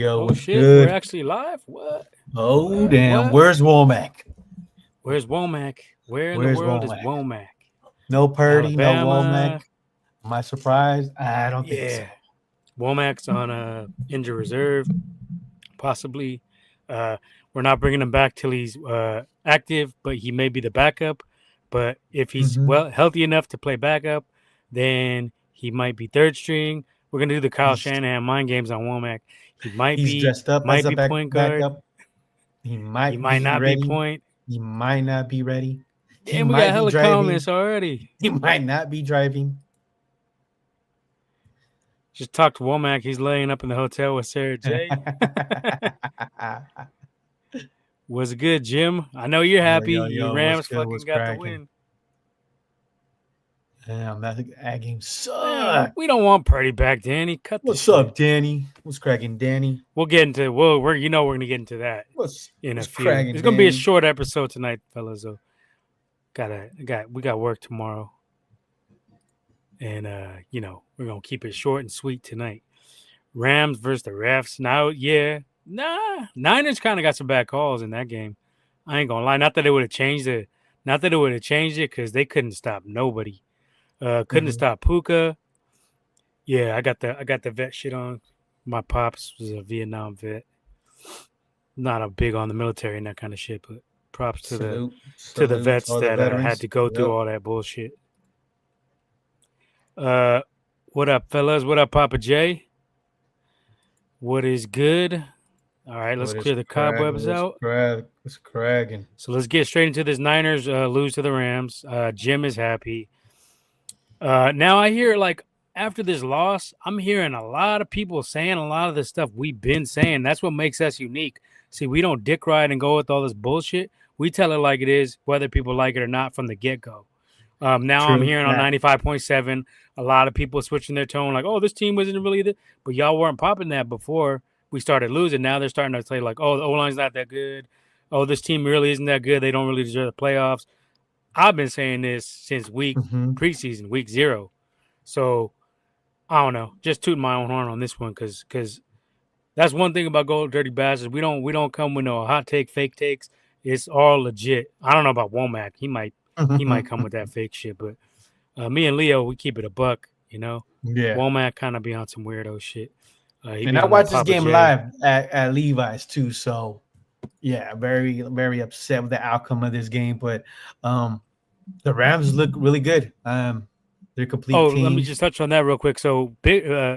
yo, Oh what's shit, we're good? actually live. What? Oh, What? damn. What? Where's Womack? Where's Womack? Where in the Where's world is Womack? Womack? No Purdy, no Womack. Alabama. Am I surprised? I don't think so. Yeah. Womack's on injured reserve, possibly. Uh, we're not bringing him back till he's active, but he may be the backup. But if he's Mm-hmm. healthy enough to play backup, then he might be third string. We're gonna do the Kyle He's Shanahan mind games on Womack. He he's dressed up as might a be point guard. backup. He He might might be not be ready. point. He might not be ready. He Damn, we got might be hella driving. comments already. He might not be driving. Just talked to Womack. He's laying up in the hotel with Sarah J. Was good, Jim. I know you're Yo, happy. yo, Your yo, what's Rams good? fucking What's got the cracking? win. Damn, that game Man, sucked. we don't want Purdy back, Danny. Cut the What's shit. up, Danny? What's cracking, Danny? We'll get into we're we're gonna get into that What's in a what's few. cracking, It's gonna be a Danny? short episode tonight, fellas. So we got work tomorrow, and we're gonna keep it short and sweet tonight. Rams versus the refs. Now, Niners kind of got some bad calls in that game. I ain't gonna lie. Not that it would have changed it. Not that it would have changed it because they couldn't stop nobody. Couldn't Mm-hmm. stop Puka. Yeah, I got the vet shit on. My pops was a Vietnam vet. Not a big on the military and that kind of shit, but props to Salute, the salute to vets all the that had veterans. to go through Yep. all that bullshit. Uh, what up, fellas? What up, Papa J? What is good? All right, let's What is clear the cracking? cobwebs out. What's cracking? So let's get straight into this. Niners lose to the Rams. Jim is happy. Now I hear like after this loss, I'm hearing a lot of people saying a lot of the stuff we've been saying. That's what makes us unique. See, we don't dick ride and go with all this bullshit. We tell it like it is, whether people like it or not from the get go. Now I'm True. hearing on Nah. 95.7 a lot of people switching their tone, like, "Oh, this team wasn't really the," but y'all weren't popping that before we started losing. Now they're starting to say like, "Oh, the O line's not that good. Oh, this team really isn't that good. They don't really deserve the playoffs." I've been saying this since Mm-hmm. preseason, week 0. So I don't know, just tooting my own horn on this one because that's one thing about Gold Dirty Bastards. We don't come with no hot take, fake takes. It's all legit. I don't know about Womack. He might come with that fake shit, but me and Leo, we keep it a buck. Yeah. Womack kind of be on some weirdo shit. He And be I on that watched this Papa game J. live at Levi's too. So yeah, very, very upset with the outcome of this game. But the Rams look really good. They're a complete Oh, let me team. just touch on that real quick. So Go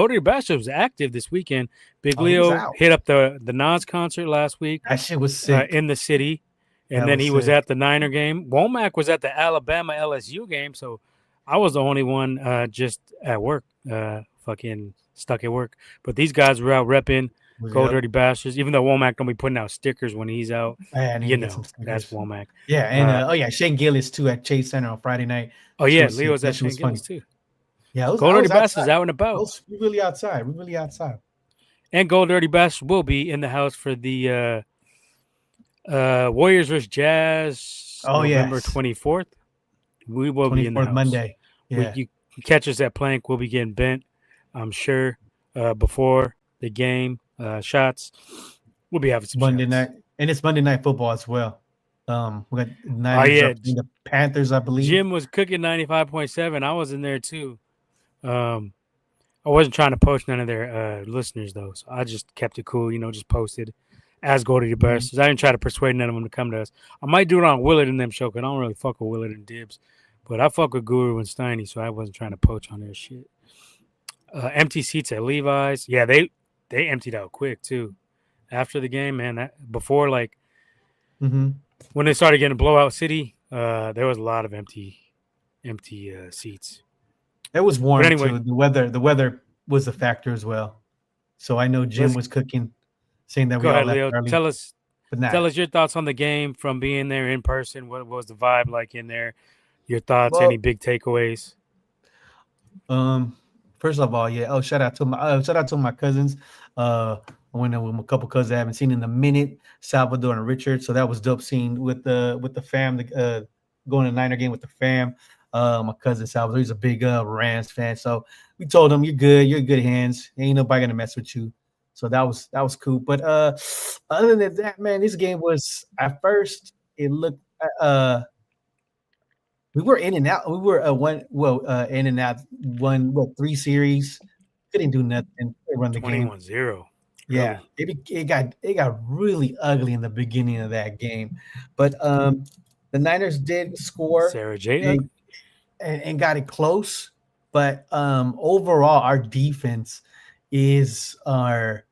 to Your Bastard was active this weekend. Big Oh, he was Leo out. hit up the Nas concert last week That shit was sick. in the city, and That then was he was sick. at the Niner game. Womack was at the Alabama LSU game, so I was the only one just at work, fucking stuck at work. But these guys were out repping Go Yep. Dirty Bastards. Even though Womack don't be putting out stickers when he's out, I need to get some that's stickers. Womack. Yeah, and Shane Gillis too at Chase Center on Friday night. Oh That shit yeah, was sick. Leo's That at shit Shane was funny. Gillis too. Yeah, Go I Dirty was Bastards outside. out and about. We're really outside. We're really outside. And Gold Dirty Bastards will be in the house for the Warriors versus Jazz Oh November yes, 24th. We will be in the 24th house. Monday. Yeah, You can catch us at Plank. We'll be getting bent, I'm sure, before the game shots. We'll be having some Monday shots. night, and it's Monday Night Football as well. We got Niners yeah. up in the Panthers, I believe. Jim was cooking 95.7. I was in there too. I wasn't trying to poach none of their listeners though, so I just kept it cool. Just posted as Go to the Bastards. I didn't try to persuade none of them to come to us. I might do it on Willard and them show because I don't really fuck with Willard and Dibs, but I fuck with Guru and Steiny, so I wasn't trying to poach on their shit. Empty seats at Levi's. Yeah, they emptied out quick too. After the game, man, before like when they started getting blowout city, there was a lot of empty seats. It was warm anyway, too. The weather was a factor as well. So I know Jim was cooking, saying that we all left Leo. early. Tell us your thoughts on the game from being there in person. What was the vibe like in there? Your thoughts? Well, any big takeaways? First of all, yeah. Oh, shout out to my cousins. I went there with a couple cousins I haven't seen in a minute, Salvador and Richard. So that was dope seeing with the fam, going to Niner game with the fam. My cousin Salvador, he's a big Rams fan. So we told him, you're good. You're in good hands. Ain't nobody gonna mess with you. So that was cool. But other than that, man, this game was at first it looked we were in and out. We were in and out three series. Couldn't do nothing. Couldn't run the game. 21-0 Yeah, early. it got really ugly in the beginning of that game, but the Niners did score Sarah J. and Ugly. and got it close. But overall, our defense is our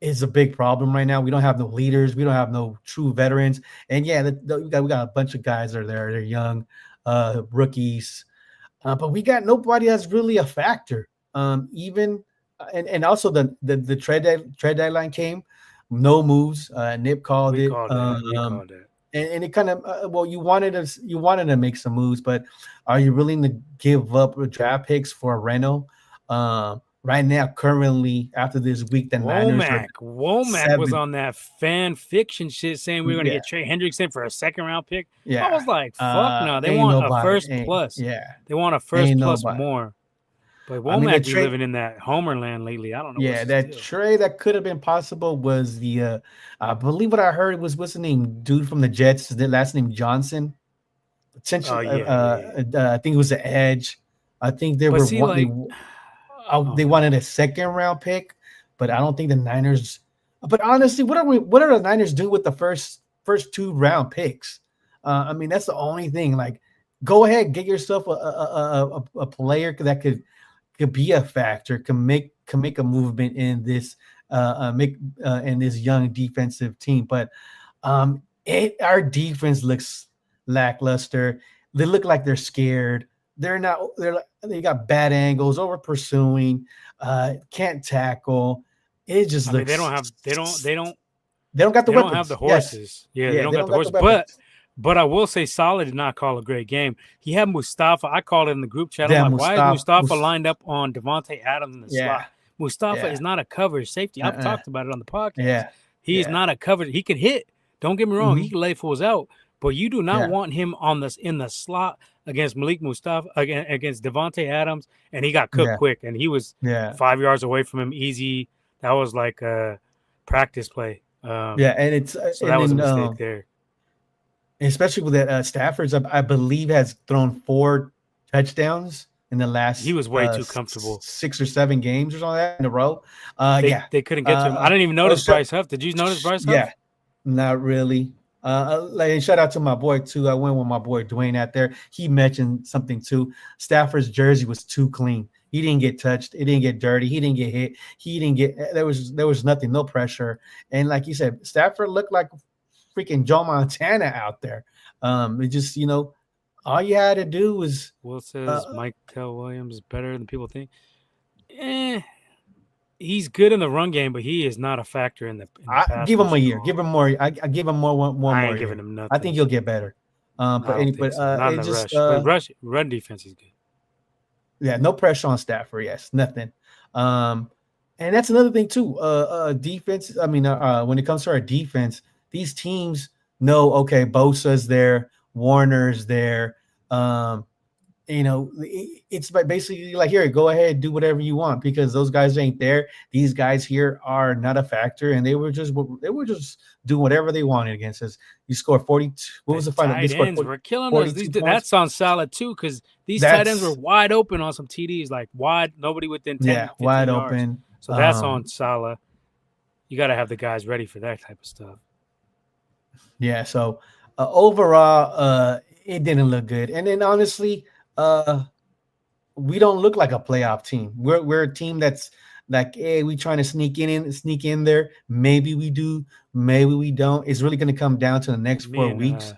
is a big problem right now. We don't have no leaders. We don't have no true veterans. And yeah, we got a bunch of guys that are there. They're young, rookies, but we got nobody that's really a factor. Even and also the trade deadline came, no moves. Nip called We it. called that. We called that. And it kind of well, you wanted to make some moves, but are you willing to give up draft picks for Reno? Right now, currently after this week, the Niners are Womack was 7. on that fan fiction shit saying we were going to Yeah, get Trey Hendrickson for a second round pick. I yeah. was like, fuck no. They Ain't want a nobody. first plus. Yeah, They want a first ain't plus nobody. more. But I mean, the Womack be trade. living in that Homer land lately. I don't know what's Yeah, his that deal. trade that could have been possible was I believe what I heard was what's the name, dude from the Jets, the last name Johnson. Oh, Potentially, yeah. I think it was the Edge. I think they But were see, one. like, They oh, no. wanted a second round pick, but I don't think the Niners. But honestly, what are the Niners doing with the first 2 round picks? I mean, that's the only thing. Like, go ahead, get yourself a player that could be a factor, can make a movement in this make in this young defensive team. But our defense looks lackluster. They look like they're scared. They're not. They got bad angles, over pursuing, can't tackle. It just I mean, looks. They don't got the they don't have the weapons. Yes, horses. Yeah, they yeah, don't they got don't the got the horses. But weapons. I will say Salah did not call a great game. He had Mustafa. I called it in the group chat. I'm Damn, like, why is Mustafa Mus- lined up on Devontae Adams in the yeah, slot? Mustafa yeah, is not a coverage safety. I've uh-uh, talked about it on the podcast. yeah, He's yeah, not a coverage. He can hit. Don't get me wrong. He hmm can lay fools out. But you do not yeah, want him on this in the slot against Malik Mustafa against Devontae Adams, and he got cooked yeah, quick, and he was yeah, 5 yards away from him easy. That was like a practice play. yeah. And it's So and that was a then mistake there. especially with that Stafford's, I believe has thrown 4 touchdowns in the He last was way too comfortable. 6 or 7 games or something like that in a row. They Yeah. they couldn't get to him. I didn't even notice So, Bryce Huff. Did you notice Bryce yeah, Huff? not really. Like shout out to my boy too. I went with my boy Dwayne out there. He mentioned something too. Stafford's jersey was too clean. He didn't get touched. It didn't get dirty. He didn't get hit. He didn't get. There was nothing, no pressure. And like you said, Stafford looked like freaking Joe Montana out there. It just all you had to do was Will uh, says Michael Williams is better than people think. Eh, he's good in the run game, but he is not a factor in the pass give him a rush at year. Give all. him more. I give him more one I more ain't giving year. him I think nothing. he'll get better. I don't think so. Not in It the just rush, but run defense is good. yeah, no pressure on Stafford. Yes, nothing. Um, and that's another thing too. Defense. I mean, when it comes to our defense, these teams know. Okay, Bosa's there, Warner's there. Um, it's basically like, here, go ahead, do whatever you want, because those guys ain't there. These guys here are not a factor, and they were just doing whatever they wanted against us. You score 42. What The was the final? They tight scored ends were killing us. 42 points. That's on solid too, because these tight ends were That's wide open on some TDs, like wide, nobody within 10, yeah, 15 wide yards. open. So that's on Salah. You got to have the guys ready for that type of stuff. Yeah. So overall, it didn't look good. And then honestly, uh, we don't look like a playoff team. We're a team that's like, hey, we trying to sneak in there. Maybe we do, maybe we don't. It's really going to come down to the next Me 4 weeks.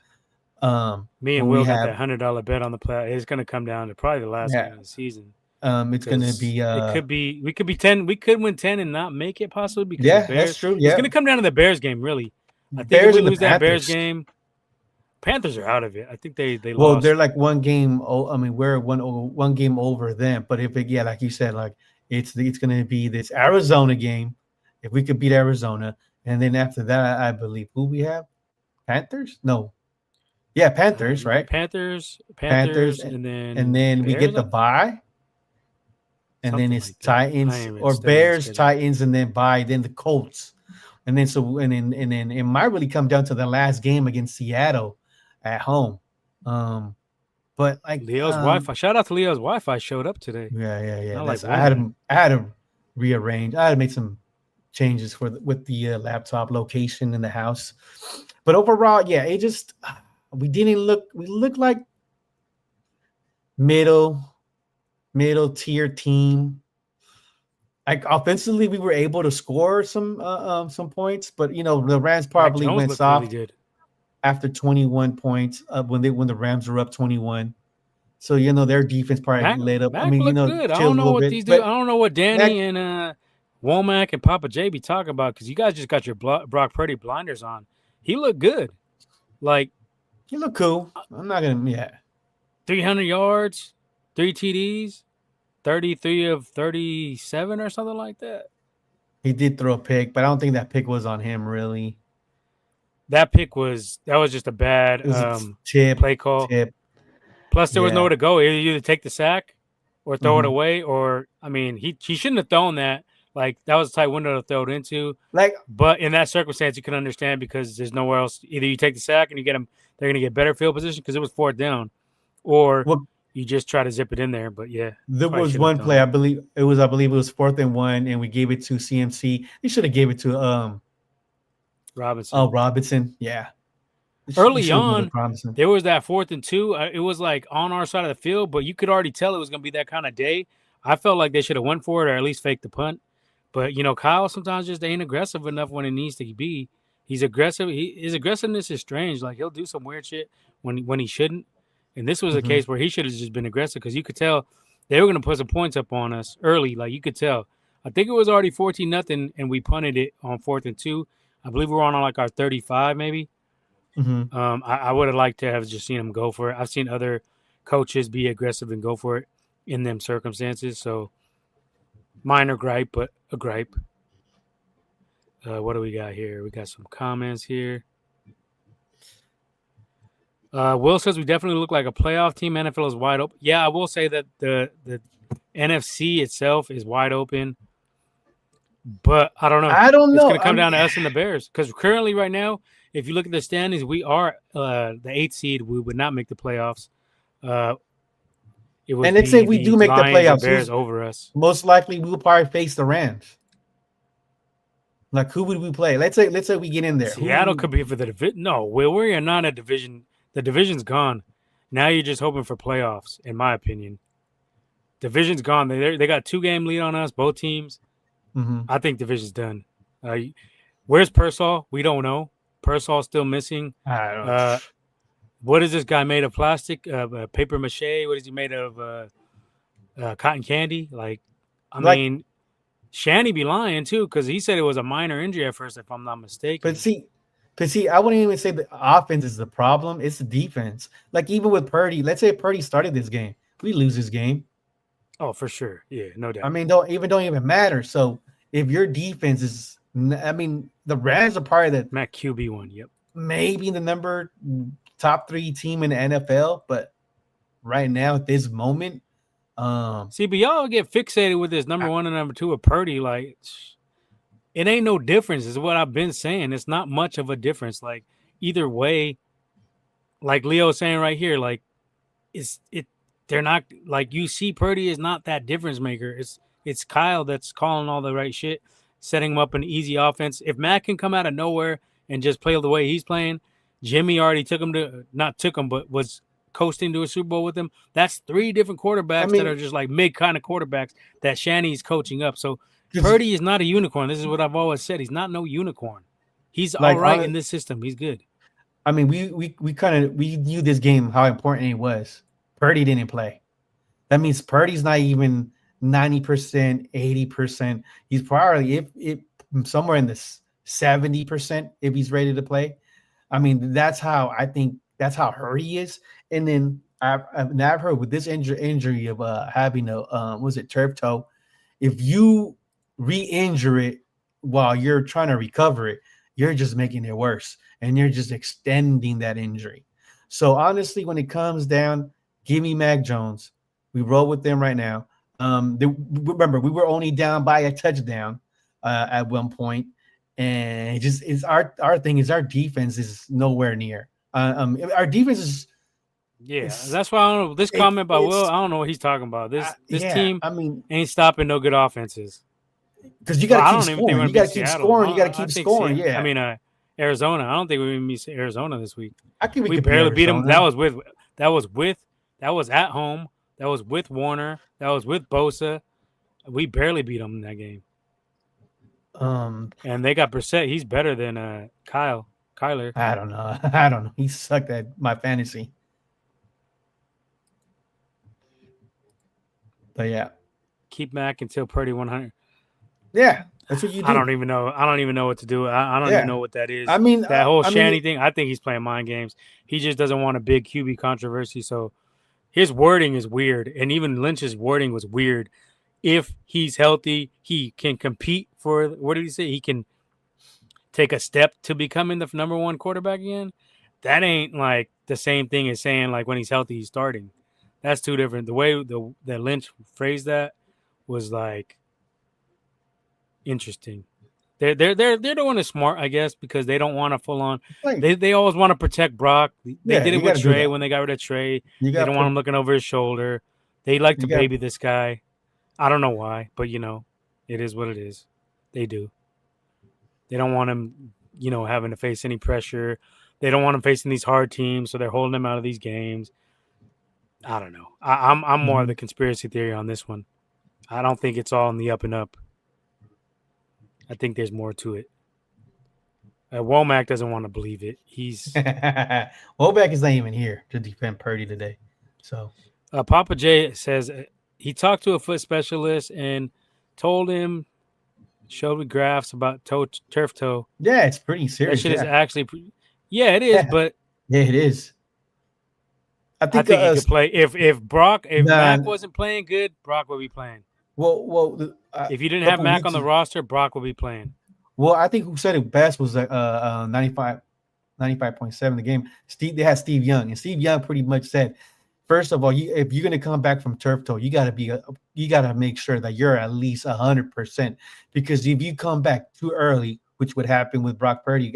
and me and When we Will got have that $100 bet on the play. It's going to come down to probably the last yeah, game of the season, it's going to because be we could be 10. We could win 10 and not make it possibly because the yeah, that's Bears. true. It's Yeah, going to come down to the Bears game, really. I think if Bears we and the lose that Bears Panthers. game, Panthers are out of it. I think they Well, lost. they're like one game. I mean, we're one game over them. But if yeah, like you said, like it's going to be this Arizona game. If we could beat Arizona, and then after that, I believe who we have, Panthers. No, yeah, Panthers, right? Panthers, Panthers, and and then then we get Bears. the bye. and then Something it's like that. I Titans ain't even or studying the Bears, schedule. Titans, and then the Colts, and then and then it might really come down to the last game against Seattle at home. But like Leo's Wi-Fi. Shout out to Leo's Wi-Fi showed up today. yeah. Not like That's warning. I had to rearrange. I had to make some changes with the laptop location in the house. But overall, yeah, it just we looked like middle middle tier team. Like offensively, we were able to score some points, but the Rams Mac probably Jones went looked really soft good. after 21 points when the Rams were up 21. So their defense probably Mac lit up. I Mac mean, looked good. I chilled don't a know little what bit, these do. I but don't know what Mac, Danny and Womack and Papa J be talking about because you guys just got your Brock Purdy blinders on. He looked good. Like he looked cool. I'm not gonna, yeah. 300 yards, 3 TDs, 33 of 37 or something like that. He did throw a pick, but I don't think that pick was on him really. That was just a bad It was a tip, play call. tip. Plus, there was Yeah. nowhere to go. Either take the sack or throw it Mhm. away. Or I mean, he shouldn't have thrown that. Like that was a tight window to throw it into. Like, But in that circumstance, you can understand because there's nowhere else. Either you take the sack and you get them, they're going to get better field position because it was fourth down, or what you just try to zip it in there. But yeah, there probably was shouldn't have one thrown play, it. I believe it was 4th and 1, and we gave it to CMC. They should have gave it to Robinson. Robinson. Yeah. You Early should have went on, with Robinson. there was that 4th and 2. It was like on our side of the field, but you could already tell it was going to be that kind of day. I felt like they should have went for it or at least faked the punt. But Kyle sometimes just ain't aggressive enough when it needs to be. He's aggressive. His aggressiveness is strange. Like he'll do some weird shit when he shouldn't. And this was a Mhm. case where he should have just been aggressive because you could tell they were going to put some points up on us early. Like you could tell. I think it was already 14-0, and we punted it on 4th and 2. I believe we were on like our 35 maybe. Mhm. I would have liked to have just seen him go for it. I've seen other coaches be aggressive and go for it in them circumstances. So minor gripe, but a gripe. What do we got here? We got some comments here. Will says we definitely look like a playoff team. NFL is wide open. Yeah, I will say that the NFC itself is wide open, but I don't know. I don't It's know. going to I come mean, down to us and the Bears because currently, right now, if you look at the standings, we are the 8th seed. We would not make the playoffs. It would and let's say be we do the make the Lions or playoffs. Bears over us. Most likely we will probably face the Rams. Like, who would we play? Let's say we get in there. Seattle Who? could be for the division. No, we are not a division. The division's gone. Now you're just hoping for playoffs, in my opinion. Division's gone. They got 2-game lead on us, both teams. Mhm. I think division's done. Where's Persall? We don't know. Persall's still missing. I don't. What is this guy made of? Plastic? Paper mache? What is he made of? Cotton candy? Like, I Like, mean, Shanny be lying too because he said it was a minor injury at first, if I'm not mistaken. but see, I wouldn't even say the offense is the problem. It's the defense. Like, even with Purdy, let's say Purdy started this game, we lose this game. Oh, for sure. Yeah, no doubt. I mean, don't even matter. So if your defense is, I mean, the Rams are probably the Mac QB1. Yep. maybe the top 3 team in the NFL, but right now at this moment, See, but y'all get fixated with this number 1 and number 2 of Purdy. Like, it ain't no difference. Is what I've been saying. It's not much of a difference. Like, either way, like Leo's saying right here, like, they're not, like, you see Purdy is not that difference maker. It's Kyle that's calling all the right shit, setting him up an easy offense. If Matt can come out of nowhere and just play the way he's playing, Jimmy already but was coasting to a Super Bowl with him. That's 3 different quarterbacks that are just like mid kind of quarterbacks that Shanny's coaching up. So Purdy is not a unicorn. This is what I've always said. He's not no unicorn. He's like, all right in this system. He's good. I mean, we knew this game how important it was. Purdy didn't play. That means Purdy's not even 90%, 80%. He's probably if somewhere in the 70% if he's ready to play. I mean, that's how hurt he is. And then I've heard with this injury of having a was it turf toe, if you re-injure it while you're trying to recover it, you're just making it worse and you're just extending that injury. So honestly, when it comes down, give me Mac Jones. We roll with them right now. Remember, we were only down by a touchdown at one point, and it just is our thing is our defense is nowhere near. Our defense Yeah, is that's why I don't know. This comment by Will, it's I don't know what he's talking about. This yeah. team I mean, ain't stopping no good offenses. because you got Well, to I keep don't even think we're scoring. gonna You got beat to keep Seattle. scoring. You got to I keep think scoring. I Yeah, mean, Arizona. I don't think we're gonna beat Arizona this week. I think we We could beat barely beat them. That Arizona. was with that was with that was at home. That was with Warner. That was with Bosa. We barely beat them in that game. Um, And they got Brissett. He's better than Kyler. I don't know. I don't know. He sucked at my fantasy. But yeah, Keep Mac until Purdy 100. yeah, that's what you I do. don't even know. I don't even know what to do. I don't even Yeah, know what that I is. mean, That whole I mean, Shanny thing. I think he's playing mind games. He just doesn't want a big QB controversy. So his wording is weird, and even Lynch's wording was weird. If he's healthy, he can compete for. What did he say? He can take a step to becoming the number one quarterback again. That ain't like the same thing as saying like when he's healthy, he's starting. That's two different. The way that Lynch phrased that was like interesting. They're doing it smart, I guess, because they don't want to full on. like, They always want to protect Brock. They yeah, did you it got with to do Trey that. when they got rid of Trey. You They got don't to want put, him looking over his shoulder. They like to you got, baby this guy. I don't know why, but it is what it is. They do. They don't want him, having to face any pressure. They don't want him facing these hard teams, so they're holding him out of these games. I don't know. I'm more of mhm. the conspiracy theory on this one. I don't think it's all in the up and up. I think there's more to it. Womack doesn't want to believe it. He's Woback is not even here to defend Purdy today. So Papa J says he talked to a foot specialist and told him, showed me graphs about turf toe. yeah, it's pretty That serious. shit is Yeah, actually, yeah, it is. yeah, But yeah, it is. I I think think he could play. If nah, Mac wasn't playing good, Brock would be playing. well, a If you didn't have couple Mac on weeks. the roster, Brock would be playing. Well, I think who said it best was 95.7 the game. They had Steve Young, and Steve Young pretty much said, first of all, if you're going to come back from turf toe, you got to make sure that you're at least 100%, because if you come back too early, which would happen with Brock Purdy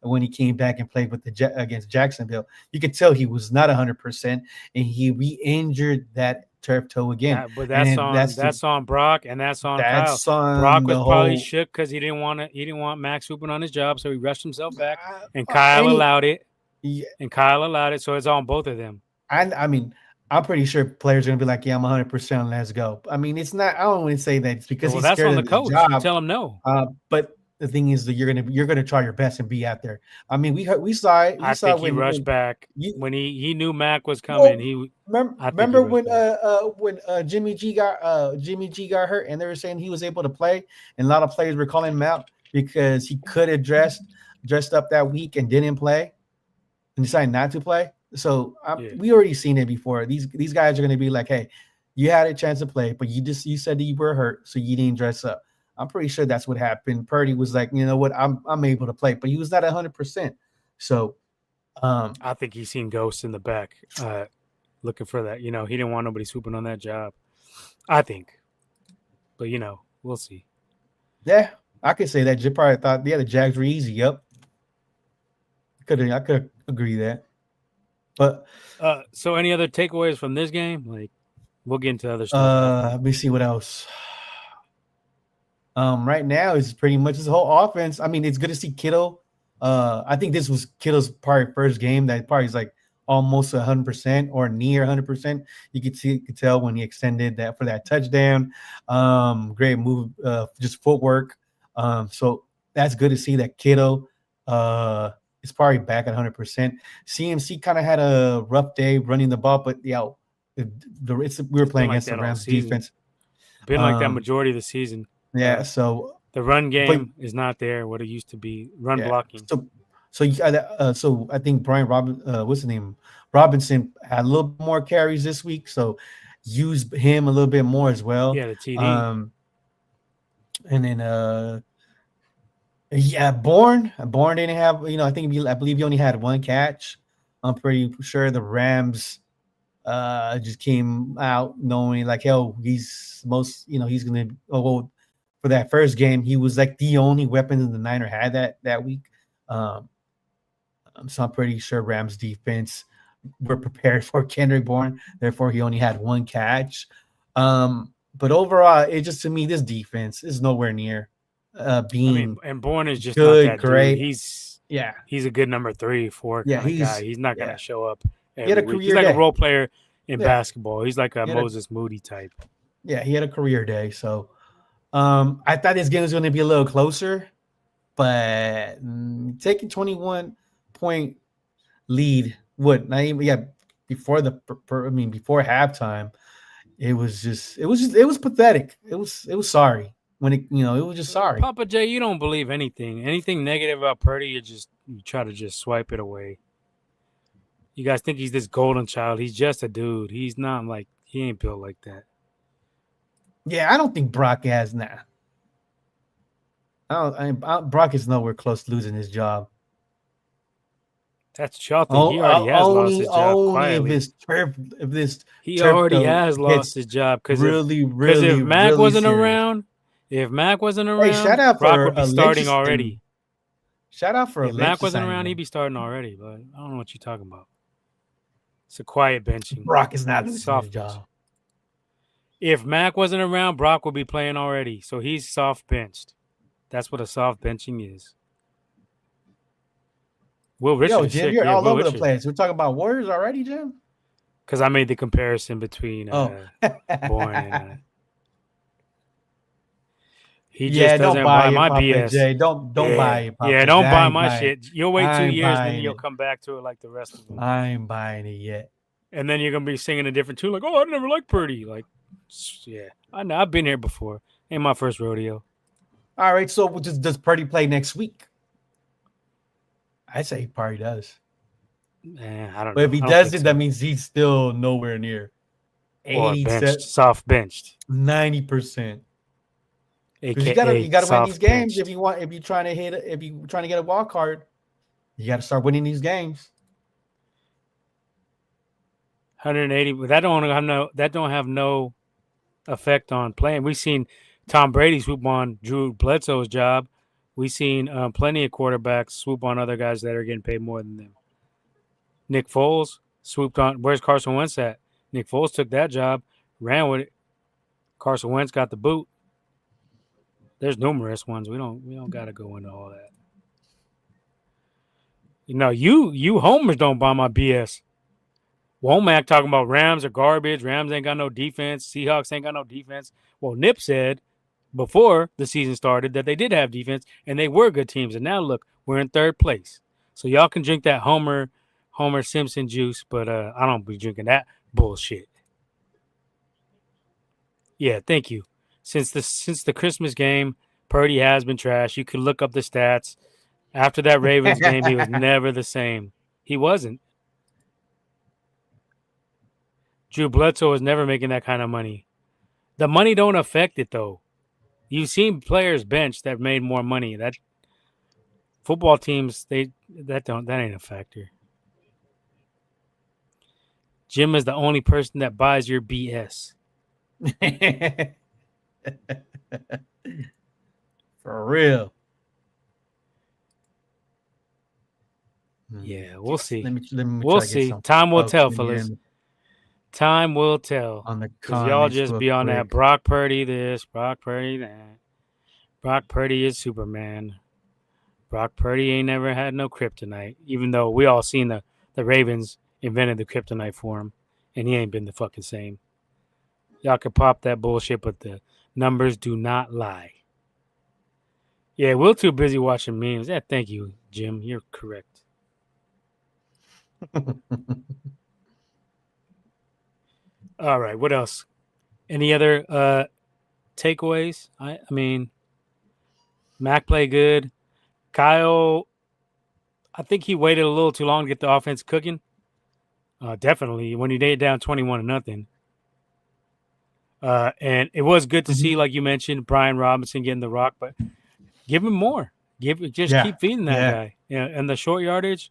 when he came back and played with against Jacksonville, you could tell he was not 100%, and he re-injured that turf toe again, But and that's then on that's on Brock and that's on Kyle. that's on Brock the was probably whole. shook because he didn't want Max swooping on his job, so he rushed himself back, and Kyle Any allowed it. yeah, And Kyle allowed it, so it's on both of them. I mean, I'm pretty sure players are gonna be like, "Yeah, I'm 100%. Let's go." I mean, it's not. I don't want to say that it's because Well, he's that's scared on of the his coach. You job. tell him no. But the thing is that you're gonna try your best and be out there. I mean, we saw it. We I saw think he when rushed back you when he knew Mac was coming. well I think he remember rushed back. when Jimmy G got hurt and they were saying he was able to play, and a lot of players were calling him out because he could have dressed up that week and didn't play and decided not to play. So Yeah, we already seen it before. These guys are going to be like, hey, you had a chance to play, but you said that you were hurt, so you didn't dress up. I'm pretty sure that's what happened. Purdy was like, you know what, I'm able to play, but he was not 100%. So I think he's seen ghosts in the back, looking for that. He didn't want nobody swooping on that job. I think, but we'll see. yeah, I could say that. You probably thought, yeah, the Jags were easy. Yep, I could agree that. But So any other takeaways from this game? Like, we'll get into other stuff after. let me see what else. Right now is pretty much his whole offense. I mean, it's good to see Kittle. I think this was Kittle's probably first game that probably is like almost 100% or near 100%. You could tell when he extended that for that touchdown. Great move, just footwork. So that's good to see that Kittle is probably back at 100%. CMC kind of had a rough day running the ball, but we were It's been playing like against the that all Rams season. defense. Been like that majority of the season. Yeah, so The run but game is not there. What it used to be. Run yeah, blocking. so I think what's his name? Robinson had a little bit more carries this week, so use him a little bit more as well. Yeah, the TD. And then yeah, Bourne didn't have, I believe he only had one catch. I'm pretty sure the Rams just came out knowing like, hell, he's he's gonna. Oh, well, for that first game, he was like the only weapon the Niner had that week. Um, so I'm pretty sure Rams defense were prepared for Kendrick Bourne. Therefore, he only had one catch. But overall, it just to me, this defense is nowhere near I mean, being and Bourne is just not good, that dude. great. Yeah, He's a good number 3, 4 yeah, kind of guy. He's not yeah. gonna show up He had every a week. He's career like a day. role player in Yeah, basketball. He's like a he had Moses Moody type. yeah, he had a career day. So I thought this game was going to be a little closer, but taking 21-point lead, not even before before halftime, it was pathetic. It was sorry when it was just sorry. Papa J, you don't believe anything negative about Purdy. You try to just swipe it away. You guys think he's this golden child. He's just a dude. He's not like, he ain't built like that. Yeah, I don't think Brock has Brock is nowhere close to losing his job. That's what y'all think. He already has lost his job quietly. If this he already has lost his job because if Mac wasn't around, hey, shout out Brock for would be starting already. Shout out for if Mac wasn't around, he'd be starting already. But I don't know what you're talking about. It's a quiet benching. Brock is not losing his job. If Mac wasn't around, Brock would be playing already. So he's soft benched. That's what a soft benching is. Will Richard is Jim, sick. you're all over Richard. the place. We're talking about Warriors already, Jim? Because I made the comparison between Bourne and he just doesn't buy my BS. Jay. Don't buy it, Papa. Don't buy my shit. You'll wait 2 years, and then you'll come back to it like the rest of them. I ain't buying it yet. And then you're gonna be singing a different tune, like, "Oh, I never liked Purdy." Like, yeah, I know. I've been here before. Ain't my first rodeo. All right, so does Purdy play next week? I say he probably does. I don't know. But if he does it, that means he's still nowhere near. Soft benched. 90%. Because you gotta win these games if you're trying to get a wild card. You got to start winning these games. 180. That don't have no effect on playing. We've seen Tom Brady swoop on Drew Bledsoe's job. We've seen plenty of quarterbacks swoop on other guys that are getting paid more than them. Nick Foles swooped on. Where's Carson Wentz at? Nick Foles took that job, ran with it. Carson Wentz got the boot. There's numerous ones. We don't got to go into all that. You homers don't buy my BS. Womack talking about Rams are garbage. Rams ain't got no defense. Seahawks ain't got no defense. Well, Nip said before the season started that they did have defense and they were good teams. And now look, we're in third place. So y'all can drink that Homer Simpson juice, but I don't be drinking that bullshit. Yeah, thank you. Since the Christmas game, Purdy has been trash. You can look up the stats. After that Ravens game, he was never the same. He wasn't. Drew Bledsoe was never making that kind of money. The money don't affect it, though. You've seen players bench that made more money. That football teams, that ain't a factor. Jim is the only person that buys your BS. For real. Yeah, we'll see. We'll see. Time will tell, fellas. Time will tell. Because y'all just be on that Brock Purdy this, Brock Purdy that. Brock Purdy is Superman. Brock Purdy ain't never had no kryptonite, even though we all seen the Ravens invented the kryptonite for him, and he ain't been the fucking same. Y'all can pop that bullshit, but the numbers do not lie. Yeah, we're too busy watching memes. Yeah, thank you, Jim. You're correct. All right, what else? Any other takeaways? I mean, Mac played good. Kyle, I think he waited a little too long to get the offense cooking. Definitely, when he did down 21-0. And it was good to see, like you mentioned, Brian Robinson getting the rock, but give him more. Keep feeding that guy. Yeah, and the short yardage,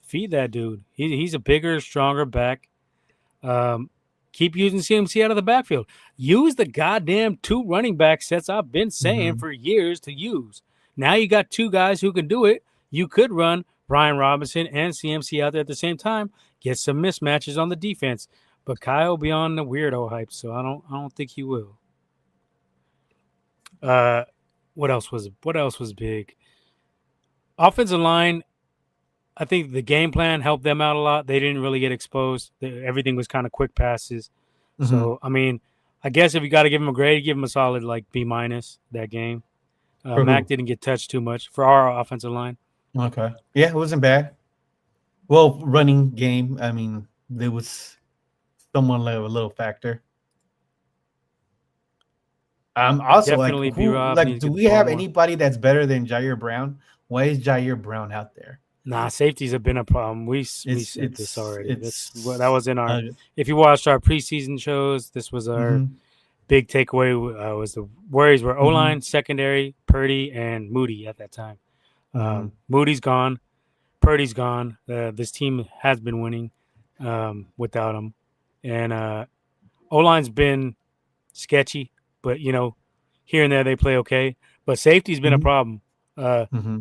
feed that dude. He's a bigger, stronger back. Keep using CMC out of the backfield. Use the goddamn 2 running back sets I've been saying for years to use. Now you got 2 guys who can do it. You could run Brian Robinson and CMC out there at the same time. Get some mismatches on the defense. But Kyle be on the weirdo hype, so I don't think he will. What else was big? Offensive line, I think the game plan helped them out a lot. They didn't really get exposed. Everything was kind of quick passes. So, I mean, I guess if you got to give him a grade, give him a solid like B- that game. Mac didn't get touched too much for our offensive line. Okay. Yeah, it wasn't bad. Well, running game, I mean, there was someone like a little factor. Also Definitely like who B-Rob like needs to do get the we ball have more. anybody that's better than Jair Brown? Why is Jair Brown out there? Nah, safeties have been a problem. We said this already. That was in our. If you watched our preseason shows, this was our big takeaway. Was the worries were O line, secondary, Purdy, and Moody at that time. Moody's gone, Purdy's gone. This team has been winning without him, and O line's been sketchy, but here and there they play okay. But safety's been a problem.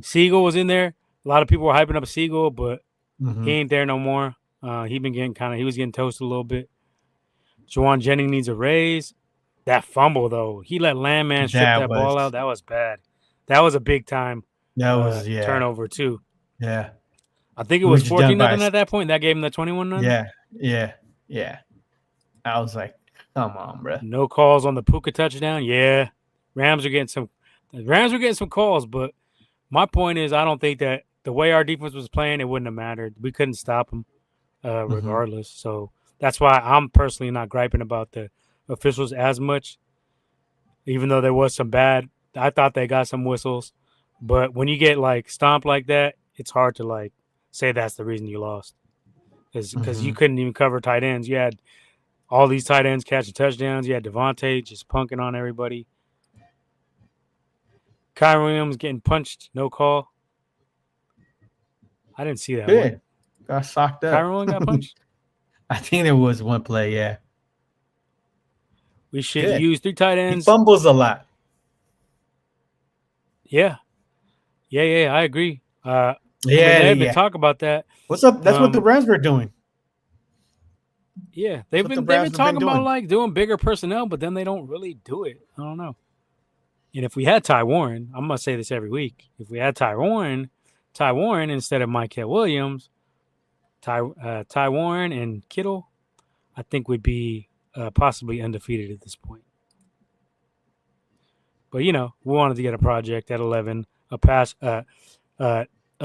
Siegel was in there. A lot of people were hyping up Siegel, but he ain't there no more. He was getting toasted a little bit. Juwan Jennings needs a raise. That fumble though, he let Landman strip that ball out. That was bad. That was a big time. That was turnover too. Yeah, I think it was 14-0 at that point. That gave him the 21-0. Yeah. I was like, come on, bro. No calls on the Puka touchdown. Yeah, Rams are getting some calls, but my point is, I don't think that the way our defense was playing, it wouldn't have mattered. We couldn't stop them regardless. So that's why I'm personally not griping about the officials as much, even though there was some bad. I thought they got some whistles, but when you get like stomped like that, it's hard to like say that's the reason you lost, because you couldn't even cover tight ends. You had all these tight ends catching touchdowns. You had Devontae just punking on everybody. Kyron Williams getting punched, no call. I didn't see that one. Got socked up. Kyron Williams got punched? I think there was one play, yeah. We should use 3 tight ends. He fumbles a lot. Yeah, I agree. They've been talking about that. What's up? That's what the Rams were doing. Yeah, they've been talking about like doing bigger personnel, but then they don't really do it. I don't know. And if we had Ty Warren, I'm gonna say this every week. If we had Ty Warren instead of Michael Williams, Ty Warren and Kittle, I think we'd be possibly undefeated at this point. But we wanted to get a project at 11, a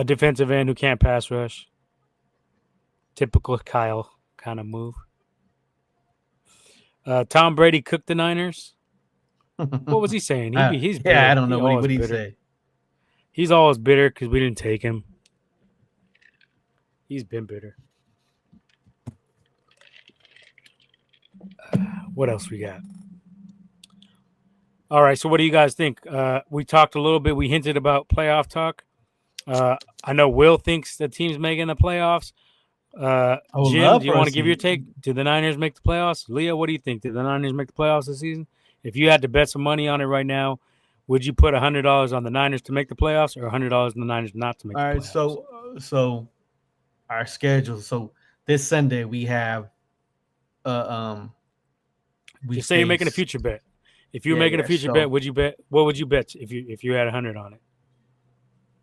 defensive end who can't pass rush. Typical Kyle kind of move. Tom Brady cooked the Niners. What was he saying? He's bitter. I don't know what did he say. He's always bitter because we didn't take him. He's been bitter. What else we got? All right, so what do you guys think? We talked a little bit. We hinted about playoff talk. I know Will thinks the team's making the playoffs. Jim, do you want to give your take? Did the Niners make the playoffs? Leah, what do you think? Did the Niners make the playoffs this season? If you had to bet some money on it right now, would you put $100 on the Niners to make the playoffs or $100 on the Niners not to make the playoffs? All right, so our schedule. So this Sunday we have just say you're making a future bet. If you're making a future bet, would you bet? What would you bet if you had 100 on it?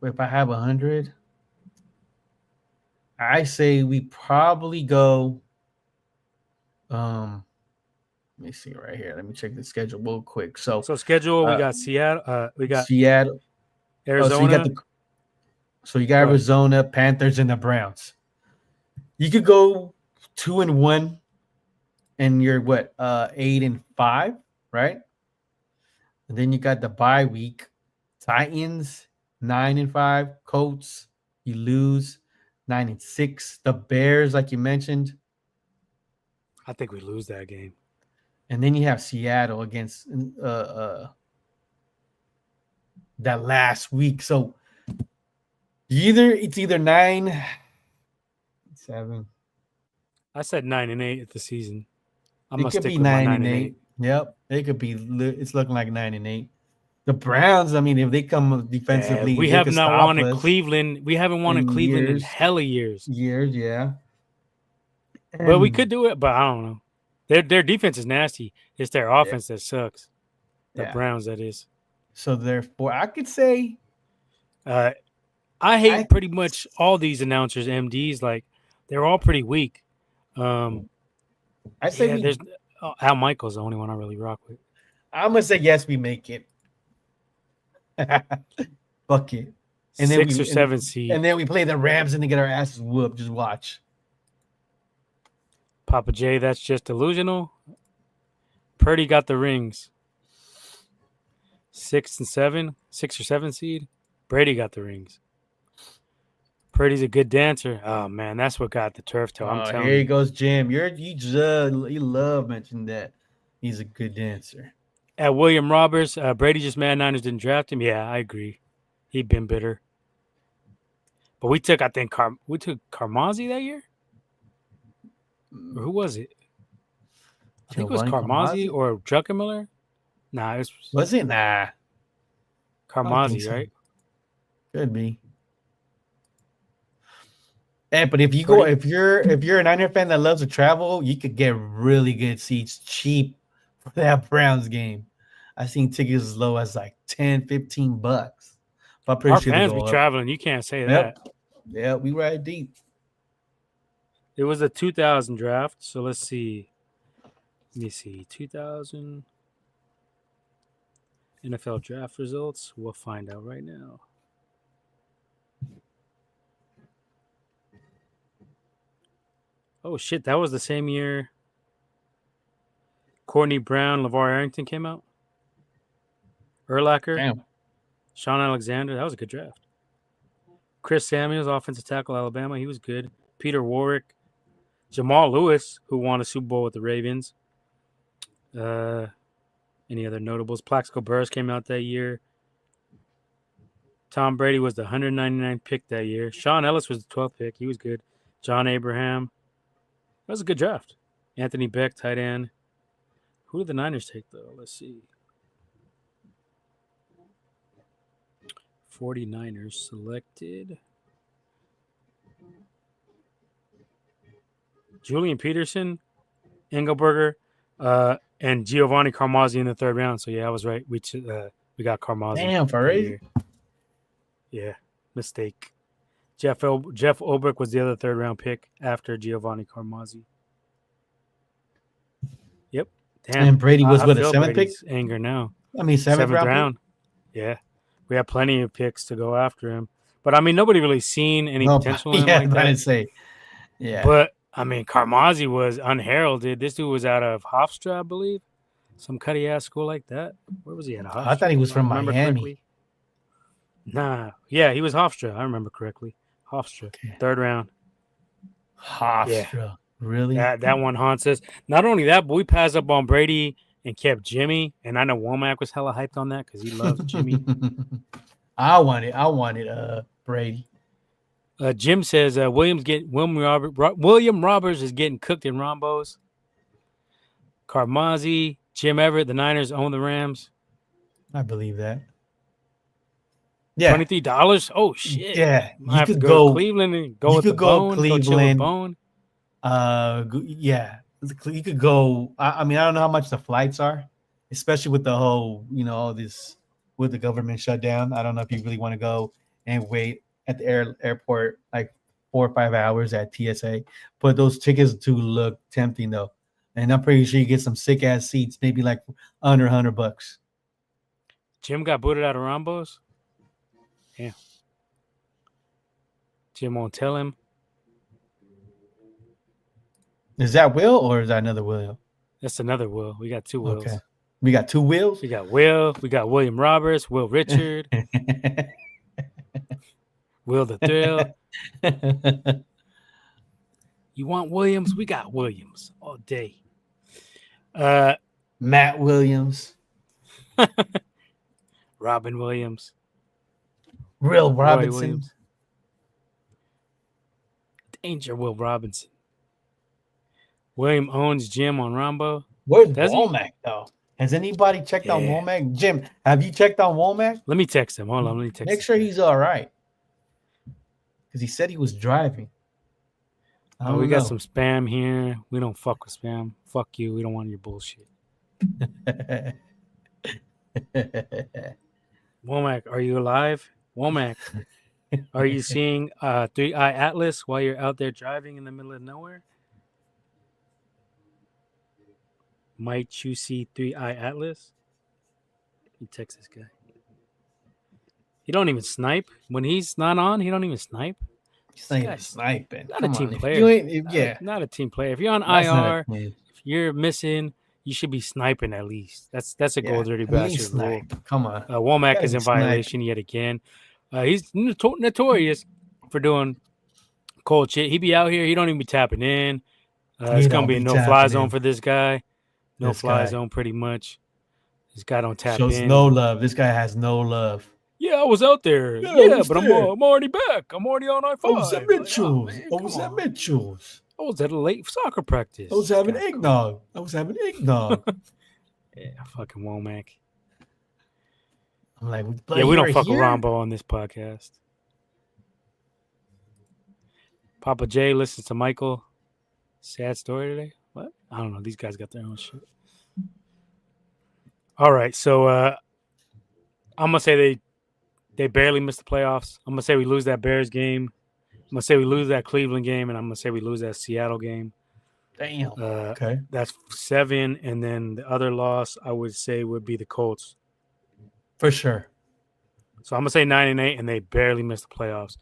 If I have 100, I say we probably go. Let me see right here. Let me check the schedule real quick. So schedule, we got Seattle. We got Seattle, Arizona. So you got Arizona, Panthers, and the Browns. You could go 2-1, and you're 8-5, right? And then you got the bye week. Titans 9-5, Colts you lose 9-6. The Bears, like you mentioned, I think we lose that game. And then you have Seattle against that last week. So it's either 9, 7. I said 9-8 at the season. I'm It gonna could stick be with my 9 9 and and 8. 8. Yep, it could be. It's looking like 9 and 8. The Browns. I mean, if they come Yeah, defensively, we they have could not stop won at us Cleveland. We haven't won at in Cleveland in years. hella years. Years, yeah. Well, we And could do it, but I don't know. Their defense is nasty. It's their yeah, offense that sucks. The yeah. Browns, that is. So therefore, I could say Uh, I I hate pretty much all these announcers, MDs. Like they're all pretty weak. Um, I say yeah, we. there's Al Michaels the only one I really rock with. I'm gonna say yes. We make it. Fuck it. And then 6 or 7 seed. and then we play the Rams and they get our asses whooped. Just watch. Papa J, that's just delusional. Purdy got the rings. 6 and 7, 6 or 7 seed. Brady got the rings. Purdy's a good dancer. Oh man, that's what got the turf toe. I'm Oh, telling here he you. goes, Jim. You love mentioning that. He's a good dancer. At William Roberts, Brady just mad Niners didn't draft him. Yeah, I agree. He'd been bitter. But we took, I think, we took Carmazzi that year? Or who was it? I think it was Giovanni Carmazzi Carmazzi? or Druckenmiller. Nah, it was Was it? Nah. I don't think Carmazzi, so. right? Could be. But if you go, Purdy. if you're a Niner fan that loves to travel, you could get really good seats cheap for that Browns game. I seen tickets as low as like 10-15 bucks. But I'm pretty Our sure they fans be go up. traveling. You can't say Yep. that. Yeah, we ride deep. It was a 2000 draft. So let's see. Let me see. 2000 NFL draft results. We'll find out right now. Oh, shit. That was the same year Courtney Brown, LeVar Arrington came out. Urlacher, Damn. Sean Alexander. That was a good draft. Chris Samuels, offensive tackle, Alabama. He was good. Peter Warwick. Jamal Lewis, who won a Super Bowl with the Ravens. Any other notables? Plaxico Burress came out that year. Tom Brady was the 199th pick that year. Sean Ellis was the 12th pick. He was good. John Abraham. That was a good draft. Anthony Beck, tight end. Who did the Niners take, though? Let's see. 49ers selected Julian Peterson, Engelberger, and Giovanni Carmazzi in the third round. So, yeah, I was right. We got Carmazzi. Damn, for real? Yeah, mistake. Jeff Ulbrich was the other third round pick after Giovanni Carmazzi. Yep. Damn. And Brady was I what, a feel 7th pick? Brady's anger now. I mean, 7th round. round. Yeah. We have plenty of picks to go after him. But, I mean, nobody really seen any potential in him like that. I didn't say. Yeah. But, I mean, Carmazzi was unheralded. This dude was out of Hofstra, I believe. Some cutty-ass school like that. Where was he at? Hofstra? I thought he was from remember Miami. Correctly? Nah. Yeah, he was Hofstra. I remember correctly. Hofstra. Okay. Third round. Hofstra. Yeah. Really? That one haunts us. Not only that, but we passed up on Brady and kept Jimmy. And I know Womack was hella hyped on that because he loves Jimmy. I wanted Brady. Jim says William Roberts is getting cooked in Rombos. Carmazzi, Jim Everett, the Niners own the Rams. I believe that. Yeah. $23? Oh shit. Yeah. I have to go to Cleveland and go with the bone. Cleveland. Go chill with Bone. Yeah. You could go. I mean, I don't know how much the flights are, especially with the whole, all this with the government shutdown. I don't know if you really want to go and wait at the airport like 4 or 5 hours at TSA. But those tickets do look tempting though, and I'm pretty sure you get some sick ass seats, maybe like under $100. Jim got booted out of Rombos. Yeah. Jim won't tell him. Is that Will or is that another Will? That's another Will. We got two Wills. Okay. We got two Wills? We got Will. We got William Roberts, Will Richard. Will the Thrill. You want Williams? We got Williams all day. Matt Williams. Robin Williams. Will Robinson. Williams. Danger Will Robinson. William owns gym on Rambo. Where's Does he? Womack though? Has anybody checked on Yeah. Womack? Jim, have you checked on Womack? Let me text him. Hold on. Let me text Make this sure guy. he's all right. Because he said he was driving. I Oh, we don't got know. some spam here. We don't fuck with spam. Fuck you. We don't want your bullshit. Womack, are you alive? Womack, are you seeing 3-Eye Atlas while you're out there driving in the middle of nowhere? Might you see 3-Eye Atlas? He text this guy. He don't even snipe. When he's not on, he don't even snipe. He's This not even guy's sniping. not Come a team on. If player. you ain't, yeah. Not a team player. If you're on That's not a IR, team. if you're missing, you should be sniping at least. That's a Yeah. gold dirty At least bastard rule. snipe. Come on. Womack Gotta is be in sniped. violation yet again. He's notorious for doing cold shit. He be out here. He don't even be tapping in. It's gonna be a no-fly zone for this guy. No-fly zone, pretty much. This guy don't tap Shows in. no love. This guy has no love. Yeah, I was out there. Yeah, I was but there. I'm already back. I'm already on I-5. I was at Mitchell's. man, I was at Mitchell's. I was at a late soccer practice. I was having eggnog. I was having eggnog. Yeah, fucking Womack. I'm like, Yeah, we don't fuck here? with Rambo on this podcast. Papa J listens to Michael. Sad story today. What? I don't know. These guys got their own shit. All right, so I'm gonna say they barely missed the playoffs. I'm gonna say we lose that Bears game. I'm gonna say we lose that Cleveland game, and I'm gonna say we lose that Seattle game. Damn. Okay. That's 7, and then the other loss I would say would be the Colts. For sure. So I'm gonna say 9-8, and they barely missed the playoffs.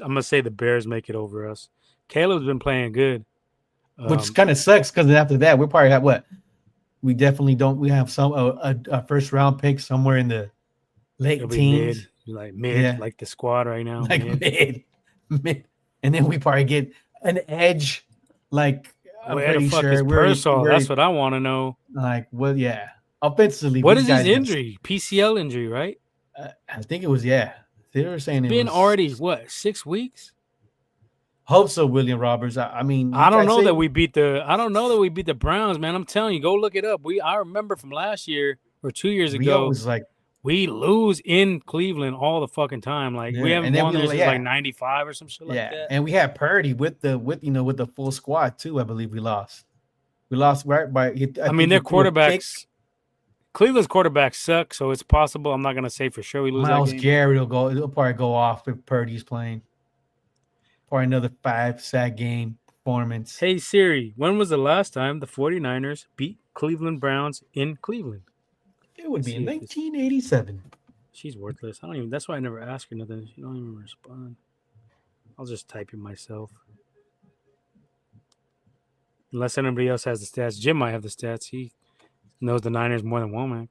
I'm gonna say the Bears make it over us. Caleb's been playing good, which kind of sucks because after that we probably have what? We definitely don't. We have some a first round pick somewhere in the late teens, mid, like the squad right now, like mid, and then we probably get an edge. Like I'm where pretty the fuck sure is Pearsall? That's what I want to know. Like, well, yeah, offensively. What is his injury? PCL injury, right? I think it was. Yeah, they were saying it been was already 6 weeks. Hope so, William Roberts. I mean, I don't know that we beat the Browns, man. I'm telling you, go look it up. I remember from last year or 2 years ago, was like we lose in Cleveland all the fucking time. Like we haven't won there since like 95 or some shit like that. And we had Purdy with the full squad too. I believe we lost. We lost right by. I mean, their quarterbacks. Cleveland's quarterbacks suck, so it's possible. I'm not gonna say for sure we lose. Myles that game. Garrett will probably go off if Purdy's playing. Or another 5-sack game performance. Hey Siri, when was the last time the 49ers beat Cleveland Browns in Cleveland? It would be in 1987. She's worthless. That's why I never ask her nothing. She don't even respond. I'll just type it myself. Unless anybody else has the stats. Jim might have the stats. He knows the Niners more than Womack.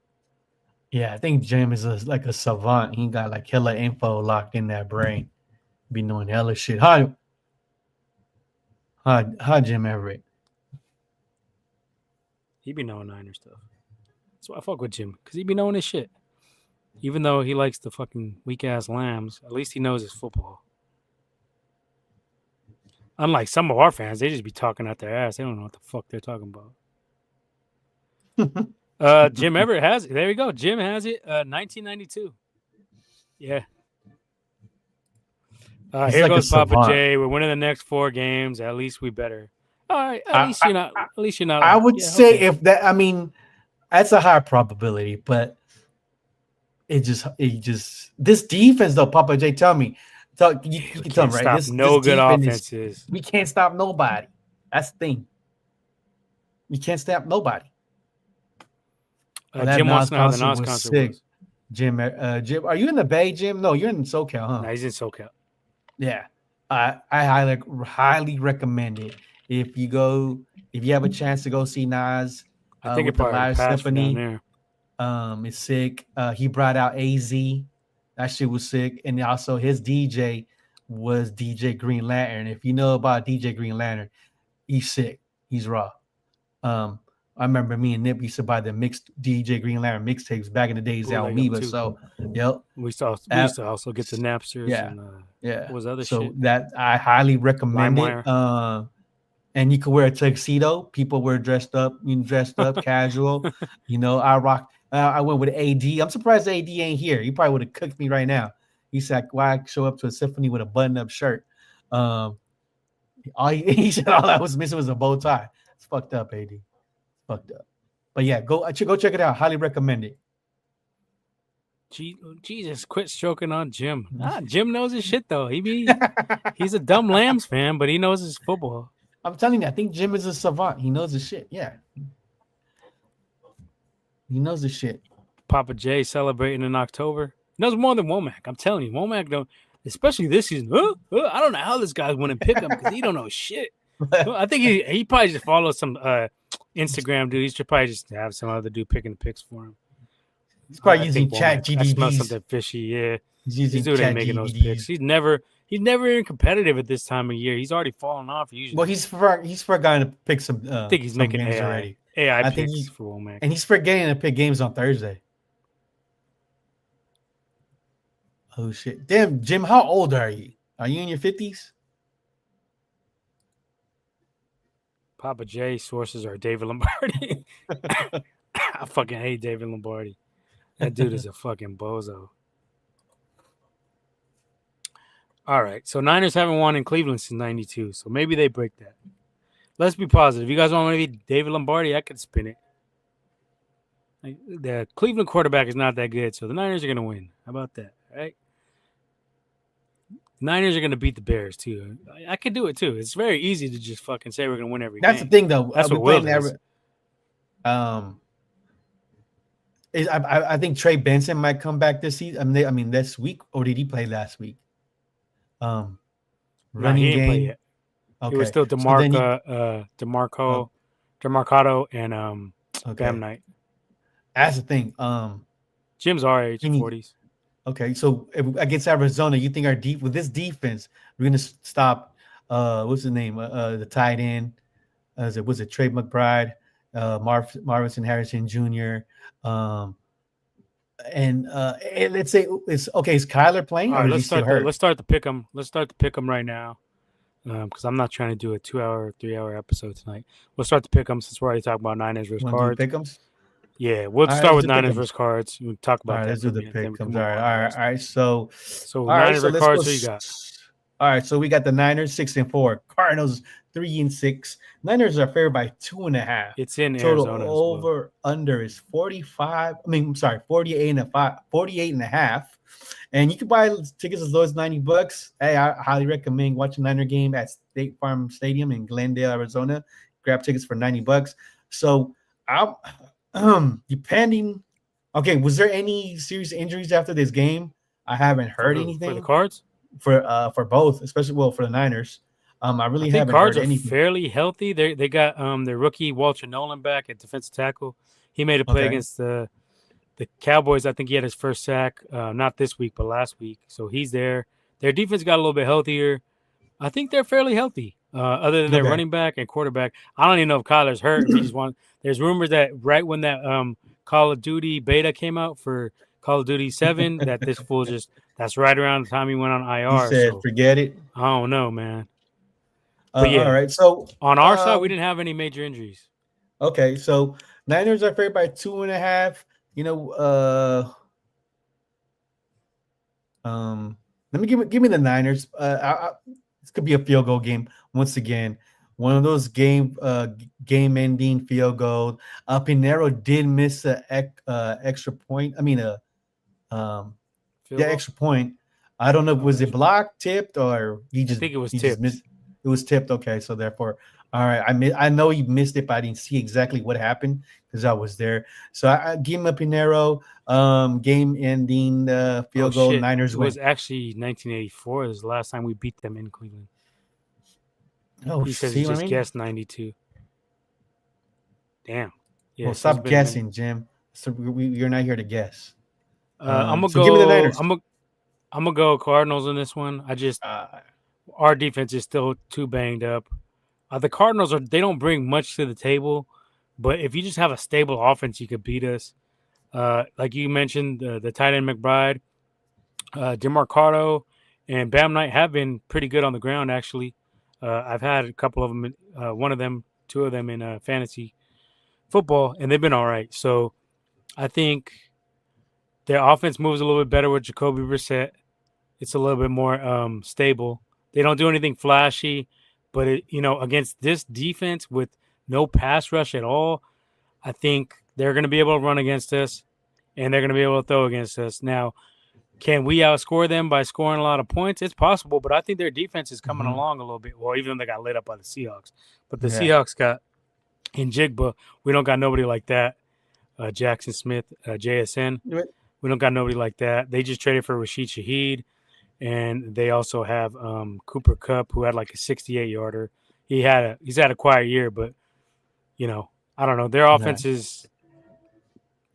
Yeah, I think Jim is like a savant. He got like hella info locked in that brain. Be knowing hella shit. Hi, Jim Everett. He be knowing Niner stuff. That's why I fuck with Jim, because he be knowing his shit. Even though he likes the fucking weak ass Lambs, at least he knows his football. Unlike some of our fans, they just be talking out their ass. They don't know what the fuck they're talking about. Jim Everett has it. There we go. Jim has it. 1992. Yeah. Here goes Papa J. We're winning the next 4 games. At least we better. All right. At least you're not. I would say if that. I mean, that's a high probability, but it just this defense though. Papa J, tell me, you can tell me right. This good offenses. We can't stop nobody. That's the thing. We can't stop nobody. Jim wants to know how the Nas concert was. Jim, are you in the Bay, Jim? No, you're in SoCal, huh? No, he's in SoCal. Yeah, I highly recommend it. If you have a chance to go see Nas, I think it probably live symphony. It's sick. He brought out AZ. That shit was sick, and also his DJ was DJ Green Lantern. If you know about DJ Green Lantern, he's sick. He's raw. I remember me and Nip used to buy the mixed DJ Green Lantern mixtapes back in the days at Amoeba. So, yep. We used to also get the Napsters. Yeah. And, what was other shit? So that I highly recommend it. and you could wear a tuxedo. People were dressed up, casual. I rocked. I went with AD. I'm surprised AD ain't here. He probably would have cooked me right now. He said, "Why show up to a symphony with a button-up shirt?" Um, he said all I was missing was a bow tie. It's fucked up, AD. Fucked up. But yeah, go check it out. Highly recommend it. Jesus, quit stroking on Jim. Jim knows his shit though. He's a dumb Lambs fan, but he knows his football. I'm telling you, I think Jim is a savant. He knows his shit. Yeah. He knows the shit. Papa J celebrating in October. He knows more than Womack. I'm telling you, Womack don't, especially this season. I don't know how this guy's winning Pickem because he don't know shit. I think he probably just follows some Instagram dude. He should probably just have some other dude picking the picks for him. He's probably using Chat GDDs. I smell something fishy. Yeah, he's using this dude ain't making those picks. He's never even competitive at this time of year. He's already fallen off. Usually, well, he's forgotten to pick some. I think he's making AI already. AI picks for Womack, and he's forgetting to pick games on Thursday. Oh shit! Damn, Jim, how old are you? Are you in your 50s? Papa J sources are David Lombardi. I fucking hate David Lombardi. That dude is a fucking bozo. All right, so Niners haven't won in Cleveland since '92, so maybe they break that. Let's be positive. You guys want to be David Lombardi? I could spin it. The Cleveland quarterback is not that good, so the Niners are going to win. How about that, right? Niners are going to beat the Bears, too. I could do it, too. It's very easy to just fucking say we're going to win every game. That's the thing, though. That's what Will does. I think Trey Benson might come back this season. I mean, this week, or did he play last week? Running he didn't play yet. Okay. It was still DeMarcado, and Bam Knight. That's the thing. Jim's our age, 40s. Okay, so against Arizona, you think with this defense, we're gonna stop? What's his name? The tight end. Was it Trey McBride, Marvin Harrison Jr. And let's say it's okay. Is Kyler playing? All right, let's start the Pickem. Let's start the Pickem right now, because I'm not trying to do a 2-hour, 3-hour episode tonight. We'll start the Pickem since we're already talking about Niners versus Cards. Pickems. Yeah, we'll start with Niners versus Cards. We'll talk about that. Let's do the Pickems. All right. So Niners versus Cards. Who you got? All right, so we got the Niners 6-4, Cardinals 3-6. Niners are favored by 2.5. It's in total Arizona. Over under is 48 and a half. And you can buy tickets as low as $90. Hey, I highly recommend watching Niner game at State Farm Stadium in Glendale, Arizona. Grab tickets for $90. So I'm depending. Okay, was there any serious injuries after this game? I haven't heard anything for the Cards. For both, especially for the Niners. I haven't Cards heard are anything. fairly healthy. They got their rookie Walter Nolan back at defensive tackle. He made a play against the Cowboys. I think he had his first sack, not this week, but last week. So he's there. Their defense got a little bit healthier. I think they're fairly healthy. Other than their running back and quarterback, I don't even know if Kyler's hurt. There's rumors that right when that Call of Duty beta came out for Call of Duty 7, that this fool that's right around the time he went on IR. He said, forget it. I don't know, man. But yeah, all right. So on our side, we didn't have any major injuries. Okay, so Niners are favored by 2.5. Let me give me the Niners. This could be a field goal game once again. One of those game-ending field goals. Pinero did miss an extra point. I mean, extra point. I don't know if was it blocked, tipped, or I think it was tipped. It was tipped. Okay, so therefore, all right. I know he missed it, but I didn't see exactly what happened because I was there. So I give him a Pinero game-ending field goal. Shit. Niners win. It was actually 1984. It was the last time we beat them in Cleveland. Oh, he says he just guessed 92. Damn. Yeah, well, stop guessing, Jim. So you're not here to guess. I'm gonna go. Give me the Niners. I'm gonna go Cardinals in this one. Our defense is still too banged up. The Cardinals they don't bring much to the table, but if you just have a stable offense, you could beat us. Like you mentioned, the tight end McBride, DeMarcado, and Bam Knight have been pretty good on the ground actually. I've had a couple of them, one of them, two of them in fantasy football, and they've been all right. So I think their offense moves a little bit better with Jacoby Brissett. It's a little bit more stable. They don't do anything flashy, but against this defense with no pass rush at all, I think they're going to be able to run against us, and they're going to be able to throw against us. Now, can we outscore them by scoring a lot of points? It's possible, but I think their defense is coming along a little bit. Well, even though they got lit up by the Seahawks, but the Seahawks got in Jigba. We don't got nobody like that. Jackson Smith, JSN. We don't got nobody like that. They just traded for Rashid Shaheed, and they also have Cooper Kupp, who had like a 68-yarder. He's had a quiet year, but I don't know. Their offense is.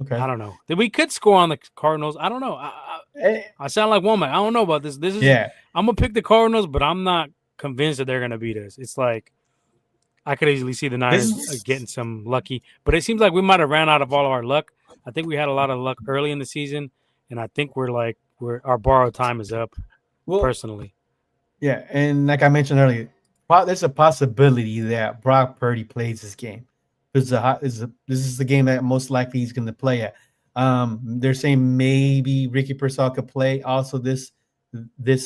Okay. I don't know. We could score on the Cardinals. I don't know. I sound like woman. I don't know about this. I'm gonna pick the Cardinals, but I'm not convinced that they're gonna beat us. It's like I could easily see the Niners getting some lucky, but it seems like we might have ran out of all of our luck. I think we had a lot of luck early in the season, and I think our borrowed time is up. Personally, yeah, and like I mentioned earlier, there's a possibility that Brock Purdy plays this game. This is the game that most likely he's going to play at. They're saying maybe Ricky Pearsall could play also this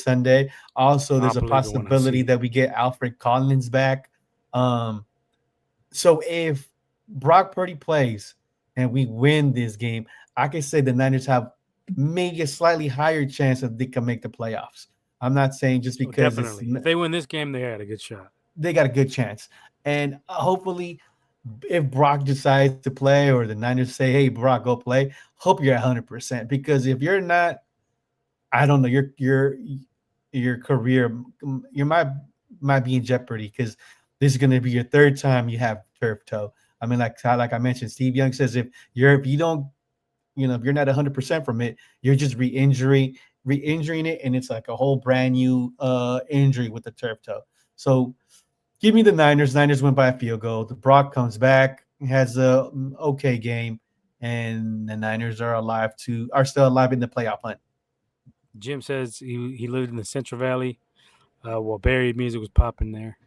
Sunday. Also, there's a possibility that we get Alfred Collins back. So if Brock Purdy plays and we win this game, I can say the Niners have maybe a slightly higher chance that they can make the playoffs. I'm not saying just because if they win this game, they had a good shot. They got a good chance, and hopefully, if Brock decides to play or the Niners say, "Hey, Brock, go play," hope you're at 100%. Because if you're not, I don't know, your career, you might be in jeopardy because this is going to be your third time you have turf toe. I mean, like I mentioned, Steve Young says if you're not 100% from it, you're just re-injuring it, and it's like a whole brand new injury with the turf toe. So give me the Niners. Niners win by a field goal. The Brock comes back, has a okay game, and the Niners are still alive in the playoff hunt. Jim says he lived in the Central Valley while buried music was popping there.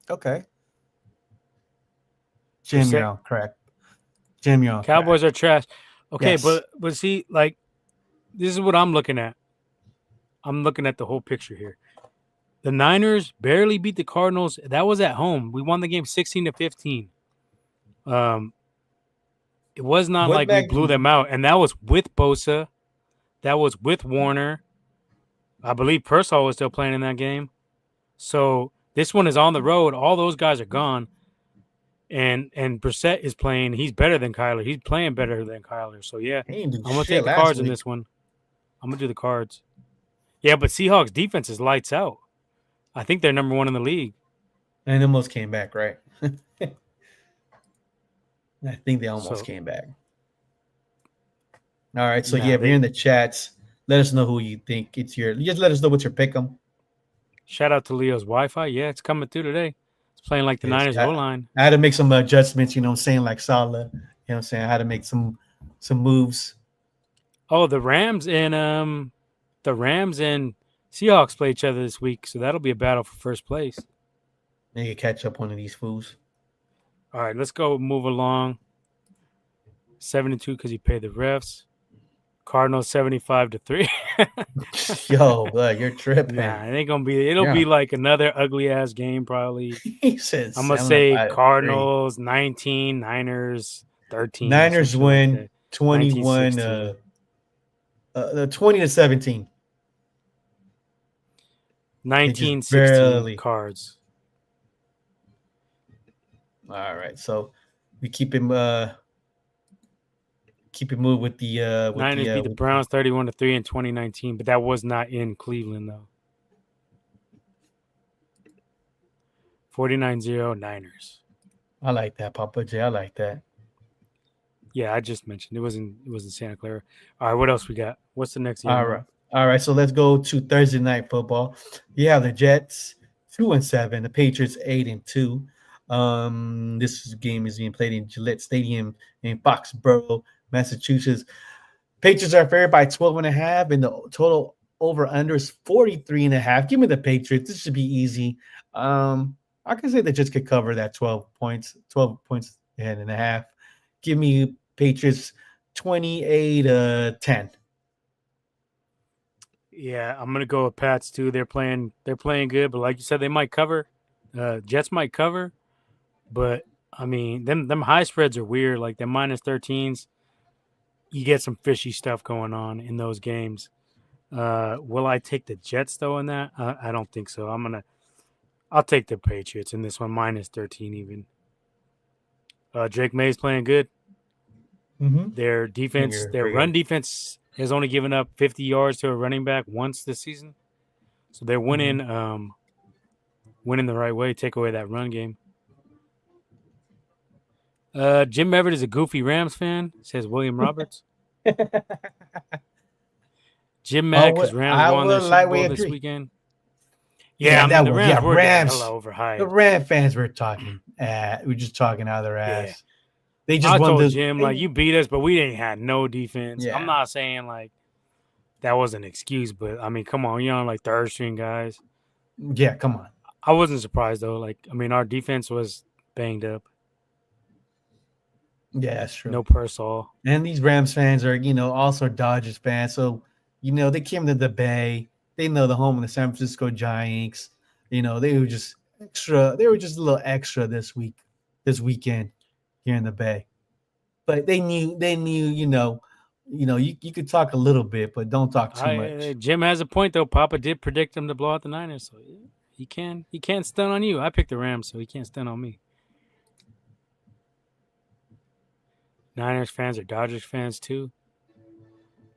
Okay. Jim, you're on correct. Jim, you're on Cowboys correct. Are trash. Okay, yes. but see, like, this is what I'm looking at. I'm looking at the whole picture here. The Niners barely beat the Cardinals. That was at home. We won the game 16-15. It was not like we blew them out, and that was with Bosa. That was with Warner. I believe Pearsall was still playing in that game. So this one is on the road. All those guys are gone. And Brissett is playing. He's better than Kyler. He's playing better than Kyler. So, yeah, I'm going to take the Cards in this one. I'm going to do the Cards. Yeah, but Seahawks defense is lights out. I think they're number one in the league. And almost came back, right? I think they almost came back. All right, so if you're in the chats, let us know who you think it's your. Just let us know what's your pick'em. Shout out to Leo's Wi-Fi. Yeah, it's coming through today. It's playing like the Niners O-line. I had to make some adjustments, saying like Salah. I'm saying I had to make some moves. Oh, the Rams and Seahawks play each other this week, so that'll be a battle for first place. They can catch up one of these fools. All right, let's go move along. 7-2 because he paid the refs. Cardinals 75-3. Yo, you're tripping. Nah, it ain't gonna be. It'll be like another ugly ass game probably. He said I'm gonna say Cardinals 19, Niners 13. Niners win 21. 20-17. 19-16 Cards. All right, so we keep him moving with the Niners beat the Browns 31-3 in 2019, but that was not in Cleveland though. 49-0 Niners. I like that, Papa J. I like that. Yeah, I just mentioned it wasn't Santa Clara. All right, what else we got? What's the next game? All right. So let's go to Thursday night football. Yeah, the Jets 2-7, the Patriots 8-2. This game is being played in Gillette Stadium in Foxborough, Massachusetts. Patriots are favored by 12.5, and the total over under is 43.5. Give me the Patriots. This should be easy. I can say they just could cover that 12 points and a half. Give me Patriots 28-10. Yeah, I'm gonna go with Pats too. They're playing good, but like you said, they might cover. Jets might cover, but I mean, them high spreads are weird. Like the -13s, you get some fishy stuff going on in those games. Will I take the Jets though in that? I don't think so. I'll take the Patriots in this one, -13 even. Drake May's playing good. Mm-hmm. Their defense, their run defense has only given up 50 yards to a running back once this season. So they're winning winning the right way, take away that run game. Jim Everett is a goofy Rams fan, says William Roberts. Jim mad because Rams won their Super Bowl this weekend. Yeah, I mean, the Rams were hella overhyped. The Ram fans were talking. We're just talking out of their ass. Yeah. They just I told Jim, like, you beat us, but we ain't had no defense. Yeah. I'm not saying, like, that was an excuse, but, I mean, come on. You're on, like, third-string guys. Yeah, come on. I wasn't surprised, though. Like, I mean, our defense was banged up. Yeah, that's true. No Persall. And these Rams fans are, also Dodgers fans. So, they came to the Bay. They know the home of the San Francisco Giants. They were just extra. They were just a little extra this weekend here in the Bay. But they knew, you could talk a little bit, but don't talk too much. Jim has a point, though. Papa did predict them to blow out the Niners. So he can't stun on you. I picked the Rams, so he can't stun on me. Niners fans are Dodgers fans too.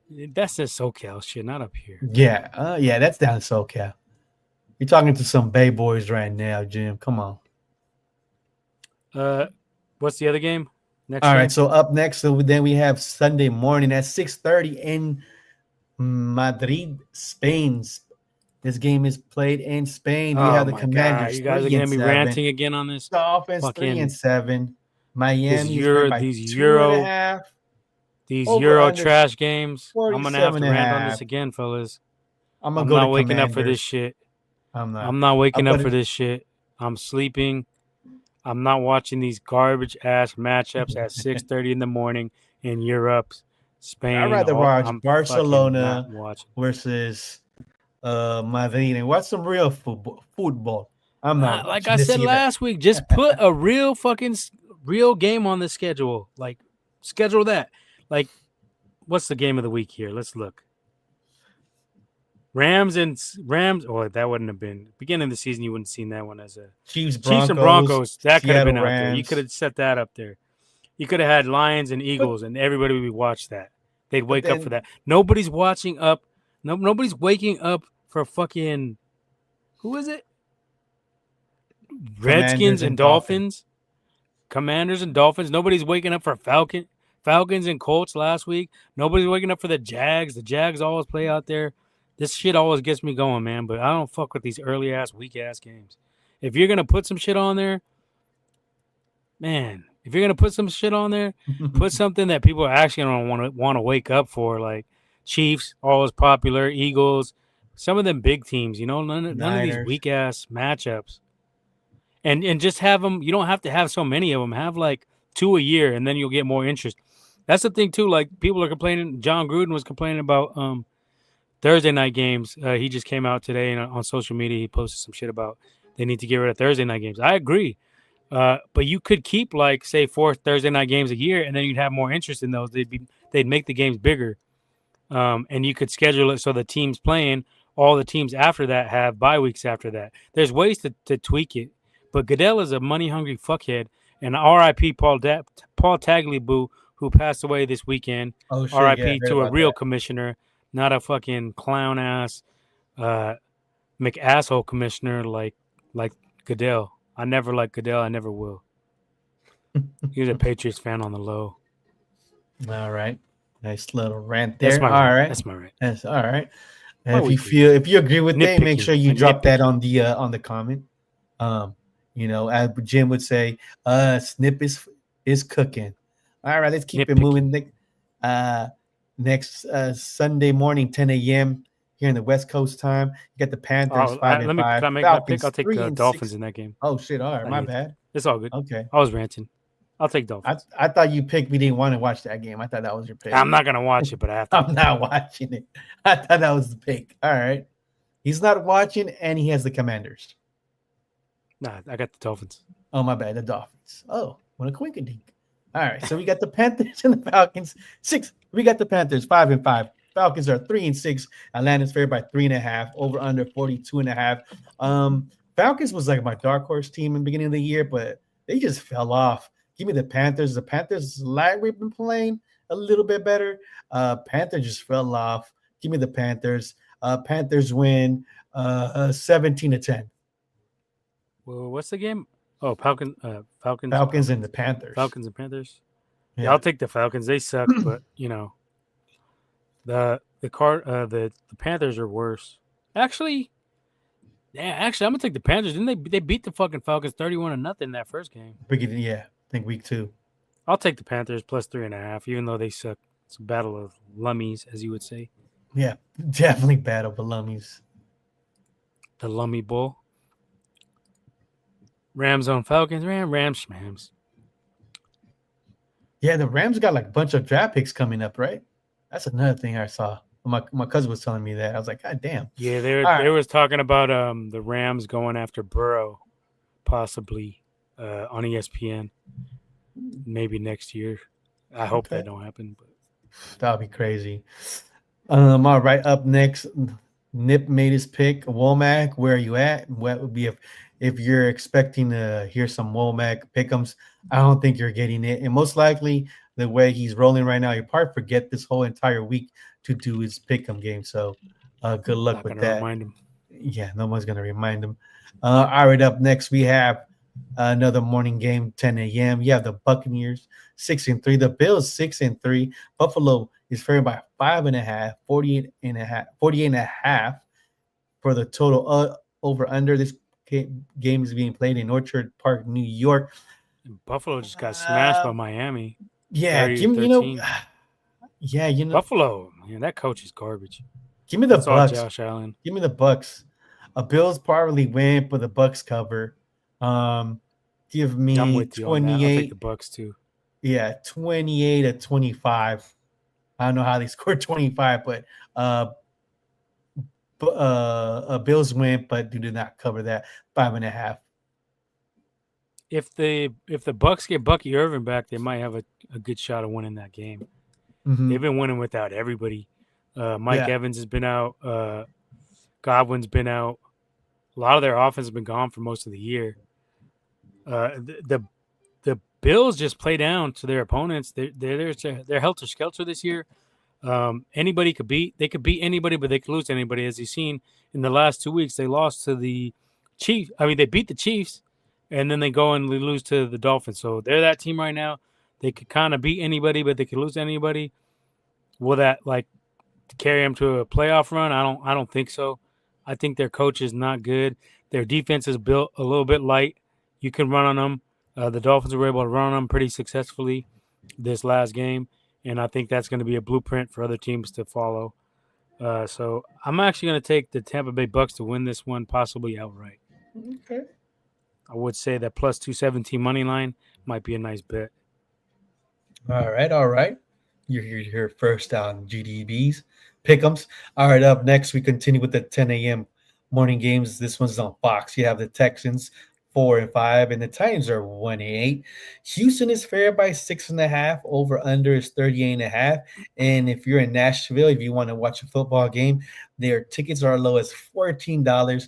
That's just SoCal shit, not up here. Yeah, that's down in SoCal. You're talking to some Bay boys right now, Jim. Come on. What's the other game? All right, so up next, then we have Sunday morning at 6:30 in Madrid, Spain. This game is played in Spain. We have the Commanders. You guys are gonna be ranting again on this. Dolphins 3-7. Miami these Euro trash games. I'm gonna have to rant on this again, fellas. I'm not waking up for this shit. I'm not waking up for this shit. I'm sleeping. I'm not watching these garbage ass matchups at 6:30 in the morning in Europe, Spain. I'd rather watch Barcelona versus Madrid and watch some real football. I'm not like I said last week. Just put a real game on the schedule. Like, schedule that. Like, what's the game of the week here? Let's look. Rams. Oh, that wouldn't have been beginning of the season. You wouldn't have seen that one as a Chiefs and Broncos. That could have been out Rams. there. You could have set that up there. You could have had Lions and Eagles, and everybody would watch that. They'd wake up for that. Nobody's watching up. Nobody's waking up for fucking. Who is it? Redskins and Dolphins. Commanders and Dolphins. Nobody's waking up for Falcons and Colts last week. Nobody's waking up for the Jags. The Jags always play out there. This shit always gets me going, man. But I don't fuck with these early-ass, weak-ass games. If you're going to put some shit on there, man, put something that people are actually going to want to wake up for, like Chiefs, always popular, Eagles, some of them big teams, none of these weak-ass matchups. And just have them. You don't have to have so many of them. Have like 2 a year, and then you'll get more interest. That's the thing too. Like, people are complaining. John Gruden was complaining about Thursday night games. He just came out today and on social media he posted some shit about they need to get rid of Thursday night games. I agree, but you could keep like say 4 Thursday night games a year, and then you'd have more interest in those. They'd make the games bigger, and you could schedule it so the teams playing all the teams after that have bye weeks after that. There's ways to tweak it. But Goodell is a money-hungry fuckhead, and R.I.P. Paul Tagliabue, who passed away this weekend. Oh, sure, R.I.P. to a real commissioner, not a fucking clown-ass McAsshole commissioner like Goodell. I never liked Goodell. I never will. He was a Patriots fan on the low. All right. Nice little rant there. That's my rant. That's my rant. That's all right. If you agree with that, make sure you drop that on the comment. As Jim would say, Snip is cooking. All right, let's keep it moving. Next Sunday morning, 10 a.m. here in the West Coast time. You got the Panthers Oh, five and let me. Can five, I make my pick? I'll Falcons take three and Dolphins six. in that game. Oh shit! All right, my Yeah, bad. it's all good. Okay, I was ranting. I'll take I Dolphins. I thought you picked. We didn't want to watch that game. I thought that was your pick. I'm not gonna watch it, but I have to. I'm not watching it. I thought that was the pick. All right, he's not watching, and he has the Commanders. Nah, I got the Dolphins. Oh my bad, the Dolphins. Oh, what a quinkadink. All right, so we got the Panthers and the Falcons. Six. We got the Panthers 5-5. Falcons are 3-6. Atlanta's favored by 3.5. Over under 42.5. Falcons was like my dark horse team in the beginning of the year, but they just fell off. Give me the Panthers. The Panthers, like we've been playing a little bit better. Panthers just fell off. Give me the Panthers. Panthers win 17-10. Well, what's the game? Oh, Falcons. Falcons and the Panthers. Falcons and Panthers. Yeah, I'll take the Falcons. They suck, but the Panthers are worse. Actually, I'm gonna take the Panthers. Didn't they beat the fucking Falcons 31-0 that first game? Yeah, I think week 2. I'll take the Panthers plus 3.5, even though they suck. It's a battle of lummies, as you would say. Yeah, definitely battle of lummies. The Lummy Bowl. Rams on Falcons. Rams. Yeah, the Rams got like a bunch of draft picks coming up, right? That's another thing I saw. My cousin was telling me that. I was like, God damn. Yeah, they was talking about the Rams going after Burrow, possibly on ESPN, maybe next year. I hope that don't happen. But that'll be crazy. All right, up next, Nip made his pick. Womack, where are you at? What would be if you're expecting to hear some Womack pick'ems? I don't think you're getting it, and most likely the way he's rolling right now, you probably forget this whole entire week to do his pick'em game. So, good luck with that. Remind him. Yeah, no one's gonna remind him. All right, up next we have another morning game, 10 a.m. You have the Buccaneers 6-3, the Bills 6-3. Buffalo is favored by 5.5, 48.5 for the total over under. This game is being played in Orchard Park, New York. Buffalo just got smashed by Miami. Yeah, Buffalo, man, that coach is garbage. Give me the Bucks. Josh Allen. Give me the Bucks. Bills probably win, but the Bucks cover. Give me I'm with 28. You on that. I'll take the Bucks too. Yeah, 28-25. I don't know how they scored 25, but Bills win, but do not cover that 5.5. If the Bucks get Bucky Irvin back, they might have a good shot of winning that game. Mm-hmm. They've been winning without everybody. Mike Evans has been out. Godwin's been out. A lot of their offense has been gone for most of the year. The Bills just play down to their opponents. They're helter skelter this year. Anybody could beat. They could beat anybody, but they could lose to anybody. As you've seen in the last 2 weeks, they lost to the Chiefs. I mean, they beat the Chiefs, and then they go and lose to the Dolphins. So they're that team right now. They could kind of beat anybody, but they could lose to anybody. Will that carry them to a playoff run? I don't think so. I think their coach is not good. Their defense is built a little bit light. You can run on them. The Dolphins were able to run on them pretty successfully this last game, and I think that's going to be a blueprint for other teams to follow. So I'm actually going to take the Tampa Bay Bucks to win this one, possibly outright. Okay. I would say that plus 217 money line might be a nice bet. All right. You're here first on GDBs, Pick'ems. All right, up next, we continue with the 10 a.m. morning games. This one's on Fox. You have the Texans 4-5, and the Titans are 1-8. Houston is favored by 6.5. Over under is 38.5. And if you're in Nashville, if you want to watch a football game, their tickets are as low as $14.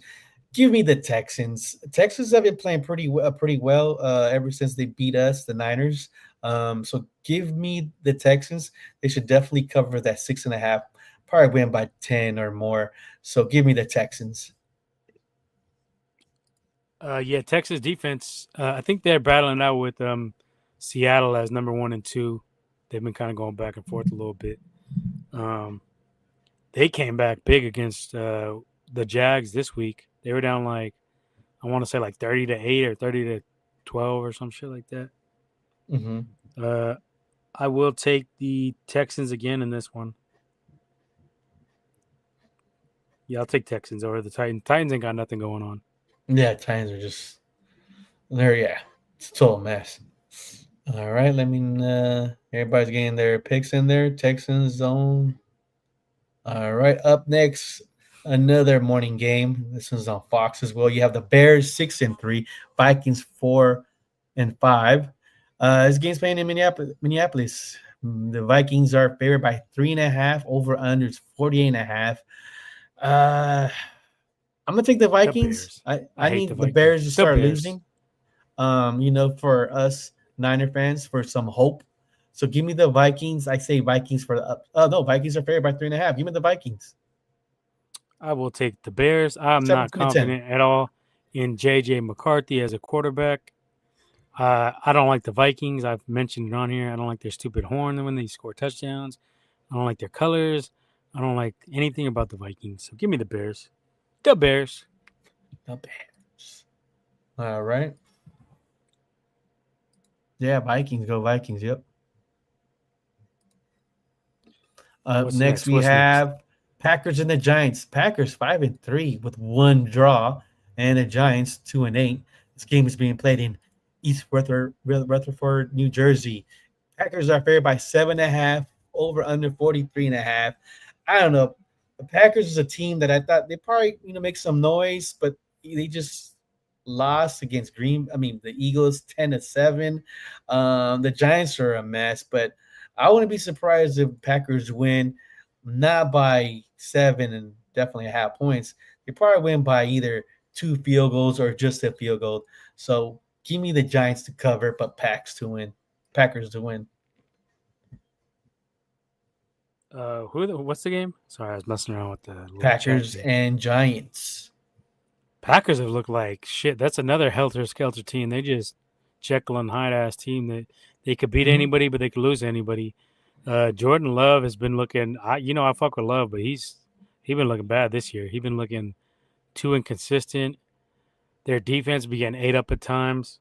Give me the Texans. Texans have been playing pretty well ever since they beat us, the Niners. So give me the Texans. They should definitely cover that 6.5. Probably win by 10 or more. So give me the Texans. Texas defense. I think they're battling out with Seattle as number 1 and 2. They've been kind of going back and forth a little bit. They came back big against the Jags this week. They were down I want to say 30-8 or 30-12 or some shit like that. Mm-hmm. I will take the Texans again in this one. Yeah, I'll take Texans over the Titans. Titans ain't got nothing going on. Yeah, Titans are just there. Yeah, it's a total mess. All right, let me. Everybody's getting their picks in there. Texans zone. All right, up next, another morning game. This one's on Fox as well. You have the Bears 6-3, Vikings 4-5. This game's playing in Minneapolis. The Vikings are favored by 3.5. Over under 48.5. I'm gonna take the The Vikings. Bears. I I hate the need the Vikings. Bears to The start Bears. losing. For us Niner fans for some hope. So give me the Vikings. I say Vikings for the up. Oh no, Vikings are favored by 3.5. Give me the Vikings. I will take the Bears. I'm not 17-10. confident at all in J.J. McCarthy as a quarterback. I don't like the Vikings. I've mentioned it on here. I don't like their stupid horn when they score touchdowns. I don't like their colors. I don't like anything about the Vikings. So give me the Bears. The Bears. The Bears. All right. Yeah, Vikings. Go Vikings. Yep. Up What's next, next? we What's next? have Packers and the Giants. Packers 5-3 with one draw, and the Giants 2-8. This game is being played in East Rutherford, New Jersey. Packers are favored by 7.5, over under 43.5. I don't know. The Packers is a team that I thought they probably make some noise, but they just lost against the Eagles 10-7. The Giants are a mess, but I wouldn't be surprised if Packers win, not by 7 and definitely a half points. They probably win by either 2 field goals or just a field goal. So give me the Giants to cover, but Packers to win. What's the game? Sorry, I was messing around with the little chat Packers thing. and Giants. Packers have looked like shit. That's another helter skelter team. They just Jekyll and Hyde ass team that they could beat Mhm. anybody, but they could lose anybody. Jordan Love has been looking. I fuck with Love, but he been looking bad this year. He been looking too inconsistent. Their defense be getting ate up at times.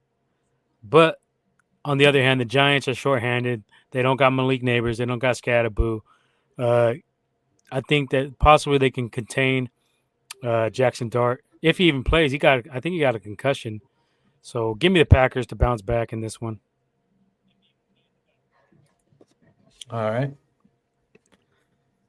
But on the other hand, the Giants are shorthanded. They don't got Malik Neighbors. They don't got Scatterboo. Uh, I think that possibly they can contain Jackson Dart if he even plays. I think he got a concussion. So give me the Packers to bounce back in this one. All right.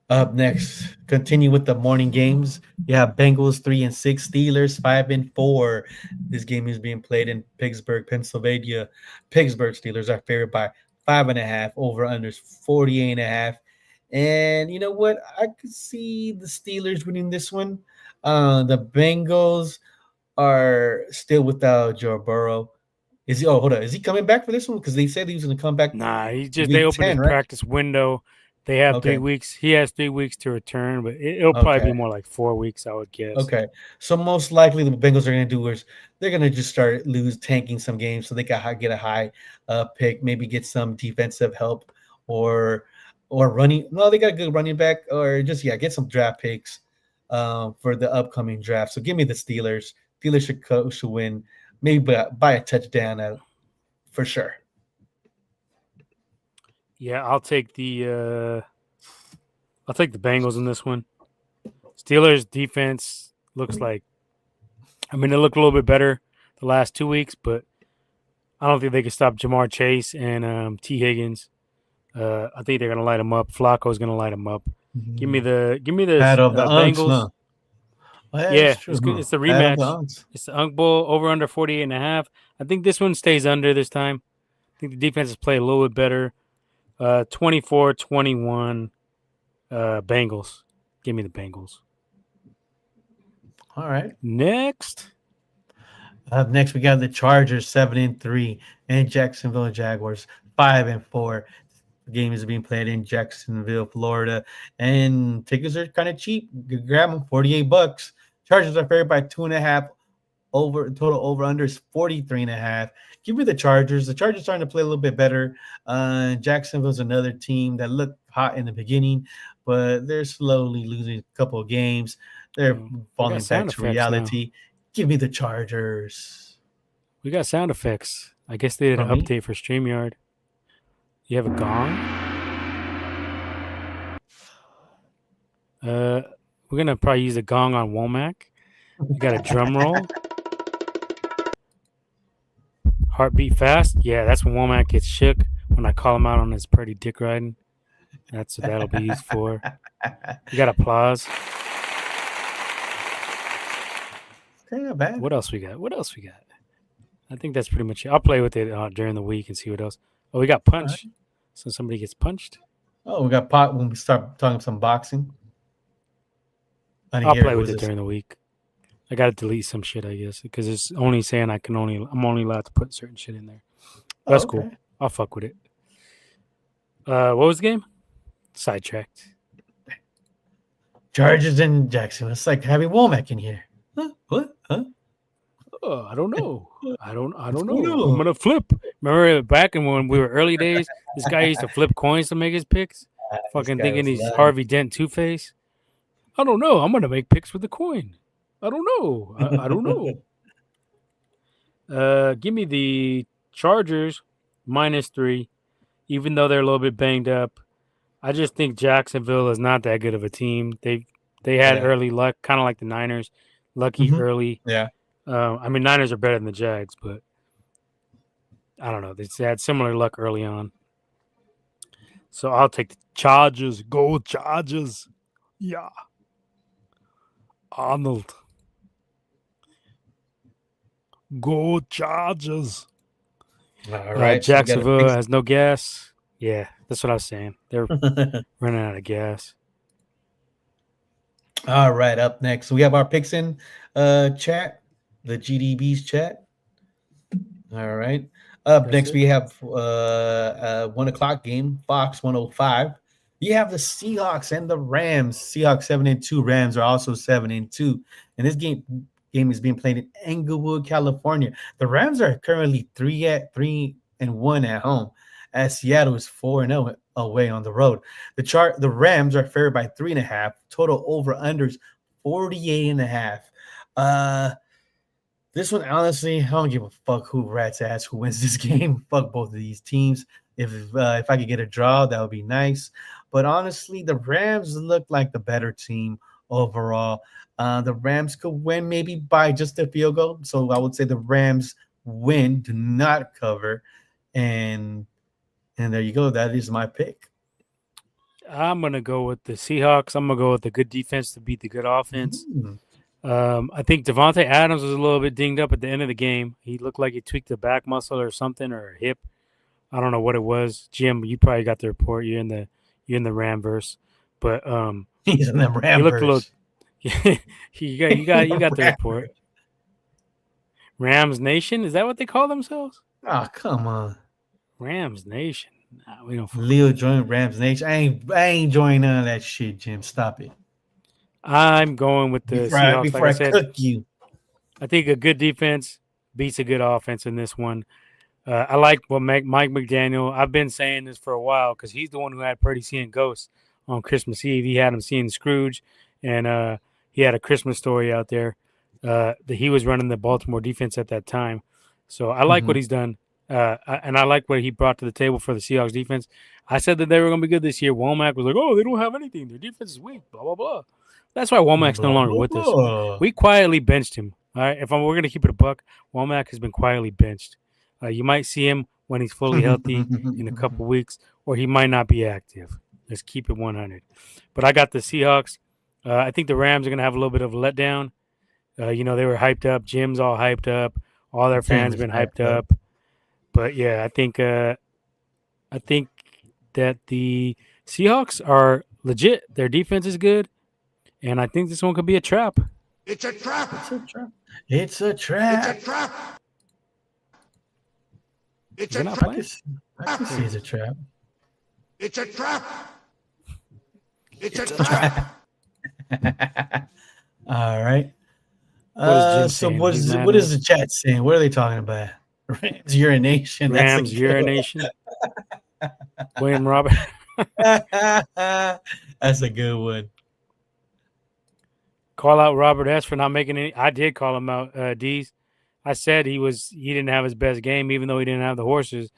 Up next, continue with the morning games. You have Bengals 3-6, Steelers 5-4. This game is being played in Pittsburgh, Pennsylvania. Pittsburgh Steelers are favored by 5.5. Over under 48.5. And you know what? I could see the Steelers winning this one. The Bengals are still without Joe Burrow. Is he? Oh, hold on. Is he coming back for this one? Because they said he was going to come back Nah, they week opened his 10, right? practice window. They have Okay. 3 weeks. He has 3 weeks to return, but it'll probably Okay. be more like 4 weeks, I would guess. Okay. So most likely the Bengals are going to do is they're going to just start tanking some games so they can get a high pick, maybe get some defensive help or running. No, they got a good running back or just get some draft picks for the upcoming draft. So give me the Steelers. Steelers should win, maybe by a touchdown for sure. Yeah, I'll take the Bengals in this one. Steelers defense looks like it looked a little bit better the last 2 weeks, but I don't think they can stop Jamar Chase and T. Higgins. I think they're gonna light them up. Flacco's gonna light them up. Give me the Hat of the Unks, Bengals. no. Oh, yeah, that's Yeah, true, huh? it's the Hat of the rematch. Unks. It's the Unk Bowl over under 48.5. I think this one stays under this time. I think the defenses play a little bit better. 24-21 Bengals. Give me the Bengals. All right. Next. Up next, we got the Chargers 7-3 and Jacksonville Jaguars 5-4. The game is being played in Jacksonville, Florida, and tickets are kind of cheap. You can grab them $48. Chargers are favored by 2.5. Over under is 43.5. Give me the Chargers. The Chargers starting to play a little bit better. Jacksonville's another team that looked hot in the beginning, but they're slowly losing a couple of games. They're We got falling back sound to effects now. reality. Give me the Chargers. We got sound effects. I guess they did an From me? update for StreamYard. You have a gong? Uh, We're gonna probably use a gong on Womack. We got a drum roll. Heartbeat fast. Yeah, that's when Womack gets shook when I call him out on his pretty dick riding. That's what that'll be used for. We got applause. Okay, not bad. What else we got? I think that's pretty much it. I'll play with it during the week and see what else. Oh, we got punch. Right. So somebody gets punched. Oh, we got pot when we start talking some boxing. I'll play with it during the week. I gotta delete some shit, I guess, because it's only saying I'm only allowed to put certain shit in there. That's cool. I'll fuck with it. What was the game? Sidetracked. Chargers in Jackson. It's like having Womack in here. Huh? What? Huh? Oh, I don't know. I don't What's know. going on? I'm gonna flip. Remember back in when we were early days, this guy used to flip coins to make his picks. Fucking thinking he's lying. Harvey Dent Two Face. I don't know. I'm gonna make picks with the coin. I don't know. I don't know. Give me the Chargers -3, even though they're a little bit banged up. I just think Jacksonville is not that good of a team. They had early luck, kind of like the Niners, lucky early. Yeah. I mean, Niners are better than the Jags, but I don't know. They had similar luck early on. So I'll take the Chargers. Go Chargers. Yeah. Arnold. Go Chargers. All right. Jacksonville has no gas. Yeah, that's what I was saying. They're running out of gas. All right. Up next, we have our picks in chat, the GDB's chat. All right. Up next, we have 1 o'clock game, Fox 105. You have the Seahawks and the Rams. Seahawks 7-2. Rams are also 7-2. And this game is being played in Englewood, California. The Rams are currently 3-1 at home, as Seattle is 4-0 away on the road. The Rams are favored by 3.5. Total over unders 48.5. This one, honestly, I don't give a fuck who rats ass who wins this game. Fuck both of these teams. If I could get a draw, that would be nice. But honestly, the Rams look like the better team overall. The Rams could win maybe by just a field goal. So I would say the Rams win, do not cover. And there you go. That is my pick. I'm going to go with the Seahawks. I'm going to go with the good defense to beat the good offense. I think Devontae Adams was a little bit dinged up at the end of the game. He looked like he tweaked a back muscle or something, or a hip. I don't know what it was. Jim, you probably got the report. You're in the Ramverse, but he's in the Ramverse. He looked a little. you got the report. Rams Nation, is that what they call themselves? Oh, come on. Rams Nation. Nah, we don't. Leo joined Rams Nation. I ain't joining none of that shit, Jim. Stop it. I'm going with the Seahawks. Before like I said, cook you. I think a good defense beats a good offense in this one. I like what Mike McDaniel. I've been saying this for a while because he's the one who had Purdy seeing ghosts on Christmas Eve. He had him seeing Scrooge, and he had a Christmas Story out there. That he was running the Baltimore defense at that time. So I like what he's done. And I like what he brought to the table for the Seahawks defense. I said that they were going to be good this year. Womack was like, oh, they don't have anything. Their defense is weak, blah, blah, blah. That's why Womack's no longer with us. We quietly benched him. All right, we're going to keep it a buck, Womack has been quietly benched. You might see him when he's fully healthy in a couple weeks, or he might not be active. Let's keep it 100. But I got the Seahawks. I think the Rams are going to have a little bit of a letdown. They were hyped up. Jim's all hyped up. All their fans been hyped up. But yeah, I think that the Seahawks are legit. Their defense is good, and I think this one could be a trap. It's a trap. It's a trap. It's a trap. It's They're a not trap. playing? I can see it's a trap. It's a trap. It's a trap. All right. Jim so saying? what He's is mad the chat saying? What are they talking about? Rams urination. Rams urination. William Robert. That's a good one. Call out Robert S. for not making any. I did call him out, D's. I said he didn't have his best game, even though he didn't have the horses.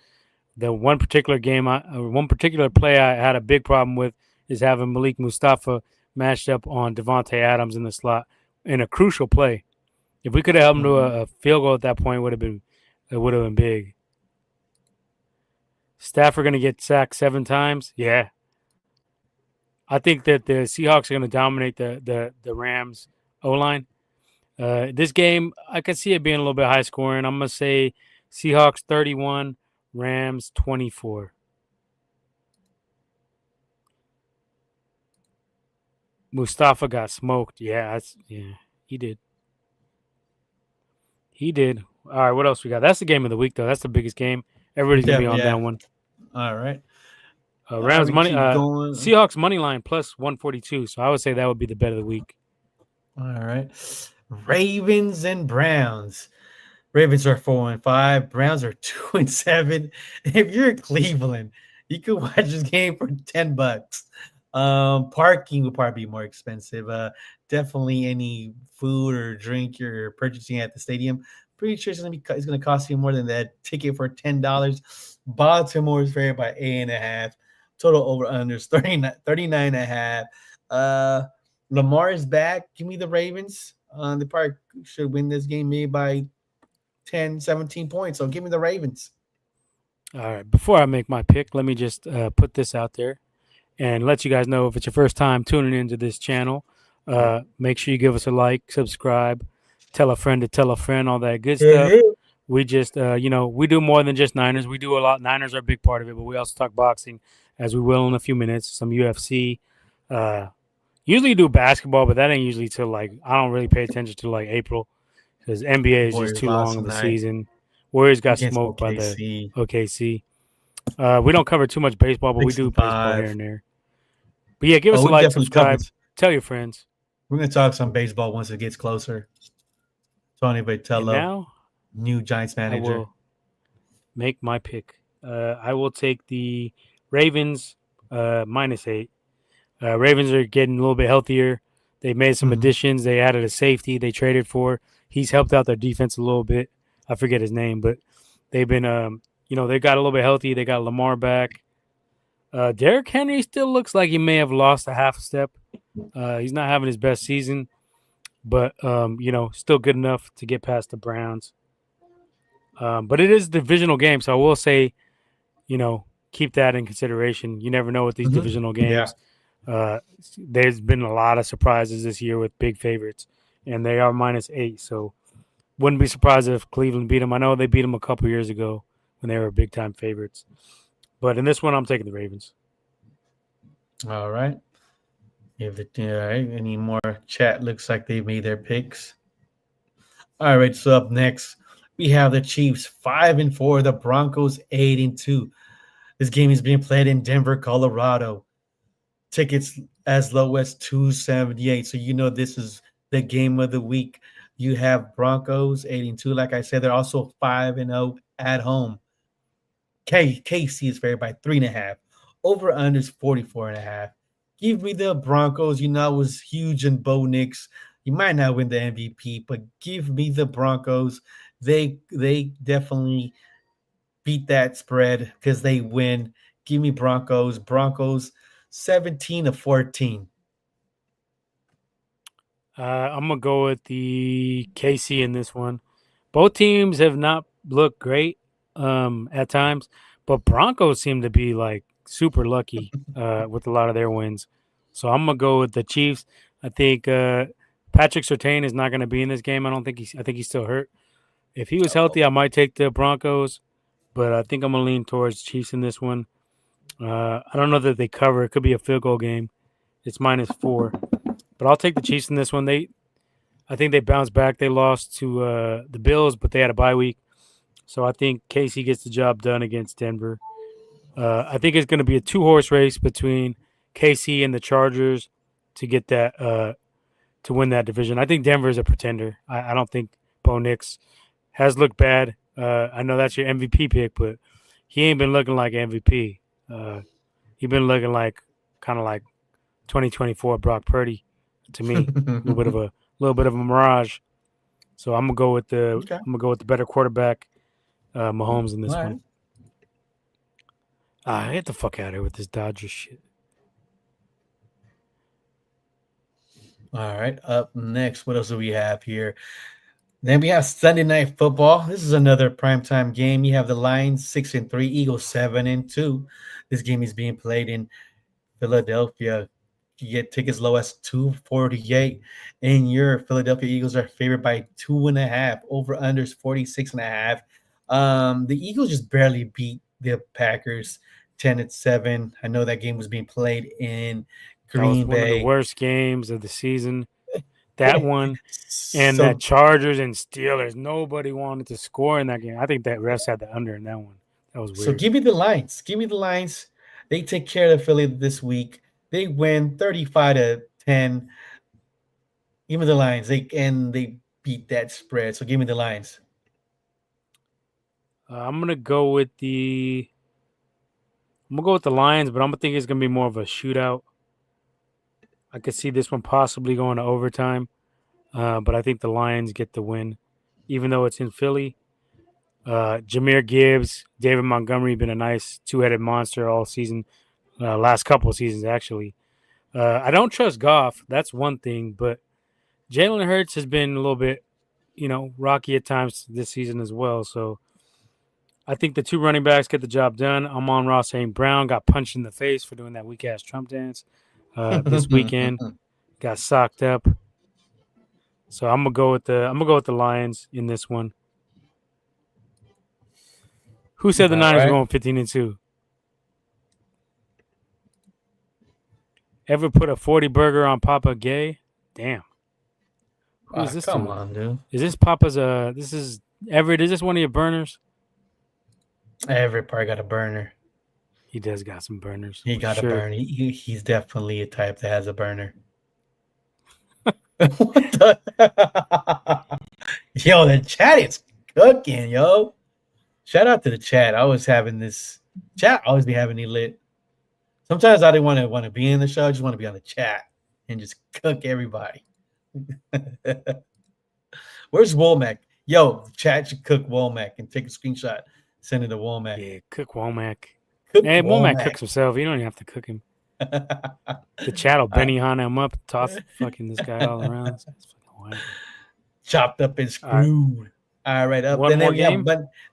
The one particular play I had a big problem with is having Malik Mustafa matched up on Devontae Adams in the slot in a crucial play. If we could have held him to a field goal at that point, it would have been big. Stafford going to get sacked 7 times. Yeah, I think that the Seahawks are going to dominate the Rams O line. This game, I could see it being a little bit high scoring. I'm going to say Seahawks 31, Rams 24. Mustafa got smoked. Yeah, he did. He did. All right, what else we got? That's the game of the week, though. That's the biggest game. Everybody's gonna be on that one. All right. Rams money. Keep going. Seahawks money line plus 142. So I would say that would be the bet of the week. All right. Ravens and Browns. Ravens are 4-5. Browns are 2-7. If you're in Cleveland, you could watch this game for $10. Parking would probably be more expensive. Definitely any food or drink you're purchasing at the stadium. Pretty sure it's gonna cost you more than that ticket for $10. Baltimore is favored by 8.5. Total over unders 39.5. Lamar is back. Give me the Ravens. They probably should win this game maybe by 10, 17 points. So give me the Ravens. All right. Before I make my pick, let me just put this out there and let you guys know if it's your first time tuning into this channel, make sure you give us a like, subscribe, tell a friend to tell a friend, all that good stuff. We just, we do more than just Niners. We do a lot. Niners are a big part of it, but we also talk boxing, as we will in a few minutes, some UFC. Usually do basketball, but that ain't usually till I don't really pay attention to April because NBA is just too long of a season. Warriors got smoked by the OKC. We don't cover too much baseball, but we do baseball here and there. But yeah, give us a like, subscribe, tell your friends. We're going to talk some baseball once it gets closer. Tony Vitello, now, new Giants manager. I will make my pick. I will take the Ravens -8. Ravens are getting a little bit healthier. They made some additions. They added a safety they traded for. He's helped out their defense a little bit. I forget his name, but they've been, they got a little bit healthy. They got Lamar back. Derrick Henry still looks like he may have lost a half step. He's not having his best season, but, still good enough to get past the Browns. But it is a divisional game, so I will say, keep that in consideration. You never know with these divisional games. Yeah. There's been a lot of surprises this year with big favorites, and they are -8. So wouldn't be surprised if Cleveland beat them. I know they beat them a couple years ago when they were big-time favorites. But in this one, I'm taking the Ravens. All right. Any more chat? Looks like they made their picks. All right. So up next, we have the Chiefs 5-4, the Broncos 8-2. This game is being played in Denver, Colorado. Tickets as low as $278. So this is the game of the week. You have Broncos 8-2. Like I said, they're also 5-0 at home. KC is favored by 3.5. Over under is 44.5. Give me the Broncos. I was huge in Bo Nix. You might not win the MVP, but give me the Broncos. They definitely beat that spread because they win. Give me Broncos. Broncos 17-14. I'm gonna go with the KC in this one. Both teams have not looked great at times, but Broncos seem to be super lucky with a lot of their wins. So I'm gonna go with the Chiefs. I think Patrick Surtain is not gonna be in this game. I think he's still hurt. If he was healthy, I might take the Broncos, but I think I'm gonna lean towards Chiefs in this one. I don't know that they cover. It could be a field goal game. It's -4, but I'll take the Chiefs in this one. I think they bounced back. They lost to the Bills, but they had a bye week. So I think KC gets the job done against Denver. I think it's going to be a 2-horse race between KC and the Chargers to get that to win that division. I think Denver is a pretender. I don't think Bo Nix has looked bad. I know that's your MVP pick, but he ain't been looking like MVP. He's been looking kind of like 2024 Brock Purdy to me. a little bit of a mirage. So I'm gonna go with the better quarterback, Mahomes in this one. Get the fuck out of here with this Dodgers shit. All right. Up next, what else do we have here? Then we have Sunday Night Football. This is another primetime game. You have the Lions 6-3, Eagles 7-2. This game is being played in Philadelphia. You get tickets low as 248. In your Philadelphia Eagles are favored by 2.5. Over unders 46.5. The Eagles just barely beat the Packers 10-7. I know that game was being played in That was Green one of the Bay. worst games of the season. That one and So that Chargers and Steelers. Nobody wanted to score in that game. I think that refs had the under in that one. That was So weird. give me the Lions. Give me the Lions. They take care of the Philly this week. They win 35-10. Give me the Lions. They beat that spread. So give me the Lions. I'm gonna go with the Lions, but I'm gonna think it's gonna be more of a shootout. I could see this one possibly going to overtime, but I think the Lions get the win, even though it's in Philly. Jameer Gibbs, David Montgomery been a nice two-headed monster all season, last couple of seasons actually. I don't trust Goff. That's one thing, but Jalen Hurts has been a little bit, rocky at times this season as well. So I think the two running backs get the job done. Amon-Ra St. Brown got punched in the face for doing that weak ass Trump dance this weekend. Got socked up. So I'm gonna go with the Lions in this one. Who said the All Niners were right. going 15-2? Ever put a 40 burger on Papa Gay? Damn. Who is this Come to? on, dude. Is this Papa's this is Everett, is this one of your burners? Every part got a burner. He does got some burners. He got a sure. burner. He's definitely a type that has a burner. What the? Yo, the chat is cooking, yo. Shout out to the chat. I was having this chat. Always be having me lit. Sometimes I didn't want to be in the show. I just want to be on the chat and just cook everybody. Where's Womack? Yo, chat should cook Womack and take a screenshot. Send it to Womack. Yeah, cook Womack. Cook Hey, Womack Womack. cooks himself. You don't even have to cook him. The chat will Benny Hanna him up, toss fucking this guy all around. It's fucking wild. Chopped up and screwed. All right, up. One more game?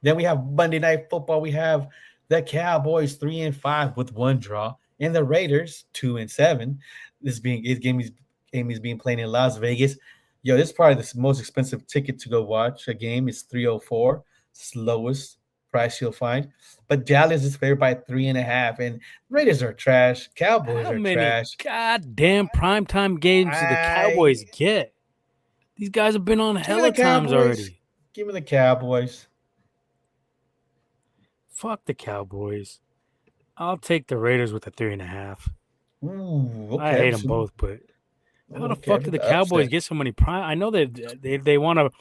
Then we have Monday Night Football. We have the Cowboys 3-5 with one draw, and the Raiders 2-7. This game is being played in Las Vegas. Yo, this is probably the most expensive ticket to go watch a game. It's $304. It's the lowest price you'll find. But Dallas is favored by 3.5, and Raiders are trash. Cowboys How are many trash. goddamn primetime games do the Cowboys get? These guys have been on hella times already. Give me the Cowboys. Fuck the Cowboys. I'll take the Raiders with a 3.5. Ooh, okay. I hate them both, but how the fuck do the Cowboys get so many prime? I know that they want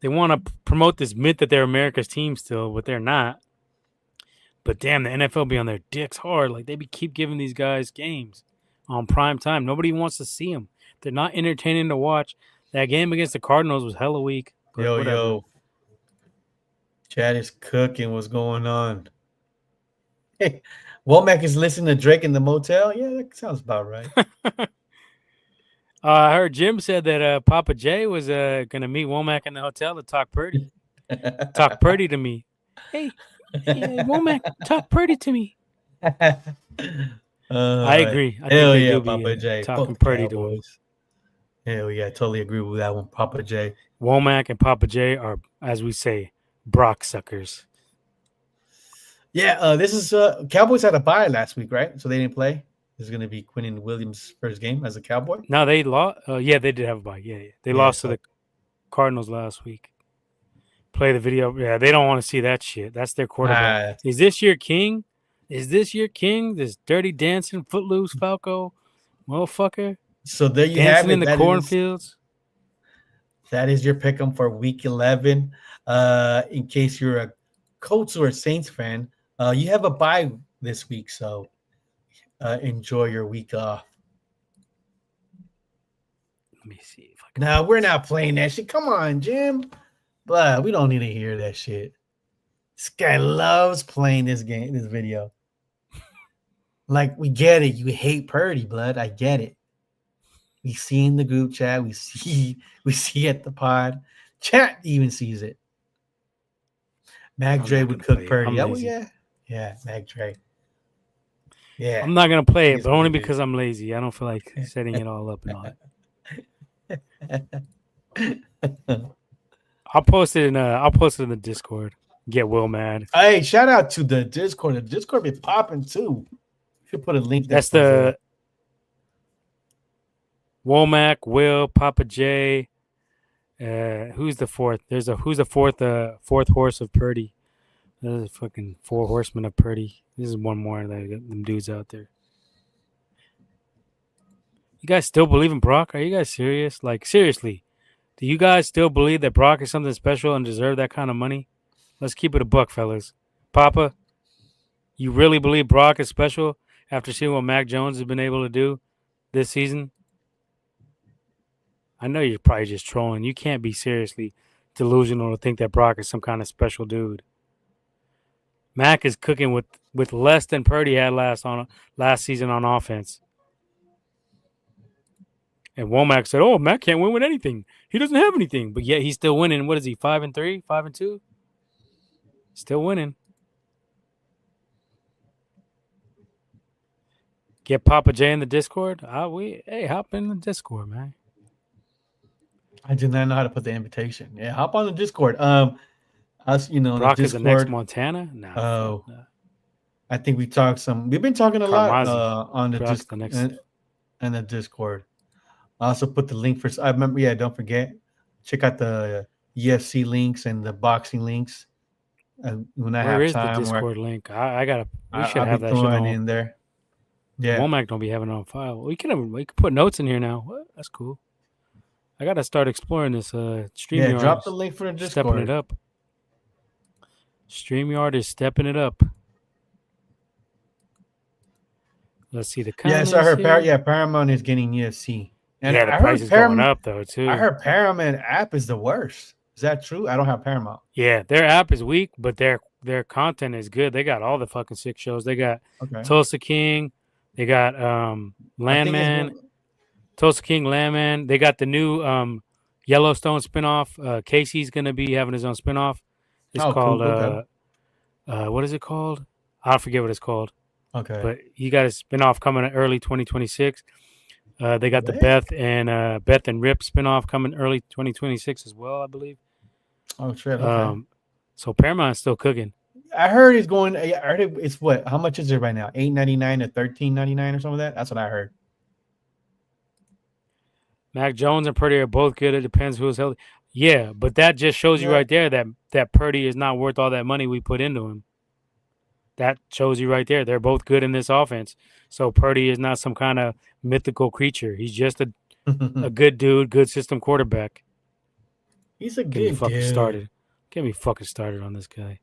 to promote this myth that they're America's team still, but they're not. But damn, the NFL be on their dicks hard. Like they keep giving these guys games on prime time. Nobody wants to see them. They're not entertaining to watch. That game against the Cardinals was hella weak. Yo. Chad is cooking. What's going on? Hey, Womack is listening to Drake in the motel. Yeah, that sounds about right. I heard Jim said that Papa J was going to meet Womack in the hotel to talk Purdy. Talk Purdy to me. Hey, Womack, talk Purdy to me. I agree. I Hell think yeah, do Papa be, J. talking Purdy to him. Hell yeah, I totally agree with that one, Papa J. Womack and Papa J are, as we say, Brock suckers. Yeah, this is Cowboys had a bye last week, right? So they didn't play. This is going to be Quinnen Williams' first game as a Cowboy. No, they lost. Yeah, they did have a bye. Yeah. They lost to the Cardinals last week. Play the video. Yeah, they don't want to see that shit. That's their quarterback. Is this your king? Is this your king? This dirty dancing, footloose Falco motherfucker? So there you dancing have it. In the cornfields. That is your pick'em for Week 11. In case you're a Colts or a Saints fan, you have a bye this week, so enjoy your week off. Let me see if I can. No, we're not playing that shit. Come on, Jim. But we don't need to hear that shit. This guy loves playing this video. Like, we get it. You hate Purdy, blood. I get it. We see in the group chat. We see at the pod. Chat even sees it. Mag I'm Dre not would gonna cook play it. Purdy. I'm Oh well, lazy. yeah, Mag Dre. Yeah, I'm not gonna play it it, is but what only it is. because I'm lazy. I don't feel like setting it all up and all that. I'll post it in the Discord. Get Will mad. Hey, shout out to the Discord. The Discord be popping too. Should put a link there That's for the Womack, Will, Papa J. Who's the fourth? Who's the fourth horse of Purdy? There's a fucking 4 horsemen of Purdy. This is one more of them dudes out there. You guys still believe in Brock? Are you guys serious? Like, seriously, do you guys still believe that Brock is something special and deserve that kind of money? Let's keep it a buck, fellas. Papa, you really believe Brock is special after seeing what Mac Jones has been able to do this season? I know you're probably just trolling. You can't be seriously delusional to think that Brock is some kind of special dude. Mac is cooking with less than Purdy had last season on offense. And Womack said, "Oh, Mac can't win with anything. He doesn't have anything, but yet he's still winning. What is he? 5-3, 5-2, still winning." Get Papa J in the Discord. Hey, hop in the Discord, man. I did not know how to put the invitation. Yeah, hop on the Discord. Us, Brock the is the next Discord. Montana. Nah, Oh, fuck nah. I think we've been talking a lot Carmazzi. on the Brock's the Discord next. and the Discord. I also put the link for. I remember. Yeah, don't forget. Check out the UFC links and the boxing links. When I Where have is the time, Discord link? I gotta. We should I'll be have that shit throwing on. in there. Yeah, Womack don't be having it on file. We can put notes in here now. What? That's cool. I gotta start exploring this StreamYard. yeah. Drop the link for the Discord. Stepping it up. StreamYard is stepping it up. Let's see the comments. Yeah, so I heard Paramount is getting UFC. And yeah, the I price heard is going up though too. I heard Paramount app is the worst. Is that true? I don't have Paramount. Yeah, their app is weak, but their content is good. They got all the fucking sick shows. They got Tulsa King. They got Landman. Tulsa King, Landman. They got the new Yellowstone spinoff. Casey's gonna be having his own spinoff. It's called what is it called? I forget what it's called. Okay. But he got a spinoff coming in early 2026. They got the Beth and Rip spinoff coming early 2026 as well, I believe. Oh shit! Okay. So Paramount's still cooking. I heard it's going. I heard it's what? How much is it right now? $8.99 to $13.99 or something like that. That's what I heard. Mac Jones and Purdy are both good. It depends who's healthy. Yeah, but that just shows you right there that Purdy is not worth all that money we put into him. That shows you right there. They're both good in this offense. So Purdy is not some kind of mythical creature. He's just a good dude, good system quarterback. He's a good dude. Started. Get me fucking started on this guy.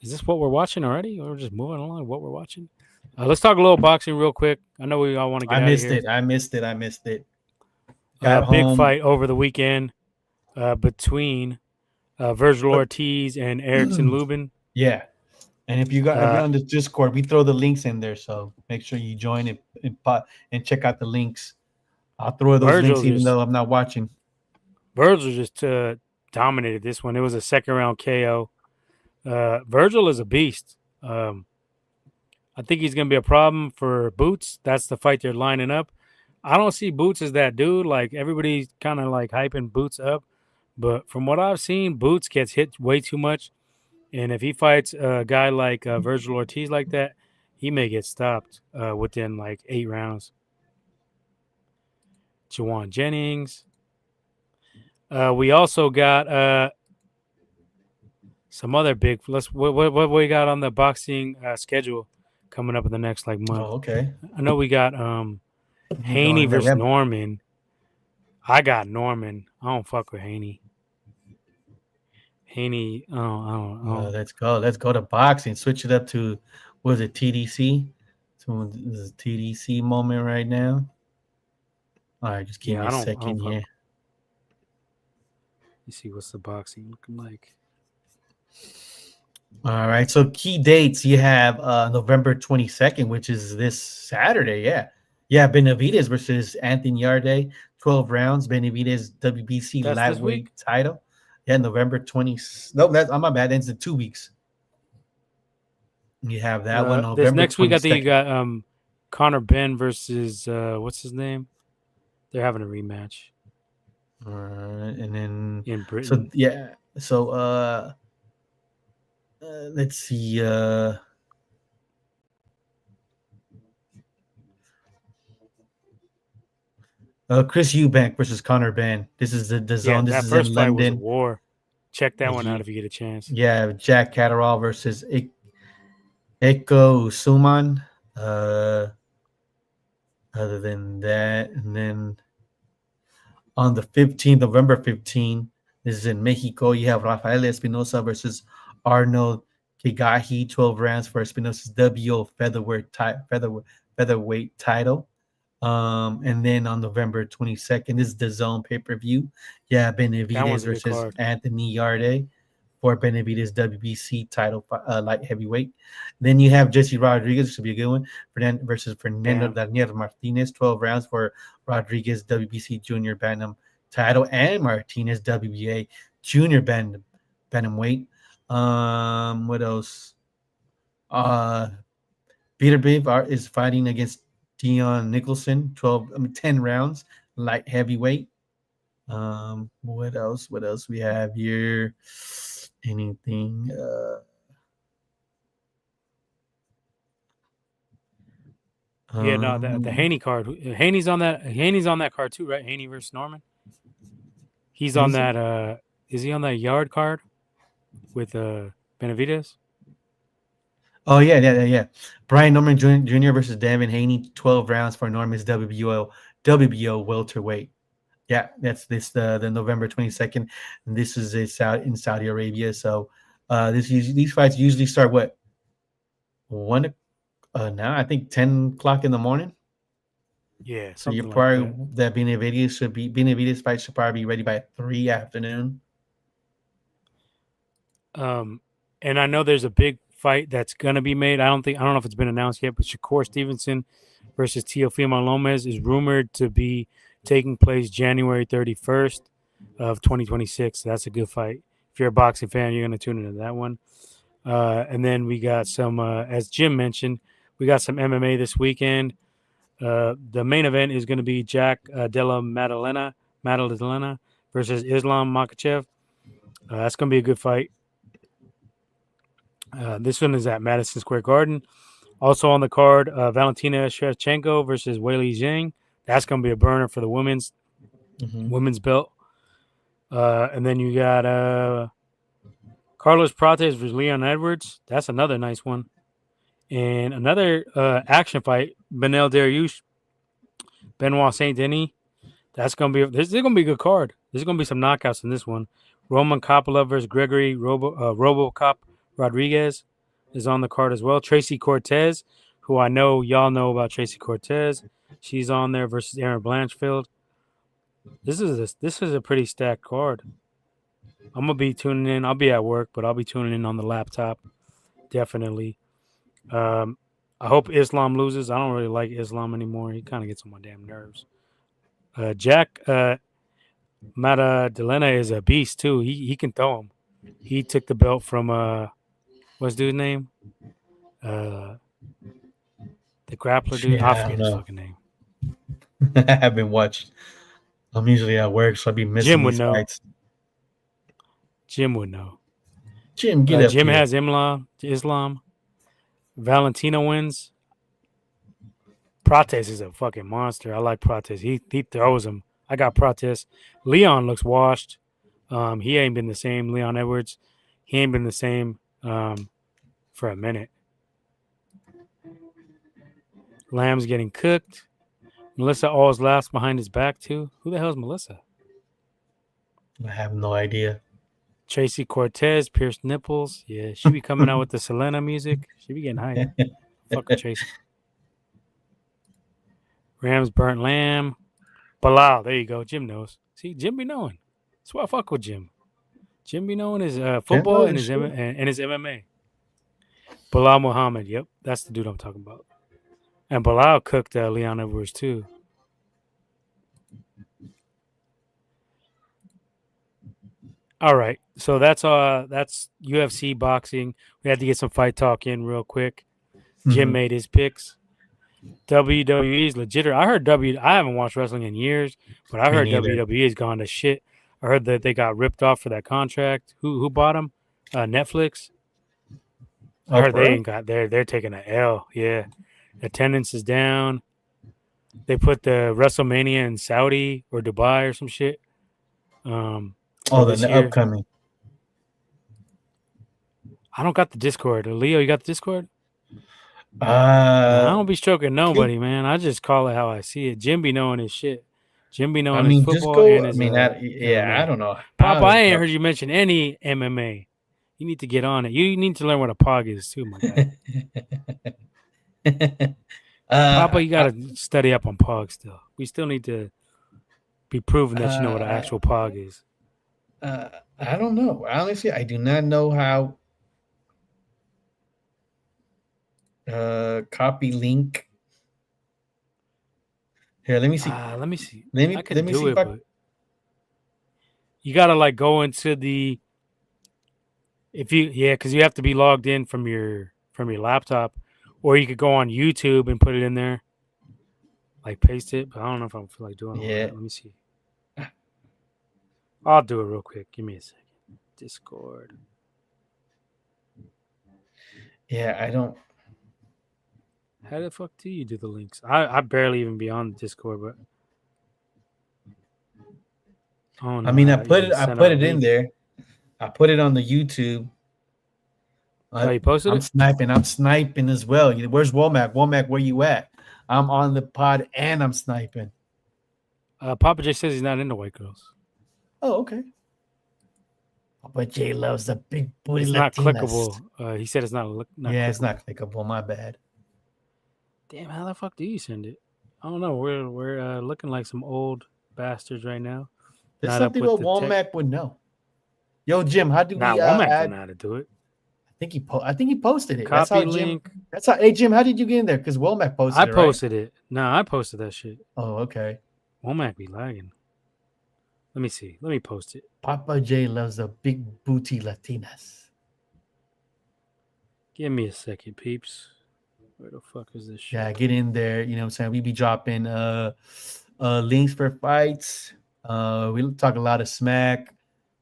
Is this what we're watching already? Or we're just moving along what we're watching? Let's talk a little boxing real quick. I know we all want to get out of here. I missed it. Big fight over the weekend between Virgil Ortiz and Erickson Lubin. Yeah. And if you're on the Discord, we throw the links in there. So make sure you join and check out the links. I'll throw those links even though I'm not watching. Virgil just dominated this one. It was a second round KO. Virgil is a beast. I think he's going to be a problem for Boots. That's the fight they're lining up. I don't see Boots as that dude. Like, everybody's kind of like hyping Boots up. But from what I've seen, Boots gets hit way too much. And if he fights a guy like Virgil Ortiz like that, he may get stopped within like 8 rounds. Jawan Jennings. We also got some other big. What we got on the boxing schedule coming up in the next like month. Oh, okay. I know we got Haney versus Norman. I got Norman. I don't fuck with Haney. Haney. I don't. Let's go to boxing. Switch it up to what is it? TDC. So this is a TDC moment right now. All right, just give me a second here. You see what's the boxing looking like? All right. So key dates you have November 22nd, which is this Saturday. Yeah. Yeah. Benavidez versus Anthony Yarde, 12 rounds. Benavidez WBC That's this lightweight week. title. Yeah, November 20. No, that's on my bad. Ends in 2 weeks. You have that one This November next week, I think you 22nd. got Connor Ben versus what's his name? They're having a rematch And then in so Britain. yeah. So let's see. Chris Eubank versus Connor Ben. This is the Yeah, zone. This that is in first fight was a London. war. Check that one out Ye- if you get a chance. Yeah, Jack Catterall versus Eko Suman. Uh, other than that, and then on the 15th, November 15th, this is in Mexico. You have Rafael Espinosa versus Arnold Kigahi, 12 rounds for Espinosa's WO featherweight title. And then on November 22nd, this is the zone pay-per-view. Yeah, That one's Benavidez a good versus card. Anthony Yarde for Benavidez WBC title light heavyweight. Then you have Jesse Rodriguez, which should be a good one. Versus Fernando Bam. Daniel Martinez, 12 rounds for Rodriguez WBC junior bantam title and Martinez WBA junior bantamweight. What else? Uh, Peter Biv is fighting against Dion Nicholson, 10 rounds, light heavyweight. What else? What else we have here? Anything? Yeah, no, the Um, Haney card. Haney's on that. Haney's on that card too, right? Haney versus Norman. He's on is it? that. Is he on that yard card with Benavidez? Oh yeah. Brian Norman Jr. versus Devin Haney, 12 rounds for Norman's WBO welterweight. Yeah, that's the November 22nd. And this is in Saudi Arabia. So these fights usually start what, one now I think 10 o'clock in the morning. Yeah, So you're something like probably that. that Benavidez fight should probably be ready by 3 afternoon. And I know there's a big fight that's gonna be made. I don't know if it's been announced yet, but Shakur Stevenson versus Teofimo Lopez is rumored to be taking place January 31st of 2026. So that's a good fight. If you're a boxing fan, you're gonna tune into that one. And then we got some, as Jim mentioned, we got some MMA this weekend. The main event is going to be Jack Della Maddalena versus Islam Makachev. That's going to be a good fight. This one is at Madison Square Garden. Also on the card, Valentina Shevchenko versus Weili Zhang. That's going to be a burner for the women's belt. And then you got Carlos Prates versus Leon Edwards. That's another nice one. And another action fight, Benel Dariush, Benoit Saint Denis. This is gonna be a good card. There's gonna be some knockouts in this one. Roman Coppola versus Gregory RoboCop Rodriguez is on the card as well. Tracy Cortez, who I know y'all know about Tracy Cortez, she's on there versus Aaron Blanchfield. This is a pretty stacked card. I'm gonna be tuning in. I'll be at work, but I'll be tuning in on the laptop. Definitely. I hope Islam loses. I don't really like Islam anymore. He kind of gets on my damn nerves. Jack Maddalena is a beast too. He can throw him. He took the belt from what's dude's name? The grappler dude. I Yeah, I forget don't his know. fucking name. I haven't watched. I'm usually at work, so I'll be missing Jim would these know. fights. Jim would know. Jim, get up Jim here. has Islam. Valentina wins. Prates is a fucking monster. I like Prates. He throws him. I got Prates. Leon looks washed. He ain't been the same. Leon Edwards. He ain't been the same for a minute. Lamb's getting cooked. Melissa always laughs behind his back too. Who the hell is Melissa? I have no idea. Tracy Cortez, pierced nipples. Yeah, she be coming out with the Selena music. She be getting hype. Fuck with Tracy. Rams burnt lamb. Bilal, there you go. Jim knows. See, Jim be knowing. That's why I fuck with Jim. Jim be knowing his Jim football knows and his his shit. and his MMA. Bilal Muhammad. Yep, that's the dude I'm talking about. And Bilal cooked Leon Edwards too. All right, so that's UFC boxing. We had to get some fight talk in real quick. Jim Mhm. made his picks. WWE is legit. I heard I haven't watched wrestling in years, but I Me heard neither. WWE has gone to shit. I heard that they got ripped off for that contract. Who bought them? Netflix. I Oh, heard for they real? ain't got they're taking an L. Yeah, attendance is down. They put the WrestleMania in Saudi or Dubai or some shit. For Oh, this the year. upcoming. I don't got the Discord. Leo, you got the Discord? I Uh, don't be stroking think nobody, man. I just call it how I see it. Jim be knowing his shit. Jim be I knowing his mean, just football go. and I his mean, yeah, I MMA. don't know Papa, how I to ain't go. heard you mention any MMA. You need to get on it. You need to learn what a pog is too, my guy. Papa, uh, you gotta study up on pog still. We still need to be proven that you know what an uh, actual pog is. I don't know. Honestly, I do not know how. Copy link. Here, let me see. Let me see. Let I me let could me do see if it, I. but you gotta like go into the because you have to be logged in from your laptop, or you could go on YouTube and put it in there, like paste it. But I don't know if I feel like doing all Yeah, that. Let me see. I'll do it real quick. Give me a second. Discord. yeah. I don't. How the fuck do you do the links? I barely even be on Discord, but I don't I know mean, how to even I send put out a it in link. there. I put it on the YouTube. Oh, you posted I'm it? sniping. I'm sniping as well. Where's Womack? Womack, where you at? I'm on the pod and I'm sniping. Papa J says he's not into white girls. Oh, okay. But Jay loves the big booty It's not Latinas. clickable. He said it's not Yeah, it's clickable. not clickable. My bad. Damn, how the fuck do you send it? I don't know. We're looking like some old bastards right now. There's Not up something with what the tech. Womack would know. Yo, Jim, how do Nah, we Womack don't add? know how to do it. I think he posted it. That's how Copy Jim. link. That's how. Hey, Jim, how did you get in there? Because Womack I posted it, right? posted it. Nah, I posted that shit. Oh, okay. Womack be lagging. Let me see. Let me post it. Papa J loves the big booty Latinas. Give me a second, peeps. Where the fuck is this shit? Yeah, get in there. You know what I'm saying? We be dropping links for fights. We talk a lot of smack.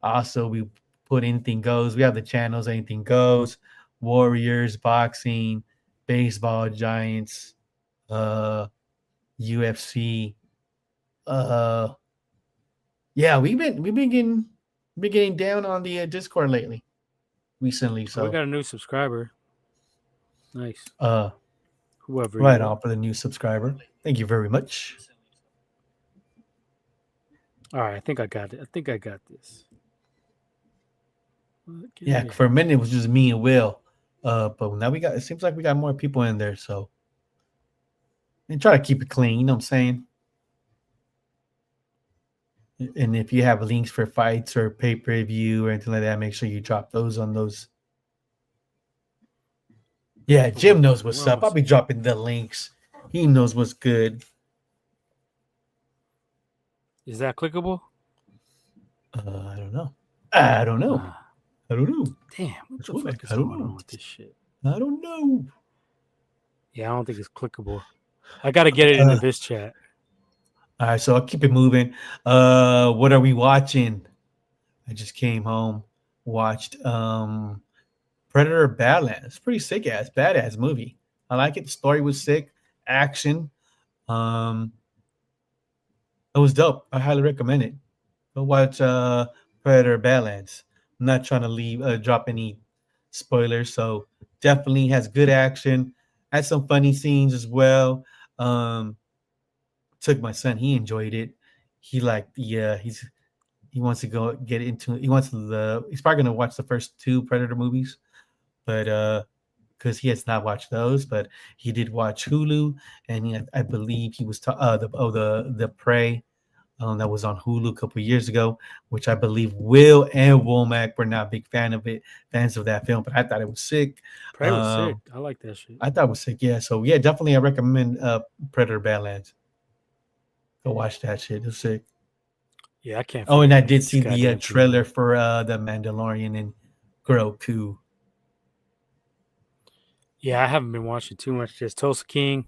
Also, we put anything goes. We have the channels, anything goes, Warriors, boxing, baseball, Giants, UFC. Uh yeah, we've been getting down on the Discord lately recently. Oh, we So got a new subscriber. Nice. uh Whoever right you are. on for the new subscriber. Thank you very much. All right, I think I got it. I think I got this. Yeah, for a minute it was just me and Will. But now it seems like we got more people in there, so and try to keep it clean, you know what I'm saying? And if you have links for fights or pay-per-view or anything like that, make sure you drop those on those. Yeah, Jim knows what's up. I'll be dropping the links. He knows what's good. Is that clickable? I don't know. I don't know. I don't know. Damn, what the fuck is I don't going know. on with this shit? I don't know. Yeah, I don't think it's clickable. I got to get it into this chat. All right, so I'll keep it moving. What are we watching? I just came home, watched Predator Badlands. Pretty sick ass, badass movie. I like it. The story was sick. Action. It was dope. I highly recommend it. Go watch Predator Badlands. I'm not trying to drop any spoilers, so definitely has good action. Had some funny scenes as well. Took my son. He enjoyed it. He liked the he wants to go get into he's probably gonna watch the first two Predator movies, but because he has not watched those, but he did watch Hulu, and I believe he was the Prey. that was on Hulu a couple years ago, which I believe Will and Womack were not big fans of that film, but I thought it was sick. Prey was sick. Um, I like that shit. I thought it was sick. Yeah, so yeah, definitely I recommend Predator Badlands. Go watch that shit. It's sick. Yeah, I can't Oh, and forget I to make did this see the goddamn team. trailer for the Mandalorian and Grogu. Yeah, I haven't been watching too much. Just Tulsa King.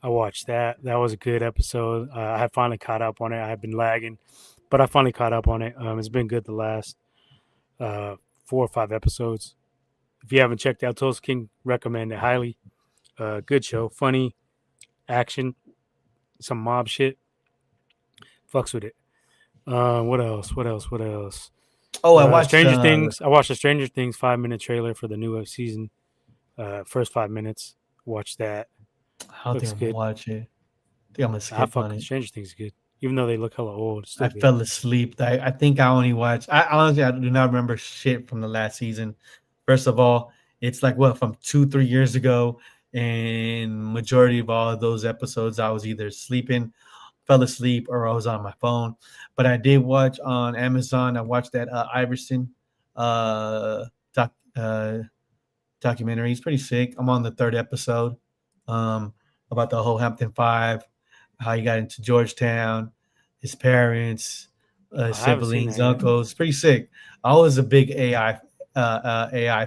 I watched that. That was a good episode. I finally caught up on it. I had been lagging, but I finally caught up on it. It's been good the last uh, 4 or 5 episodes. If you haven't checked out Tulsa King, recommend it highly. Good show, funny, action, some mob shit. Fucks with it. What else? What else? What else? Oh, I watched. Stranger Things. I watched the Stranger Things 5 minute trailer for the new season. First 5 minutes. Watch that. I don't Looks think I'm gonna good. watch it. I think I'm gonna I skip fuck on with it. Stranger Things is good. Even though they look hella old, it's still I good. fell asleep. I think I only watched. I honestly I do not remember shit from the last season. First of all, it's like what from 2-3 years ago, and majority of all of those episodes I was either sleeping, fell asleep, or I was on my phone. But I did watch on Amazon. I watched that Iverson uh, doc, documentary. He's pretty sick. I'm on the third episode about the whole Hampton Five, how he got into Georgetown, his parents, I haven't seen siblings, that yet. uncles. It's pretty sick. I was a big AI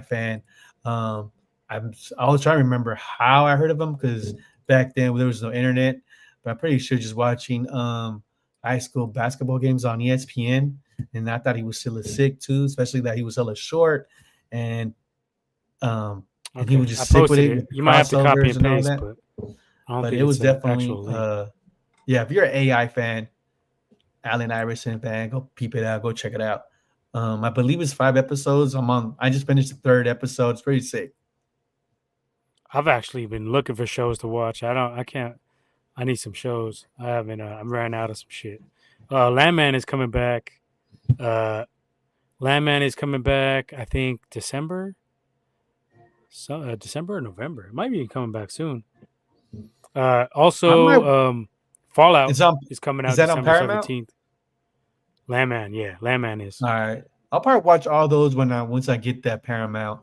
fan. Um, I was trying to remember how I heard of him because back then there was no internet, but I'm pretty sure just watching high school basketball games on ESPN, and I thought he was still sick too, especially that he was hella short and and he Okay, would I just stick with posted it it. with the You might have to copy crossovers and and all paste, that. but I don't But think it was it's an definitely, actual link. yeah. If you're an AI fan, Allen Iverson fan, go peep it out, go check it out. I believe it's 5 episodes. I just finished the third episode. It's pretty sick. I've actually been looking for shows to watch. I can't. I need some shows. I haven't. I'm running out of some shit. Landman is coming back. Uh, Landman is coming back. I think December. So December or November. It might be coming back soon. I might. Fallout It's on. is coming Is out that on December Paramount? 17th. Landman, yeah, Landman is. All right. I'll probably watch all those once I get that Paramount.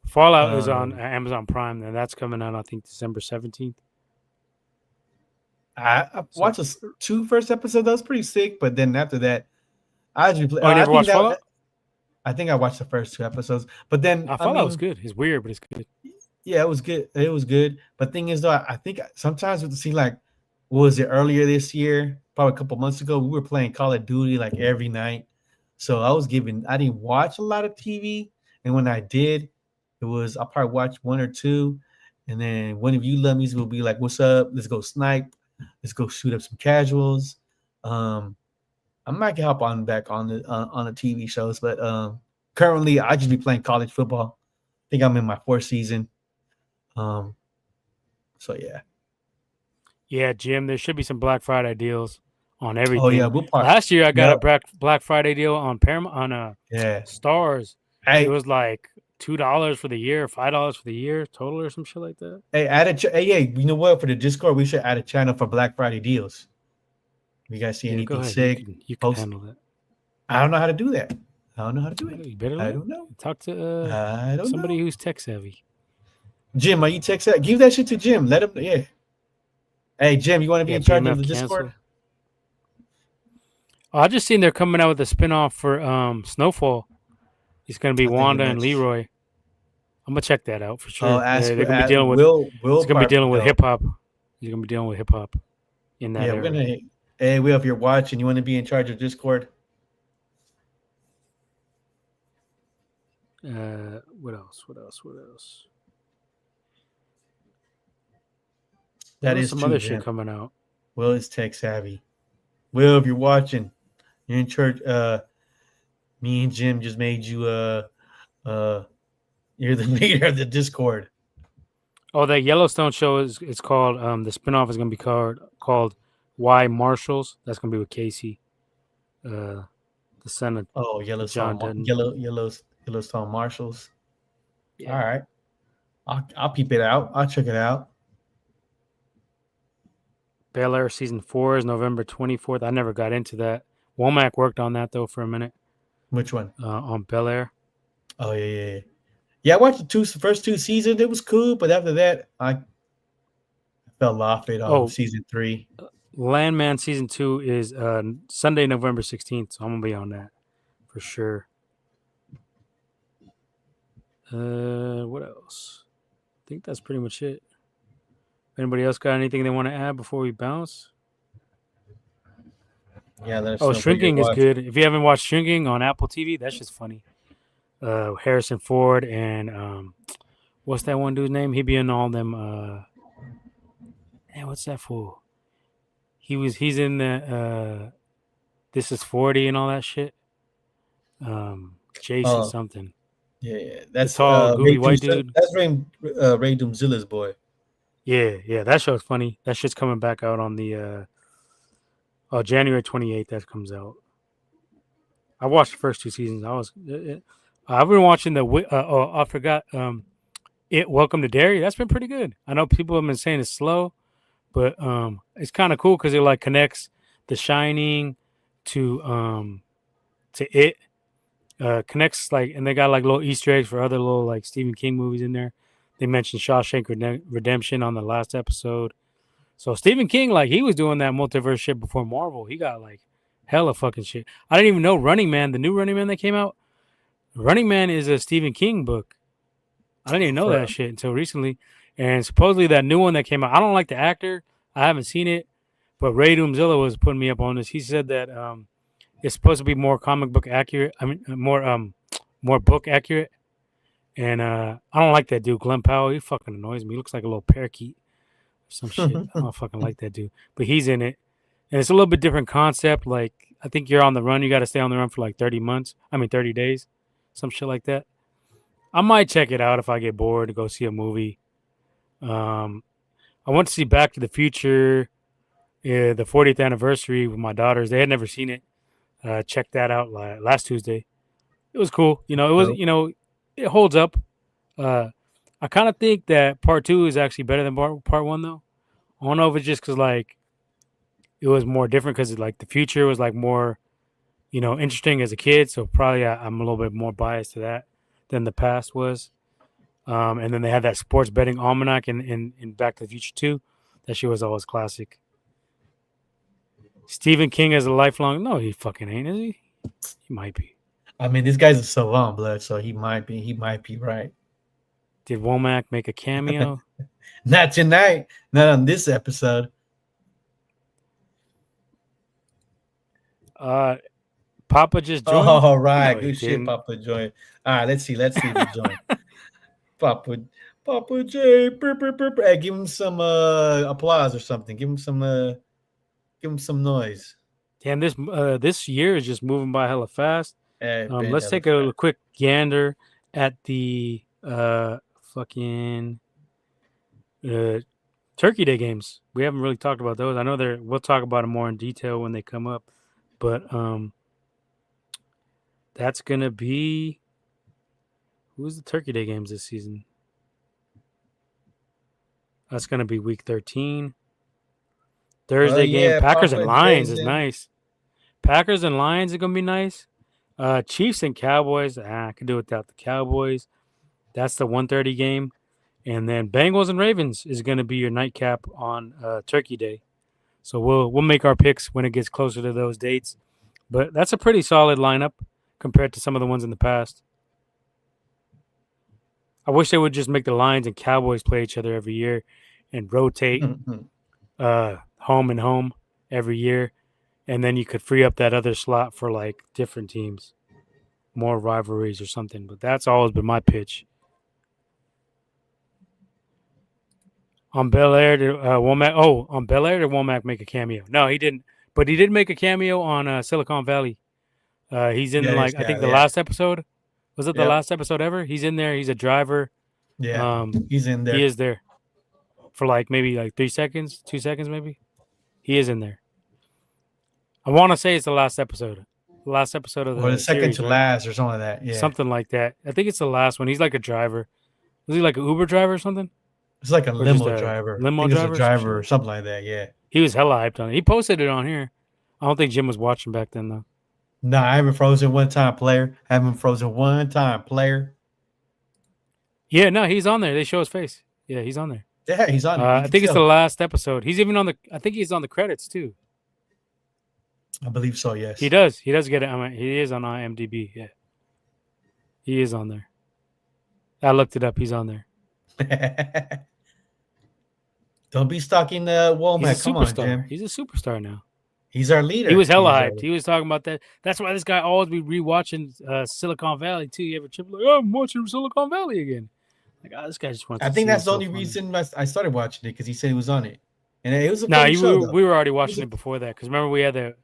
Fallout is on Um, Amazon Prime, and that's coming out I think December 17th. I So, watched the two first episodes. That was pretty sick. But then after that, I actually play. oh, you I never think watched that. Fallout? I think I watched the first 2 episodes. But then, I Fallout was mean, good. It's weird, but it's good. yeah, it was good. It was good. But thing is, though, I think sometimes with see like, what was it earlier this year? Probably a couple months ago, we were playing Call of Duty like every night. So I didn't watch a lot of TV, and when I did, I probably watched one or two, and then one of you lummies will be like, "What's up? Let's go snipe. Let's go shoot up some casuals." Um, I might get hop on the TV shows, but currently I just be playing college football. I think I'm in my fourth season. Um, so yeah. Yeah, Jim, there should be some Black Friday deals on Oh yeah, everything. we'll probably. Last year, I got a Yep. Black Friday deal on Paramount Yeah. Stars. It Hey, was like $2 for the year, $5 for the year total, or some shit like that. hey, hey, you know what? For the Discord, we should add a channel for Black Friday deals. If you guys see Yeah, go anything ahead. sick, You can post. handle that. I don't know how to do that. I don't know how to do it. You better I learn. don't know. Talk to I don't somebody know. who's tech savvy. Jim, are you text that? Give that shit to Jim. Let him. Yeah. Hey, Jim, you want to be Yeah, in charge of BMF the cancel. Discord? Oh, I just seen they're coming out with a spinoff for Snowfall. It's gonna be I think we Wanda and mentioned. Leroy. I'm gonna check that out for Oh, sure. They're gonna be dealing with. Will It's gonna be probably dealing with go. hip hop. He's gonna be dealing with hip hop in that Yeah, we're era. gonna. Hey, Will, if you're watching, you want to be in charge of Discord? What else? What else? What else? That There was is some true, other shit Jim. coming out. Will is tech savvy. Will, if you're watching, you're in church. Me and Jim just made you you're the leader of the Discord. Oh, that Yellowstone show is it's called the spinoff is gonna be called Why Marshals. That's gonna be with Casey, the son of Oh, John Yellowstone, Dutton. Yellowstone Marshals. Yeah. All right, I'll peep it out. I'll check it out. Bel Air season 4 is November 24th. I never got into that. Womack worked on that though for a minute. Which one? On Bel Air. Oh yeah. Yeah, I watched the first two seasons. It was cool, but after that, I fell off it on season 3. Landman season 2 is Sunday, November 16th. So I'm gonna be on that for sure. What else? I think that's pretty much it. Anybody else got anything they want to add before we bounce? Yeah, let us know. Shrinking is good. If you haven't watched Shrinking on Apple TV, that's just funny. Harrison Ford and what's that one dude's name? He be in all them. What's that fool? He's in the This Is 40 and all that shit. Jason something. Yeah, that's tall, goofy white dude. That's Ray Doomzilla's boy. Yeah, that show's funny. That shit's coming back out on the January 28th. That comes out. I watched the first 2 seasons. I've been watching I forgot. Welcome to Derry. That's been pretty good. I know people have been saying it's slow, but it's kind of cool because it like connects The Shining to it. Connects like, and they got like little Easter eggs for other little like Stephen King movies in there. They mentioned Shawshank Redemption on the last episode. So Stephen King, like he was doing that multiverse shit before Marvel. He got like hella fucking shit. I didn't even know Running Man, the new Running Man that came out. Running Man is a Stephen King book. I didn't even know that shit until recently. And supposedly that new one that came out, I don't like the actor. I haven't seen it, but Ray Doomzilla was putting me up on this. He said that it's supposed to be more comic book accurate. I mean, more book accurate. And I don't like that dude, Glenn Powell. He fucking annoys me. He looks like a little parakeet or some shit. I don't fucking like that dude. But he's in it. And it's a little bit different concept. Like, I think you're on the run. You got to stay on the run for like 30 days. Some shit like that. I might check it out if I get bored to go see a movie. I went to see Back to the Future, the 40th anniversary with my daughters. They had never seen it. Checked that out last Tuesday. It was cool. It holds up. I kind of think that part 2 is actually better than part 1, though. I don't know if it's just because like it was more different because like the future was like more, interesting as a kid. So probably I'm a little bit more biased to that than the past was. And then they had that sports betting almanac in Back to the Future 2. That shit was always classic. Stephen King is a lifelong. No, he fucking ain't, is he? He might be. I mean, this guy's a savant, blood, so he might be. He might be right. Did Womack make a cameo? Not tonight. Not on this episode. Papa just joined. Oh, right. No, good shit, Papa joined. All right, let's see. Let's see if he joined. Papa J. Hey, give him some applause or something. Give him some noise. Damn, this year is just moving by hella fast. Let's take a quick gander at the fucking Turkey Day games. We haven't really talked about those. I know we'll talk about them more in detail when they come up, but that's gonna be who's the Turkey Day games this season? That's gonna be week 13. Thursday game, Packers and Lions is nice. Packers and Lions are gonna be nice. Chiefs and Cowboys, I can do without the Cowboys. That's the 1:30 game, and then Bengals and Ravens is gonna be your nightcap on Turkey Day. So we'll make our picks when it gets closer to those dates. But that's a pretty solid lineup compared to some of the ones in the past. I wish they would just make the Lions and Cowboys play each other every year and rotate home and home every year. And then you could free up that other slot for like different teams, more rivalries or something. But that's always been my pitch. On Bel Air, did Womack make a cameo? No, he didn't. But he did make a cameo on Silicon Valley. He's in I think the last episode. Was it the last episode ever? He's in there. He's a driver. Yeah, he's in there. He is there for like maybe like 3 seconds, 2 seconds maybe. He is in there. I want to say it's the last episode. The last episode of the second series, to right? last or something like that. Yeah, something like that. I think it's the last one. He's like a driver. Was he like an Uber driver or something? It's like a Or limo just a driver. limo I think driver it's a driver or something like that. Yeah. He was hella hyped on it. He posted it on here. I don't think Jim was watching back then though. Nah, I haven't frozen one time, player. Haven't frozen one time, player. Yeah, no, he's on there. They show his face. Yeah, he's on there. Yeah, he's on. You I can think it's the tell. last episode. He's even on the. I think he's on the credits too. I believe so. Yes. He does. He does get it. I mean, he is on IMDb. Yeah, he is on there. I looked it up. He's on there. Don't be stalking the Womack. He's a Come on, superstar. Jim. He's a superstar now. He's our leader. He was hella He's hyped. He was talking about that. That's why this guy always be rewatching Silicon Valley too. You ever trip like, oh, I'm watching Silicon Valley again. Like, this guy just wants. I to think see that's the himself only on it. reason I started watching it because he said he was on it, and it was a Nah, funny show. Though. we were already watching it before that because remember we had the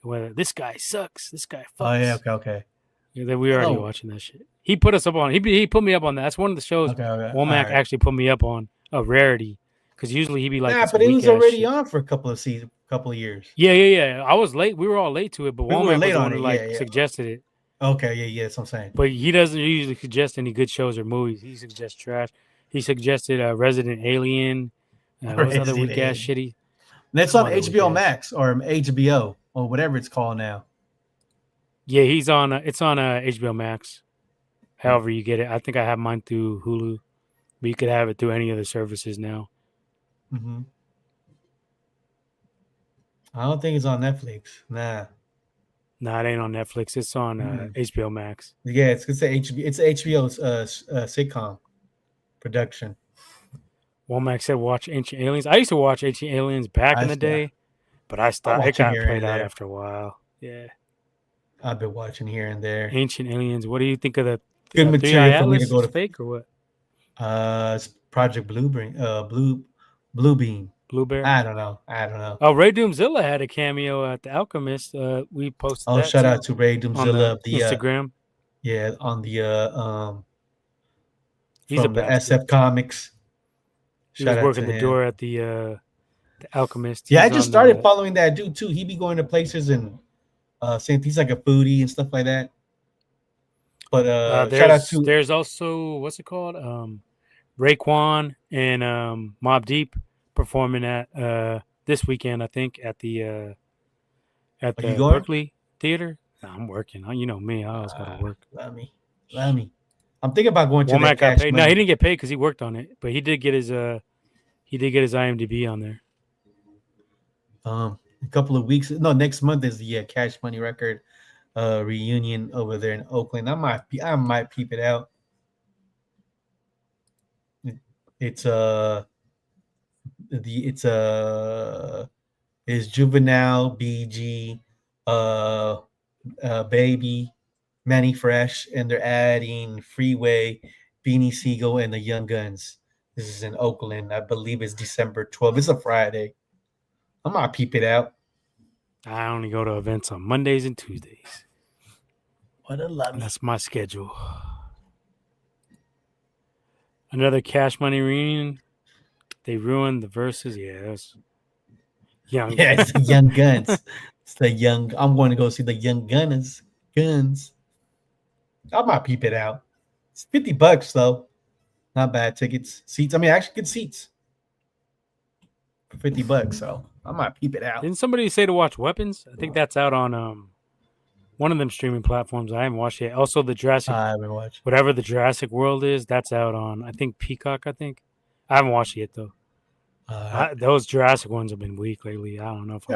whether this guy sucks, this guy fucks. Oh yeah, okay. Yeah, then we were already watching that shit. He put us up on. He put me up on that. That's one of the shows Womack right. actually put me up on a rarity because usually he'd be like, nah, but it was already on for a couple of seasons, couple of years. Yeah. I was late. We were all late to it, but Womack was the one who suggested it. Okay, yeah, that's what I'm saying. But he doesn't usually suggest any good shows or movies. He suggests trash. He suggested Resident Alien. What's other weak ass shitty? That's on HBO Max or HBO or whatever it's called now. Yeah, he's on. It's on HBO Max. However you get it, I think I have mine through Hulu, but you could have it through any of the services now. Mm-hmm. I don't think it's on Netflix. Nah, it ain't on Netflix. It's on HBO Max. Yeah, it's HBO. It's HBO's sitcom production. Womack said, "Watch Ancient Aliens." I used to watch Ancient Aliens back in the day, but I stopped. It got played out after a while. Yeah, I've been watching here and there. Ancient Aliens. What do you think of the good material for me to go to? Fake or what? It's Project Blue Beam. Blue Bear. I don't know. Oh, Ray Doomzilla had a cameo at The Alchemist. We posted. Oh, shout out to Ray Doomzilla on the Instagram. Yeah, on the he's from the SF Comics. He was working the door at the Alchemist. Yeah, I just started following that dude too. He be going to places and saying he's like a foodie and stuff like that. But shout out to there's also what's it called? Raekwon and Mobb Deep performing at this weekend, I think, at the Berkeley Theater. No, I'm working. You know me. I always gotta work. Let me. I'm thinking about going to Womack got paid. No, he didn't get paid because he worked on it, but he did get his IMDb on there. A couple of weeks. No, next month is the Cash Money Record reunion over there in Oakland. I might peep it out. It's Juvenile, BG, Baby, Manny Fresh, and they're adding Freeway, Beanie Siegel, and the Young Guns. This is in Oakland. I believe it's December 12th. It's a Friday. I might peep it out. I only go to events on Mondays and Tuesdays. What a love. That's my schedule. Another Cash Money reunion. They ruined the verses. Yeah, that's young. Yeah, it's the Young Guns. It's the young. I'm going to go see the Young Guns. I might peep it out. It's $50 though. Not bad tickets, seats. I mean, actually good seats for $50. So I might peep it out. Didn't somebody say to watch Weapons? I think that's out on one of them streaming platforms. I haven't watched it. Also, the Jurassic. I haven't watched. Whatever the Jurassic World is, that's out on I think Peacock. I haven't watched it yet though. Those Jurassic ones have been weak lately. I don't know if Ray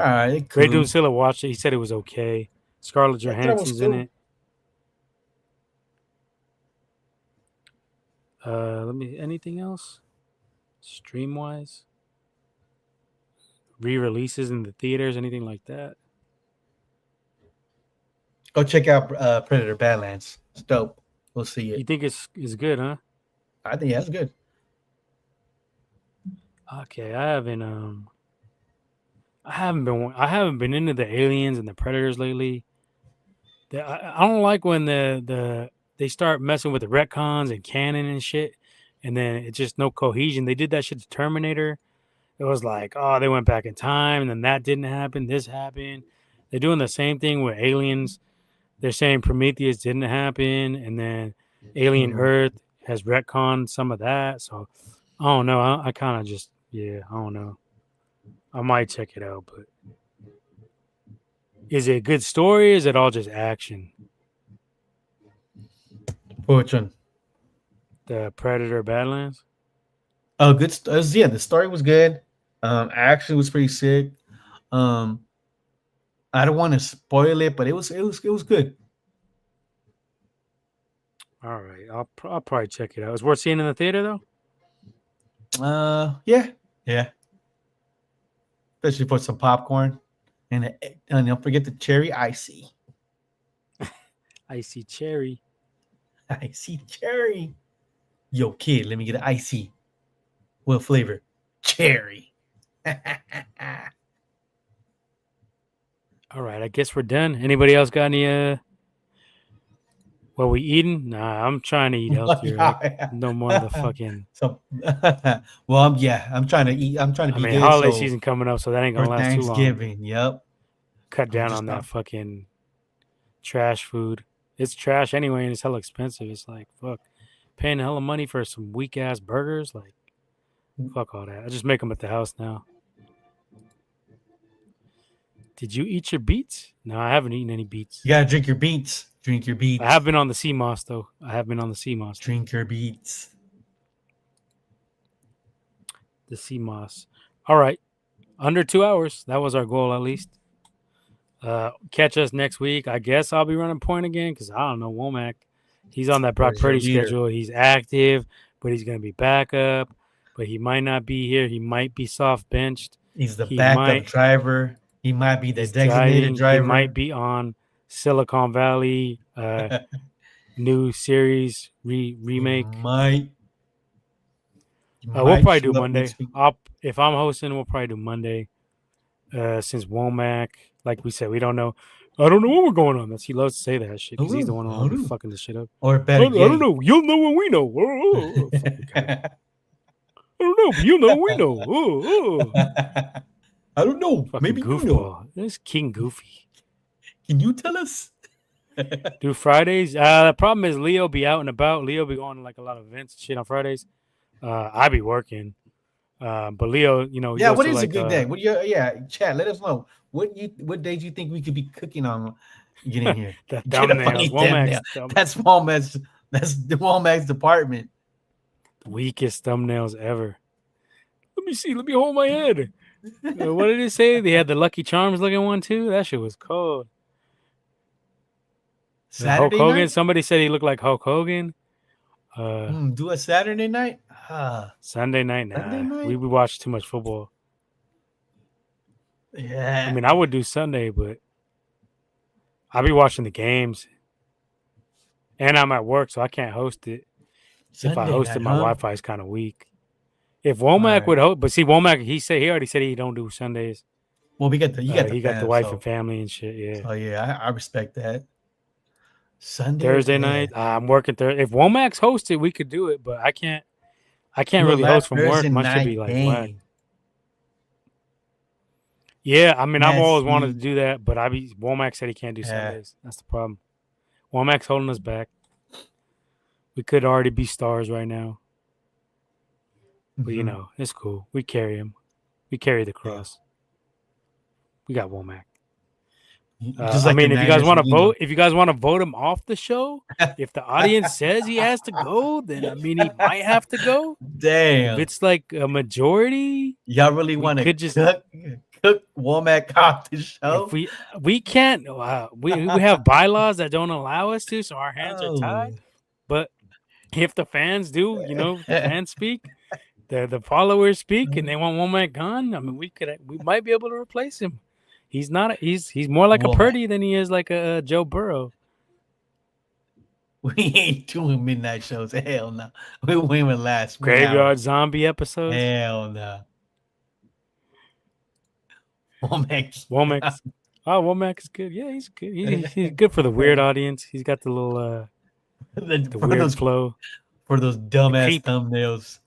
Doomzilla watched it. He said it was okay. Scarlett Johansson's in it. Anything else? Stream wise? Re-releases in the theaters, anything like that? Go check out Predator Badlands. It's dope. We'll see it. You think it's good, huh? I think that's good. Okay, I haven't been into the aliens and the predators lately. I don't like when they start messing with the retcons and canon and shit, and then it's just no cohesion. They did that shit to Terminator. It was like, oh, they went back in time, and then that didn't happen. This happened. They're doing the same thing with aliens. They're saying Prometheus didn't happen, and then Alien Earth has retconned some of that. So I don't know. I kind of just, I don't know. I might check it out, but is it a good story? Is it all just action? Which one? The Predator Badlands? Oh, good. Yeah, the story was good. Action was pretty sick. Um, I don't want to spoil it, but it was good. All right, I'll probably check it out. It's worth seeing in the theater though. Yeah, especially for some popcorn, and don't forget the cherry icy. Icy cherry. Icy cherry. Yo, kid, let me get an icy. What flavor? Cherry. All right, I guess we're done. Anybody else got any? What we eating? Nah, I'm trying to eat healthier. No more of the fucking. So, well, I'm trying to eat. I'm trying to I be mean, good. holiday So season coming up, so that ain't for gonna last too long. Thanksgiving, yep. Cut down just on that not- fucking trash food. It's trash anyway, and it's hella expensive. It's like fuck, paying hella money for some weak ass burgers. Like, fuck all that. I just make them at the house now. Did you eat your beets? No, I haven't eaten any beets. You gotta drink your beets. Drink your beets. I have been on the sea moss though. I have been on the sea moss. Drink your beets. The sea moss. All right, under 2 hours. That was our goal at least. Catch us next week. I guess I'll be running point again because I don't know Womack. He's on that Brock Where's your Purdy leader? schedule. He's active, but he's gonna be backup. But he might not be here. He might be soft benched. He's the He backup might- driver. He might be the He's designated driver. He might be on Silicon Valley new series remake. Might. We'll probably do Monday. If I'm hosting, we'll probably do Monday. Since Womack, like we said, we don't know. I don't know what we're going on. He loves to say that shit because he's the one who always fucking this shit up. Or I better don't know. You'll know when we know. Fucking guy. I don't know, but you'll know when we know. I don't know. Fucking Maybe you know. goofball. This is King Goofy. Can you tell us? Do Fridays. The problem is Leo be out and about. Leo be going to like a lot of events and shit on Fridays. I be working. But Leo, he Yeah, goes what to is like, a good day? Chat, let us know. What days you think we could be cooking on getting here? the Get a funny thumbnails. Womack's thumbnail. That's the Womack's department. weakest thumbnails ever. Let me see. Let me hold my head. What did it say? They had the Lucky Charms looking one too. That shit was cold. Saturday Hulk Hogan. night? Somebody said he looked like Hulk Hogan. Do a Saturday night? Sunday night. Nah. Sunday night? We watch too much football. Yeah. I mean, I would do Sunday, but I'll be watching the games. And I'm at work, so I can't host it. If I host it, my Wi-Fi is kind of weak. If Womack would host, but see, Womack, he already said he don't do Sundays. Well, we got the He got the wife and family and shit. Yeah. Oh yeah, I respect that. Sunday, Thursday night, I'm working Thursday. If Womack's hosted, we could do it, but I can't really host from work. My should be like whack. Yeah, I mean, I've always wanted to do that, but Womack said he can't do Sundays. That's the problem. Womack's holding us back. We could already be stars right now. But it's cool. We carry him. We carry the cross. We got Womack. I mean, if you guys want to vote him off the show, if the audience says he has to go, then I mean he might have to go. Damn. If it's like a majority, y'all really want to just cook Womack off the show? If we can't. We have bylaws that don't allow us to, so our hands are tied. But if the fans do, the fans speak, the followers speak, and they want Womack gone, I mean, we might be able to replace him. He's not. He's more like a Purdy than he is like a Joe Burrow. We ain't doing midnight shows. Hell no. We went last Graveyard Zombie episodes. Hell no. Womack. Womack is good. Yeah, he's good. He's good for the weird audience. He's got the little the weird flow for those dumbass thumbnails.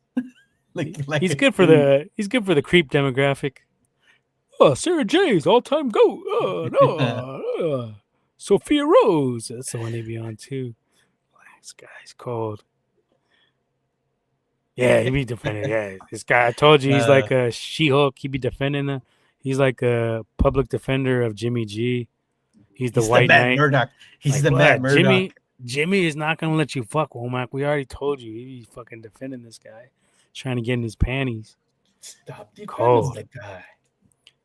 He's good for the creep demographic. Oh, Sarah J's all-time GOAT. Oh, no. Sophia Rose. That's the one they be on, too. This guy's cold. Yeah, he be defending. Yeah, this guy. I told you he's like a She-Hulk. He be defending her. He's like a public defender of Jimmy G. He's the He's the White Matt Knight. Murdock. He's Like, the Matt blood, Murdock. Jimmy is not gonna let you fuck Womack. We already told you. He's fucking defending this guy, trying to get in his panties. Stop defending Cold. the guy.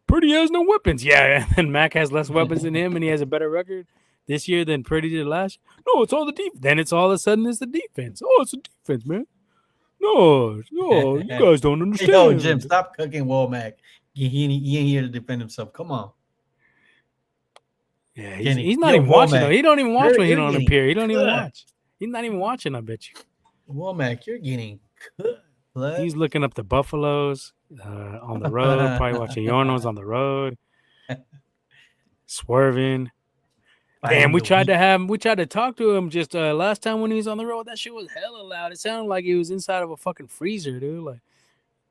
Purdy has no weapons. Yeah, and Mac has less weapons than him, and he has a better record this year than Purdy did last year. No, it's all the defense. Then it's all of a sudden it's the defense. Oh, it's the defense, man. No, you guys don't understand. Yo, Jim, stop cooking Womack. He ain't here to defend himself. Come on. Yeah, Kenny, he's not yo, even watching Womack, though. He don't even watch when he you're don't getting appear. He don't even cooked. watch. He's not even watching. I bet you. Womack, you're getting cooked. Blood. He's looking up the Buffaloes on the road. Probably watching Yornos on the road. Swerving. Damn, we tried to talk to him just last time when he was on the road. That shit was hella loud. It sounded like he was inside of a fucking freezer, dude. Like,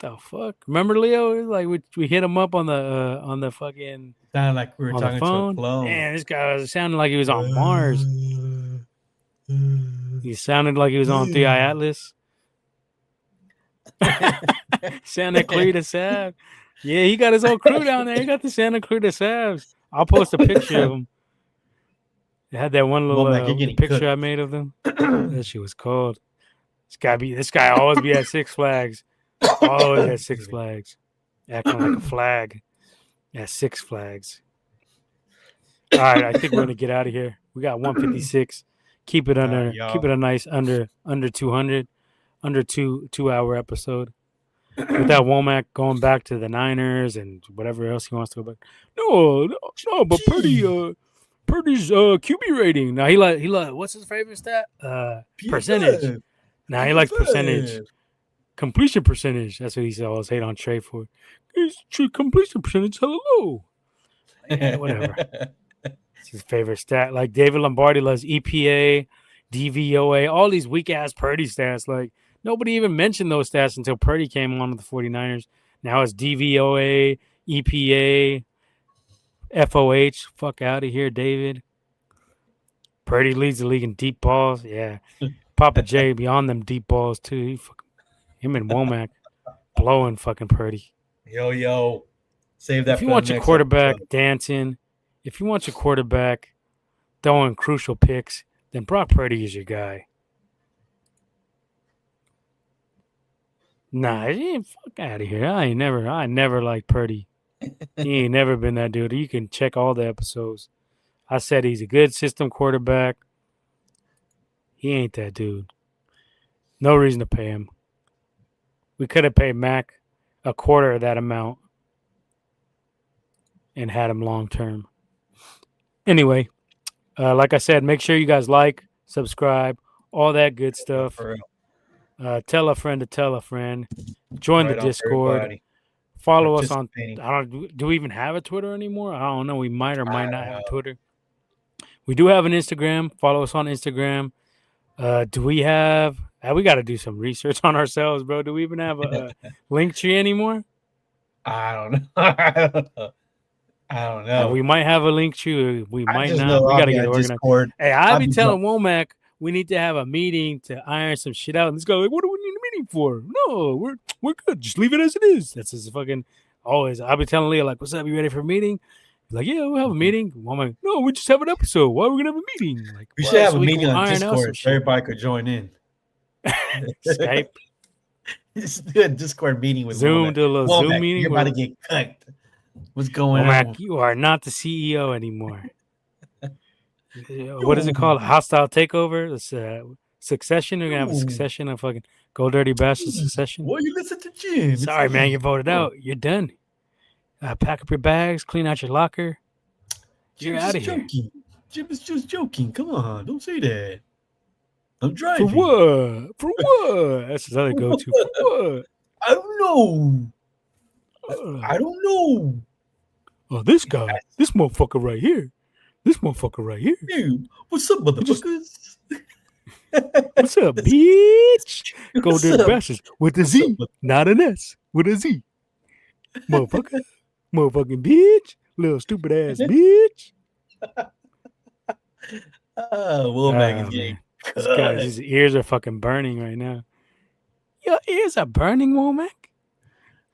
the fuck? Remember, Leo? Like we hit him up on the fucking Sounded like we were on talking the phone. to a clone. Man, this guy was sounding like he was on Mars. He sounded like he was on 3i Atlas. Santa Clarita Sav. Yeah, he got his own crew down there. He got the Santa Clarita Savs. I'll post a picture of him. They had that one little Womack, you're getting picture cooked. I made of them. That shit was cold. This guy always be at Six Flags. Always at Six Flags. Acting like a flag at Six Flags. All right, I think we're gonna get out of here. We got 156. Keep it under. y'all. Keep it a nice under 200, under 2 hour episode. With that Womack going back to the Niners and whatever else he wants to go back. No, but Purdy's QB rating. Now he like what's his favorite stat? Percentage. Now he likes percentage. Completion percentage. That's what he always hate on Trey for. His completion percentage hella low. Yeah, whatever. It's his favorite stat. Like David Lombardi loves EPA, DVOA, all these weak ass Purdy stats. Like nobody even mentioned those stats until Purdy came on with the 49ers. Now it's DVOA, EPA, FOH. Fuck out of here, David. Purdy leads the league in deep balls. Yeah. Papa J beyond them deep balls too. Him and Womack blowing fucking Purdy. Yo. Save that. If you want your quarterback dancing, if you want your quarterback throwing crucial picks, then Brock Purdy is your guy. Nah, fuck out of here. I never liked Purdy. He ain't never been that dude. You can check all the episodes. I said he's a good system quarterback. He ain't that dude. No reason to pay him. We could have paid Mac a quarter of that amount and had him long term. Anyway, like I said, make sure you guys like, subscribe, all that good stuff. Tell a friend to tell a friend. Join the Discord. Follow us on. Do we even have a Twitter anymore? I don't know. We might or might not have a Twitter. We do have an Instagram. Follow us on Instagram. Do we have? We got to do some research on ourselves, bro. Do we even have a link tree anymore? I don't know. We might have a link tree. We might not. We got to get organized. Discord. Hey, I be telling Womack we need to have a meeting to iron some shit out. And this guy like, what do we need a meeting for? No, we're good. Just leave it as it is. That's his fucking always. I'll be telling Leah like, what's up? You ready for a meeting? He's like, yeah, we'll have a meeting. I'm like, no, we just have an episode. Why are we gonna have a meeting? Like, we should have a meeting on Discord so everybody could join in. Skype. Just do a Discord meeting with Zoom. Do a little Zoom meeting. You're about to get cooked. What's going on? You are not the CEO anymore. What is it called? A hostile takeover? It's Succession. We're gonna have a succession of fucking Go Dirty Bastard Succession. Well, you listen to Jim. Sorry, man, you voted out. You're done. Pack up your bags, clean out your locker. You're out of here. Jim is just joking. Come on, don't say that. I'm driving. For what? For what? That's his other go-to. For what? I don't know. I don't know. Oh, this guy. This motherfucker right here. Dude, what's up, motherfuckers? What's up, bitch? Go Dirty Bastards with a Z, not an S. With a Z. Motherfucker. Motherfucking bitch. Little stupid ass bitch. Womack is getting this guy's his ears are fucking burning right now. Your ears are burning, Womack.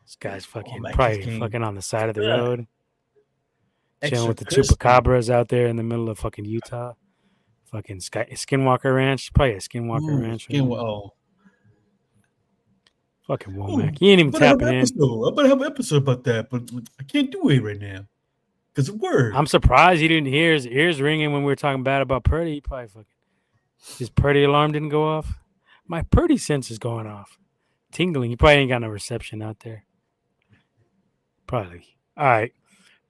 This guy's fucking Womack probably just came- fucking on the side of the Ugh. road, chilling Extra with the crispy. chupacabras out there in the middle of fucking Utah. Fucking Skinwalker Ranch. Probably a Skinwalker Ooh, Ranch. skin- Right now. oh. Fucking Ooh, Womack. He ain't even I'm gonna have tapping an in. episode. I'm gonna have an episode about that, but I can't do it right now because of work. I'm surprised he didn't hear his ears ringing when we were talking bad about Purdy. He probably fucking his Purdy alarm didn't go off. My Purdy sense is going off, tingling. He probably ain't got no reception out there. Probably. All right,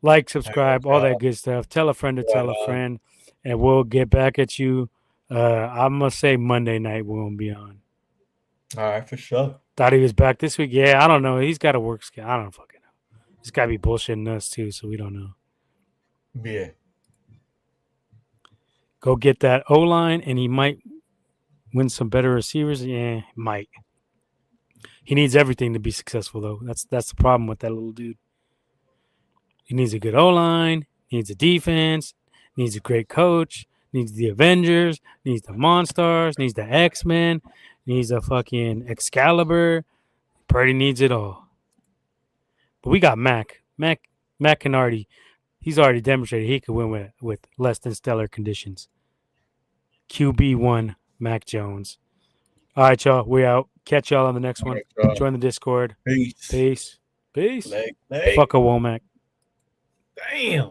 like, subscribe, all that good stuff. Tell a friend to tell a friend, and we'll get back at you. I'm gonna say Monday night we won't be on. All right, for sure. Thought he was back this week. Yeah, I don't know. He's got a work schedule. I don't fucking know. He's got to be bullshitting us too, so we don't know. Yeah. Go get that O line, and he might win some better receivers. Yeah, might. He needs everything to be successful, though. That's the problem with that little dude. He needs a good O line, needs a defense, needs a great coach, needs the Avengers, needs the Monstars, needs the X-Men, needs a fucking Excalibur. Purdy needs it all. But we got Mac. Mac can already. He's already demonstrated he could win with less than stellar conditions. QB1, Mac Jones. All right, y'all. We out. Catch y'all on the next one. Join the Discord. Peace. Peace. Peace. Leg. Fuck a Womack. Damn.